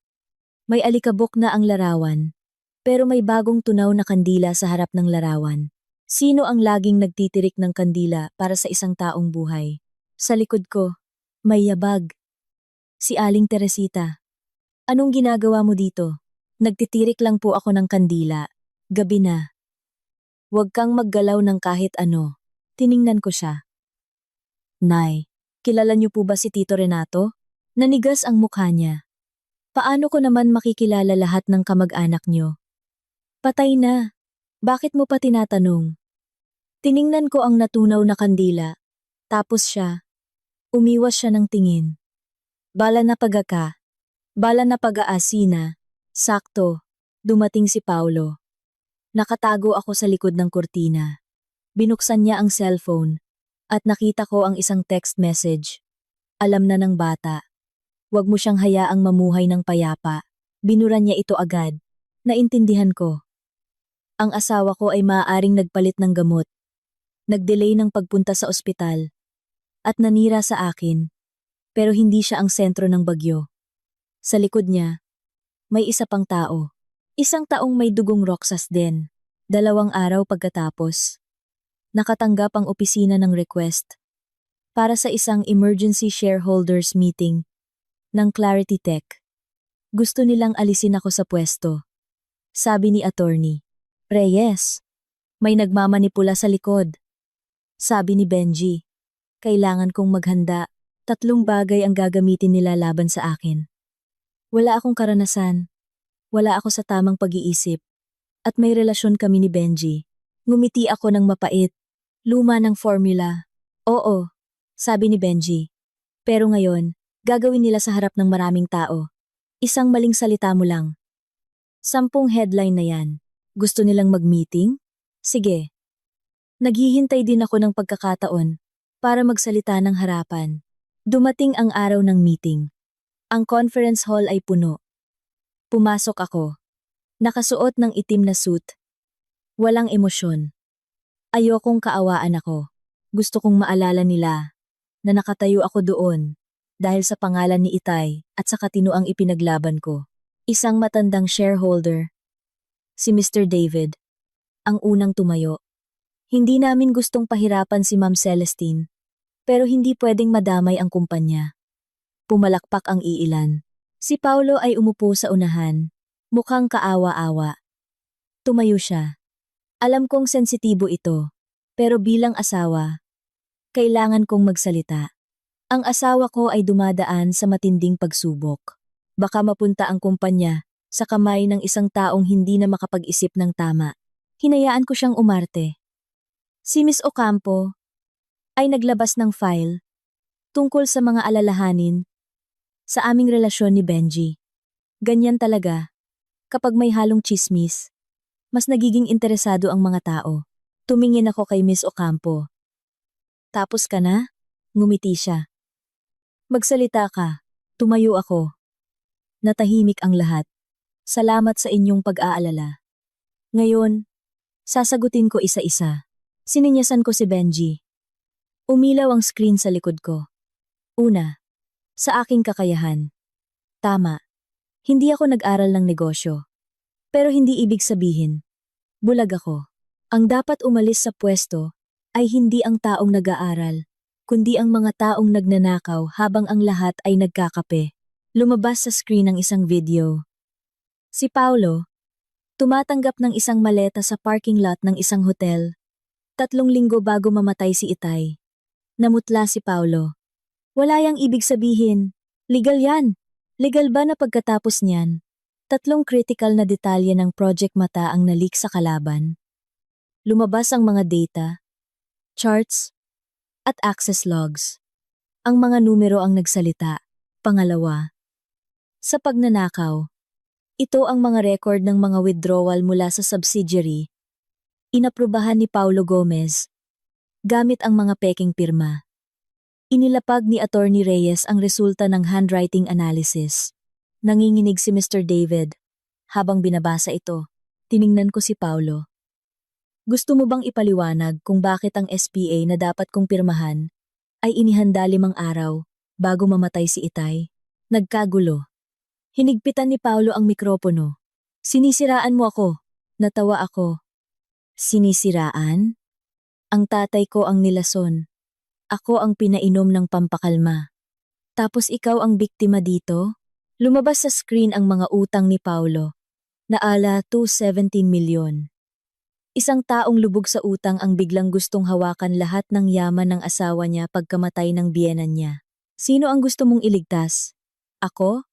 Speaker 1: May alikabok na ang larawan, pero may bagong tunaw na kandila sa harap ng larawan. Sino ang laging nagtitirik ng kandila para sa isang taong buhay? Sa likod ko, may yabag. Si Aling Teresita. Anong ginagawa mo dito? Nagtitirik lang po ako ng kandila. Gabi na. Huwag kang maggalaw ng kahit ano. Tiningnan ko siya. Nay, kilala niyo po ba si Tito Renato? Nanigas ang mukha niya. Paano ko naman makikilala lahat ng kamag-anak niyo? Patay na. Bakit mo pa tinatanong? Tiningnan ko ang natunaw na kandila. Tapos siya. Umiwas siya ng tingin. Bala na pagaka. Bala na pag-aasina. Sakto. Dumating si Paulo. Nakatago ako sa likod ng kurtina. Binuksan niya ang cellphone at nakita ko ang isang text message. Alam na ng bata. Huwag mo siyang hayaang mamuhay ng payapa. Binura niya ito agad. Naintindihan ko. Ang asawa ko ay maaaring nagpalit ng gamot. Nag-delay ng pagpunta sa ospital. At nanira sa akin. Pero hindi siya ang sentro ng bagyo. Sa likod niya, may isa pang tao. Isang taong may dugong Roxas din. 2 araw pagkatapos. nakatanggap ang opisina ng request para sa isang emergency shareholders meeting ng Clarity Tech. Gusto nilang alisin ako sa pwesto, sabi ni attorney. Reyes, may nagmamanipula sa likod, sabi ni Benji. Kailangan kong maghanda. 3 bagay ang gagamitin nila laban sa akin. Wala akong karanasan. Wala ako sa tamang pag-iisip. At may relasyon kami ni Benji. Ngumiti ako ng mapait. Luma ng formula. Oo, sabi ni Benji. Pero ngayon, gagawin nila sa harap ng maraming tao. Isang maling salita mo lang. 10 headline na yan. Gusto nilang mag-meeting? Sige. Naghihintay din ako ng pagkakataon para magsalita ng harapan. Dumating ang araw ng meeting. Ang conference hall ay puno. Pumasok ako. Nakasuot ng itim na suit. Walang emosyon. Ayokong kaawaan ako. Gusto kong maalala nila na nakatayo ako doon dahil sa pangalan ni Itay at sa katinoang ipinaglaban ko. Isang matandang shareholder, si Mr. David, ang unang tumayo. Hindi namin gustong pahirapan si Ma'am Celestine, pero hindi pwedeng madamay ang kumpanya. Pumalakpak ang iilan. Si Paulo ay umupo sa unahan, mukhang kaawa-awa. Tumayo siya. Alam kong sensitibo ito, pero bilang asawa, kailangan kong magsalita. Ang asawa ko ay dumadaan sa matinding pagsubok. Baka mapunta ang kumpanya sa kamay ng isang taong hindi na makapag-isip ng tama. Hinayaan ko siyang umarte. Si Miss Ocampo ay naglabas ng file tungkol sa mga alalahanin sa aming relasyon ni Benji. Ganyan talaga. Kapag may halong chismis, mas nagiging interesado ang mga tao. Tumingin ako kay Miss Ocampo. Tapos ka na? Ngumiti siya. Magsalita ka. Tumayo ako. Natahimik ang lahat. Salamat sa inyong pag-aalala. Ngayon, sasagutin ko isa-isa. Sininyasan ko si Benji. Umilaw ang screen sa likod ko. Una, sa aking kakayahan. Tama, hindi ako nag-aral ng negosyo. Pero hindi ibig sabihin, bulag ako. Ang dapat umalis sa pwesto ay hindi ang taong nag-aaral, kundi ang mga taong nagnanakaw habang ang lahat ay nagkakape. Lumabas sa screen ang isang video. Si Paulo, tumatanggap ng isang maleta sa parking lot ng isang hotel. 3 linggo bago mamatay si Itay. Namutla si Paulo. Wala yang ibig sabihin. Legal yan. Legal ba na pagkatapos niyan, 3 critical na detalye ng Project Mata ang nalik sa kalaban? Lumabas ang mga data, charts, at access logs. Ang mga numero ang nagsalita. Pangalawa, sa pagnanakaw, ito ang mga record ng mga withdrawal mula sa subsidiary. Inaprubahan ni Paulo Gomez gamit ang mga peking pirma. Inilapag ni Attorney Reyes ang resulta ng handwriting analysis. Nanginginig si Mr. David. Habang binabasa ito, tiningnan ko si Paulo. Gusto mo bang ipaliwanag kung bakit ang SPA na dapat kong pirmahan ay inihanda 5 araw bago mamatay si Itay? Nagkagulo. Hinigpitan ni Paulo ang mikropono. Sinisiraan mo ako. Natawa ako. Sinisiraan? Ang tatay ko ang nilason. Ako ang pinainom ng pampakalma. Tapos ikaw ang biktima dito? Lumabas sa screen ang mga utang ni Paulo. Naala 217 milyon. Isang taong lubog sa utang ang biglang gustong hawakan lahat ng yaman ng asawa niya pagkamatay ng biyenan niya. Sino ang gusto mong iligtas? Ako?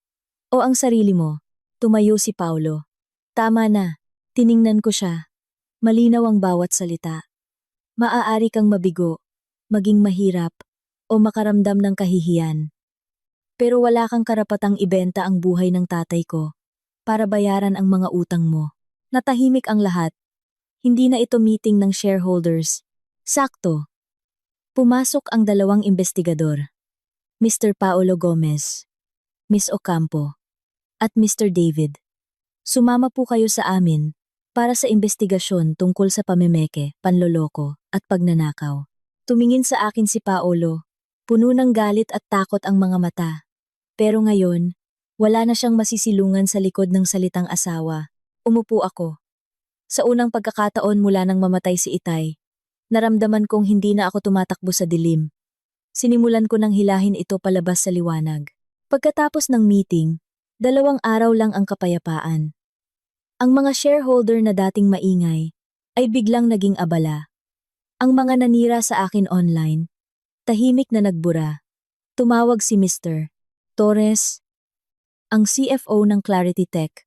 Speaker 1: O ang sarili mo? Tumayo si Paulo. Tama na. Tiningnan ko siya. Malinaw ang bawat salita. Maaari kang mabigo, maging mahirap, o makaramdam ng kahihiyan. Pero wala kang karapatang ibenta ang buhay ng tatay ko para bayaran ang mga utang mo. Natahimik ang lahat. Hindi na ito meeting ng shareholders. Sakto. Pumasok ang 2 investigador. Mr. Paulo Gomez, Miss Ocampo, at Mr. David. Sumama po kayo sa amin para sa investigasyon tungkol sa pamemeke, panloloko, at pagnanakaw. Tumingin sa akin si Paulo. Puno ng galit at takot ang mga mata. Pero ngayon, wala na siyang masisilungan sa likod ng salitang asawa. Umupo ako. Sa unang pagkakataon mula nang mamatay si Itay, Naramdaman kong hindi na ako tumatakbo sa dilim. Sinimulan ko nang hilahin ito palabas sa liwanag. Pagkatapos ng meeting, 2 araw lang ang kapayapaan. Ang mga shareholder na dating maingay ay biglang naging abala. Ang mga nanira sa akin online, tahimik na nagbura. Tumawag si Mr. Torres, ang CFO ng Clarity Tech,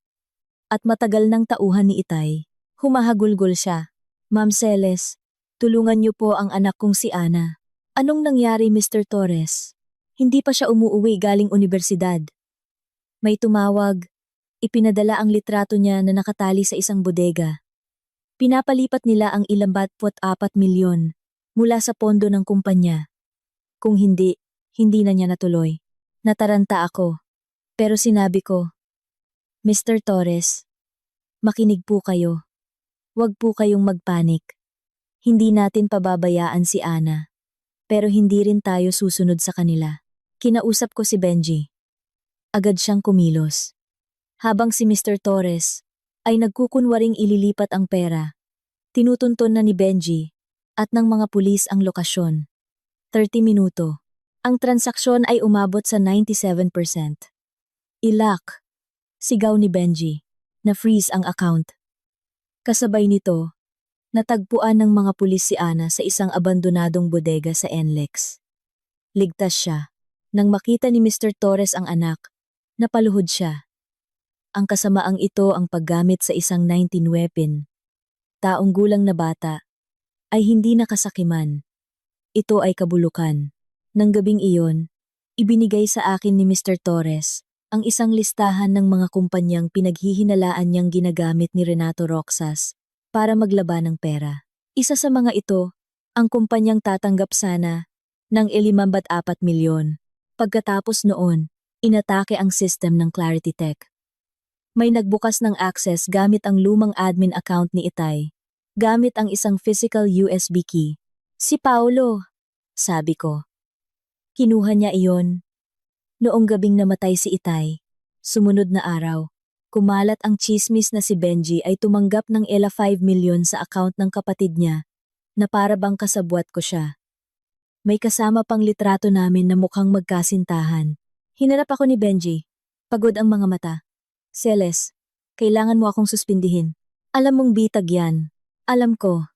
Speaker 1: at matagal nang tauhan ni Itay. Humahagulgol siya. Ma'am Celes, tulungan niyo po ang anak kong si Ana. Anong nangyari, Mr. Torres? Hindi pa siya umuuwi galing universidad. May tumawag. Ipinadala ang litrato niya na nakatali sa isang bodega. Pinapalipat nila ang 24 milyon mula sa pondo ng kumpanya. Kung hindi na niya natuloy. Nataranta ako. Pero sinabi ko, Mr. Torres, makinig po kayo. Huwag po kayong magpanik. Hindi natin pababayaan si Ana. Pero hindi rin tayo susunod sa kanila. Kinausap ko si Benji. Agad siyang kumilos. Habang si Mr. Torres ay nagkukunwaring ililipat ang pera, tinutunton na ni Benji at ng mga pulis ang lokasyon. 30 minuto. Ang transaksyon ay umabot sa 97%. Ilak. Sigaw ni Benji. Na-freeze ang account. Kasabay nito, natagpuan ng mga pulis si Ana sa isang abandonadong bodega sa NLEX. Ligtas siya. Nang makita ni Mr. Torres ang anak, napaluhod siya. Ang kasamaang ito ang paggamit sa isang 19 weapon. Taong gulang na bata ay hindi nakasakiman. Ito ay kabulukan. Nang gabing iyon, ibinigay sa akin ni Mr. Torres ang isang listahan ng mga kumpanyang pinaghihinalaan niyang ginagamit ni Renato Roxas para maglaban ng pera. Isa sa mga ito, ang kumpanyang tatanggap sana ng 54 milyon. Pagkatapos noon, inatake ang system ng Clarity Tech. May nagbukas ng access gamit ang lumang admin account ni Itay, gamit ang isang physical USB key. Si Paulo, sabi ko. Kinuha niya iyon. Noong gabing namatay si Itay, sumunod na araw, kumalat ang chismis na si Benji ay tumanggap ng 5 milyon sa account ng kapatid niya, na para bang kasabwat ko siya. May kasama pang litrato namin na mukhang magkasintahan. Hinarap ako ni Benji. Pagod ang mga mata. Celes, kailangan mo akong suspindihin. Alam mong bitag yan. Alam ko.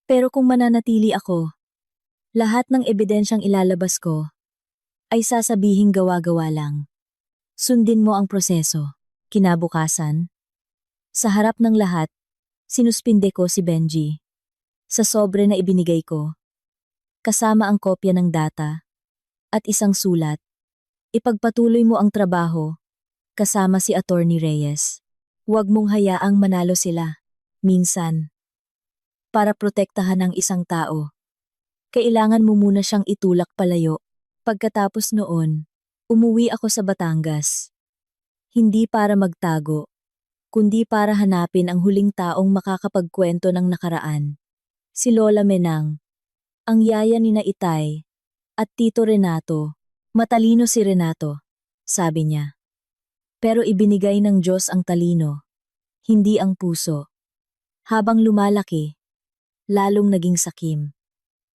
Speaker 1: Pero kung mananatili ako, lahat ng ebidensyang ilalabas ko ay sasabihing gawa-gawa lang. Sundin mo ang proseso. Kinabukasan, sa harap ng lahat, sinuspinde ko si Benji. Sa sobre na ibinigay ko, kasama ang kopya ng data at isang sulat, ipagpatuloy mo ang trabaho kasama si Attorney Reyes. Huwag mong hayaang manalo sila. Minsan, para protektahan ang isang tao, kailangan mo muna siyang itulak palayo. Pagkatapos noon, umuwi ako sa Batangas. Hindi para magtago, kundi para hanapin ang huling taong makakapagkwento ng nakaraan. Si Lola Menang, ang yaya ni na Itay, at Tito Renato. Matalino si Renato, sabi niya. Pero ibinigay ng Diyos ang talino, hindi ang puso. Habang lumalaki, lalong naging sakim.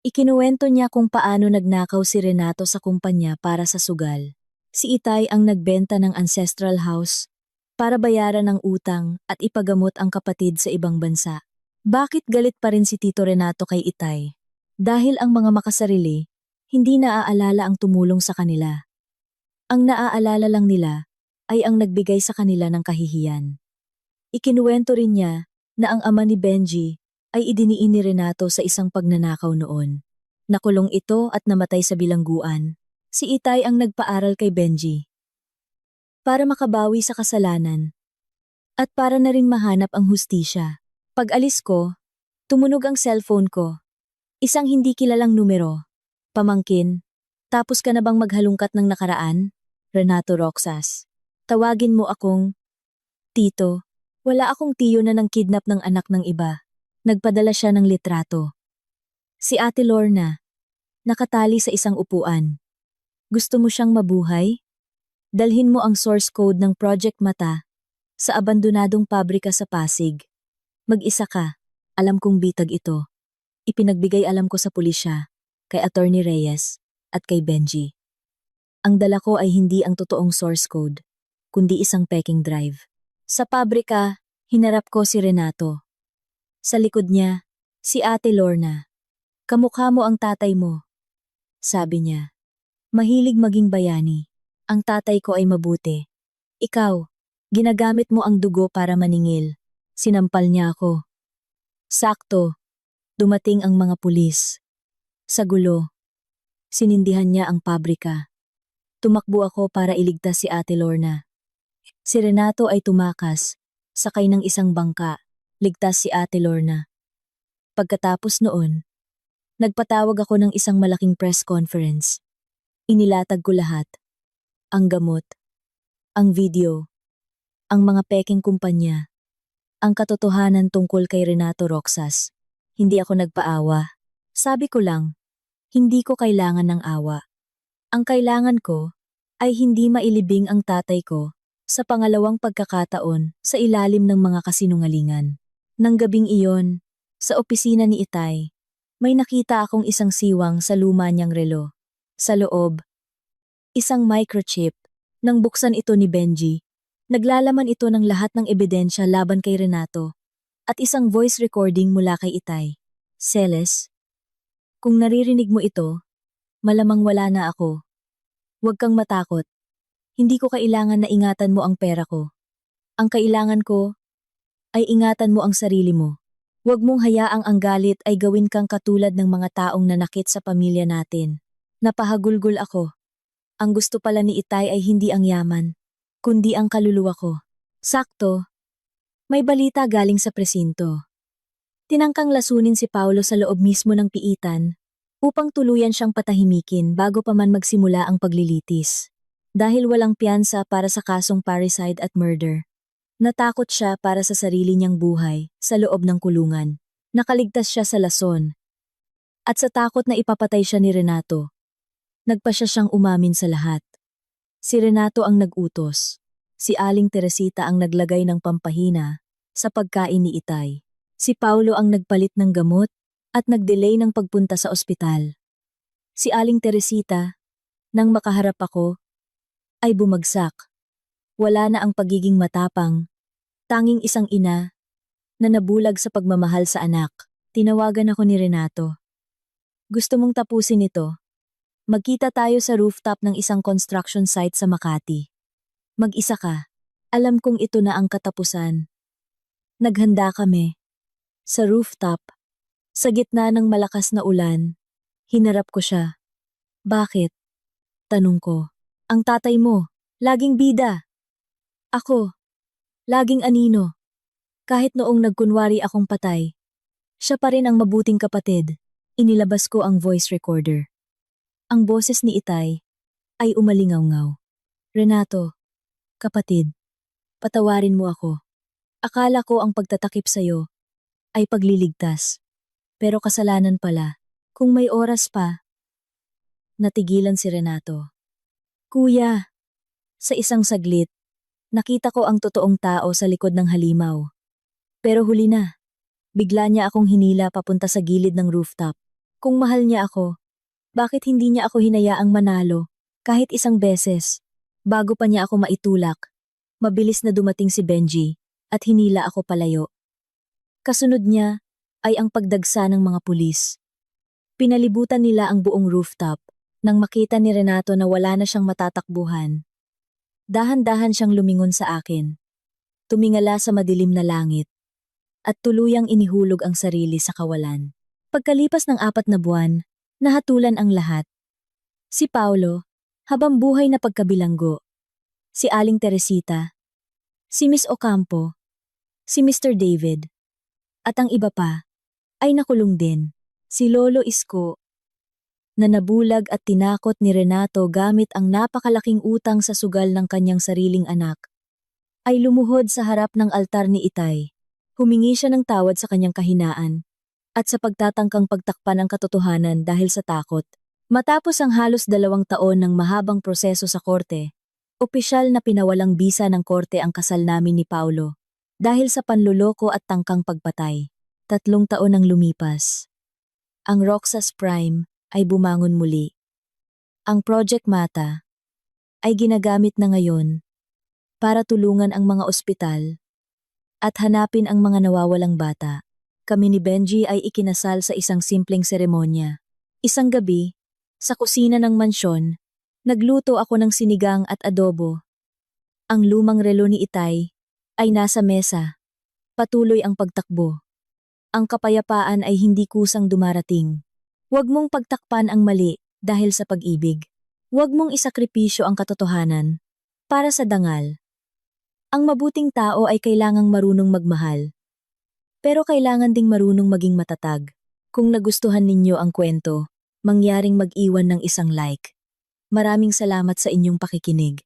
Speaker 1: Ikinuwento niya kung paano nagnakaw si Renato sa kumpanya para sa sugal. Si Itay ang nagbenta ng ancestral house para bayaran ang utang at ipagamot ang kapatid sa ibang bansa. Bakit galit pa rin si Tito Renato kay Itay? Dahil ang mga makasarili, hindi naaalala ang tumulong sa kanila. Ang naaalala lang nila ay ang nagbigay sa kanila ng kahihiyan. Ikinuwento rin niya na ang ama ni Benji ay idiniin ni Renato sa isang pagnanakaw noon. Nakulong ito at namatay sa bilangguan. Si Itay ang nagpaaral kay Benji para makabawi sa kasalanan at para na rin mahanap ang hustisya. Pag alis ko, tumunog ang cellphone ko. Isang hindi kilalang numero. Pamangkin, tapos ka na bang maghalungkat ng nakaraan? Renato Roxas. Tawagin mo akong Tito. Wala akong tiyo na nang kidnap ng anak ng iba. Nagpadala siya ng litrato. Si Ate Lorna, nakatali sa isang upuan. Gusto mo siyang mabuhay? Dalhin mo ang source code ng Project Mata sa abandonadong pabrika sa Pasig. Mag-isa ka, alam kong bitag ito. Ipinagbigay alam ko sa pulisya, kay Attorney Reyes, at kay Benji. Ang dala ko ay hindi ang totoong source code, kundi isang peking drive. Sa pabrika, hinarap ko si Renato. Sa likod niya, si Ate Lorna. Kamukha mo ang tatay mo, sabi niya. Mahilig maging bayani. Ang tatay ko ay mabuti. Ikaw, ginagamit mo ang dugo para maningil. Sinampal niya ako. Sakto, dumating ang mga pulis. Sa gulo, sinindihan niya ang pabrika. Tumakbo ako para iligtas si Ate Lorna. Si Renato ay tumakas, sakay ng isang bangka, ligtas si Ate Lorna. Pagkatapos noon, nagpatawag ako ng isang malaking press conference. Inilatag ko lahat. Ang gamot, ang video, ang mga peking kumpanya, ang katotohanan tungkol kay Renato Roxas. Hindi ako nagpaawa. Sabi ko lang, hindi ko kailangan ng awa. Ang kailangan ko ay hindi mailibing ang tatay ko sa pangalawang pagkakataon sa ilalim ng mga kasinungalingan. Nang gabing iyon, sa opisina ni Itay, may nakita akong isang siwang sa luma niyang relo. Sa loob, isang microchip. Nang buksan ito ni Benji, naglalaman ito ng lahat ng ebidensya laban kay Renato at isang voice recording mula kay Itay. Celes, kung naririnig mo ito, malamang wala na ako. Huwag kang matakot. Hindi ko kailangan na ingatan mo ang pera ko. Ang kailangan ko ay ingatan mo ang sarili mo. Huwag mong hayaang ang galit ay gawin kang katulad ng mga taong nanakit sa pamilya natin. Napahagulgol ako. Ang gusto pala ni Itay ay hindi ang yaman, kundi ang kaluluwa ko. Sakto, may balita galing sa presinto. Tinangkang lasunin si Paulo sa loob mismo ng piitan upang tuluyan siyang patahimikin bago pa man magsimula ang paglilitis. Dahil walang piyansa para sa kasong parricide at murder. Natakot siya para sa sarili niyang buhay sa loob ng kulungan. Nakaligtas siya sa lason. At sa takot na ipapatay siya ni Renato, nagpa siya siyang umamin sa lahat. Si Renato ang nag-utos. Si Aling Teresita ang naglagay ng pampahina sa pagkain ni Itay. Si Paulo ang nagpalit ng gamot at nag-delay ng pagpunta sa ospital. Si Aling Teresita, nang makaharap ako, ay bumagsak. Wala na ang pagiging matapang, tanging isang ina na nabulag sa pagmamahal sa anak. Tinawagan ako ni Renato. Gusto mong tapusin ito? Magkita tayo sa rooftop ng isang construction site sa Makati. Mag-isa ka. Alam kong ito na ang katapusan. Naghanda kami. Sa rooftop, sa gitna ng malakas na ulan, hinarap ko siya. Bakit? Tanong ko. Ang tatay mo, laging bida. Ako, laging anino. Kahit noong nagkunwari akong patay, siya pa rin ang mabuting kapatid. Inilabas ko ang voice recorder. Ang boses ni Itay ay umalingaw-ngaw. Renato, kapatid, patawarin mo ako. Akala ko ang pagtatakip sa'yo ay pagliligtas. Pero kasalanan pala. Kung may oras pa. Natigilan si Renato. Kuya, sa isang saglit, nakita ko ang totoong tao sa likod ng halimaw. Pero huli na. Bigla niya akong hinila papunta sa gilid ng rooftop. Kung mahal niya ako, bakit hindi niya ako hinayaang manalo kahit isang beses? Bago pa niya ako maitulak, mabilis na dumating si Benji at hinila ako palayo. Kasunod niya ay ang pagdagsa ng mga pulis. Pinalibutan nila ang buong rooftop nang makita ni Renato na wala na siyang matatakbuhan. Dahan-dahan siyang lumingon sa akin. Tumingala sa madilim na langit at tuluyang inihulog ang sarili sa kawalan. Pagkalipas ng 4 na buwan, nahatulan ang lahat. Si Paulo, habang buhay na pagkabilanggo. Si Aling Teresita. Si Miss Ocampo. Si Mr. David. At ang iba pa, ay nakulong din. Si Lolo Isko, na nabulag at tinakot ni Renato gamit ang napakalaking utang sa sugal ng kanyang sariling anak, ay lumuhod sa harap ng altar ni Itay. Humingi siya ng tawad sa kanyang kahinaan at sa pagtatangkang pagtakpan ang katotohanan dahil sa takot. Matapos ang halos 2 taon ng mahabang proseso sa korte, opisyal na pinawalang bisa ng korte ang kasal namin ni Paulo dahil sa panluloko at tangkang pagpatay. 3 taon ang lumipas. Ang Roxas Prime ay bumangon muli. Ang Project Mata ay ginagamit na ngayon para tulungan ang mga ospital at hanapin ang mga nawawalang bata. Kami ni Benji ay ikinasal sa isang simpleng seremonya. Isang gabi, sa kusina ng mansyon, nagluto ako ng sinigang at adobo. Ang lumang relo ni Itay ay nasa mesa. Patuloy ang pagtakbo. Ang kapayapaan ay hindi kusang dumarating. Huwag mong pagtakpan ang mali dahil sa pag-ibig. Huwag mong isakripisyo ang katotohanan para sa dangal. Ang mabuting tao ay kailangang marunong magmahal. Pero kailangan ding marunong maging matatag. Kung nagustuhan ninyo ang kwento, mangyaring mag-iwan ng isang like. Maraming salamat sa inyong pakikinig.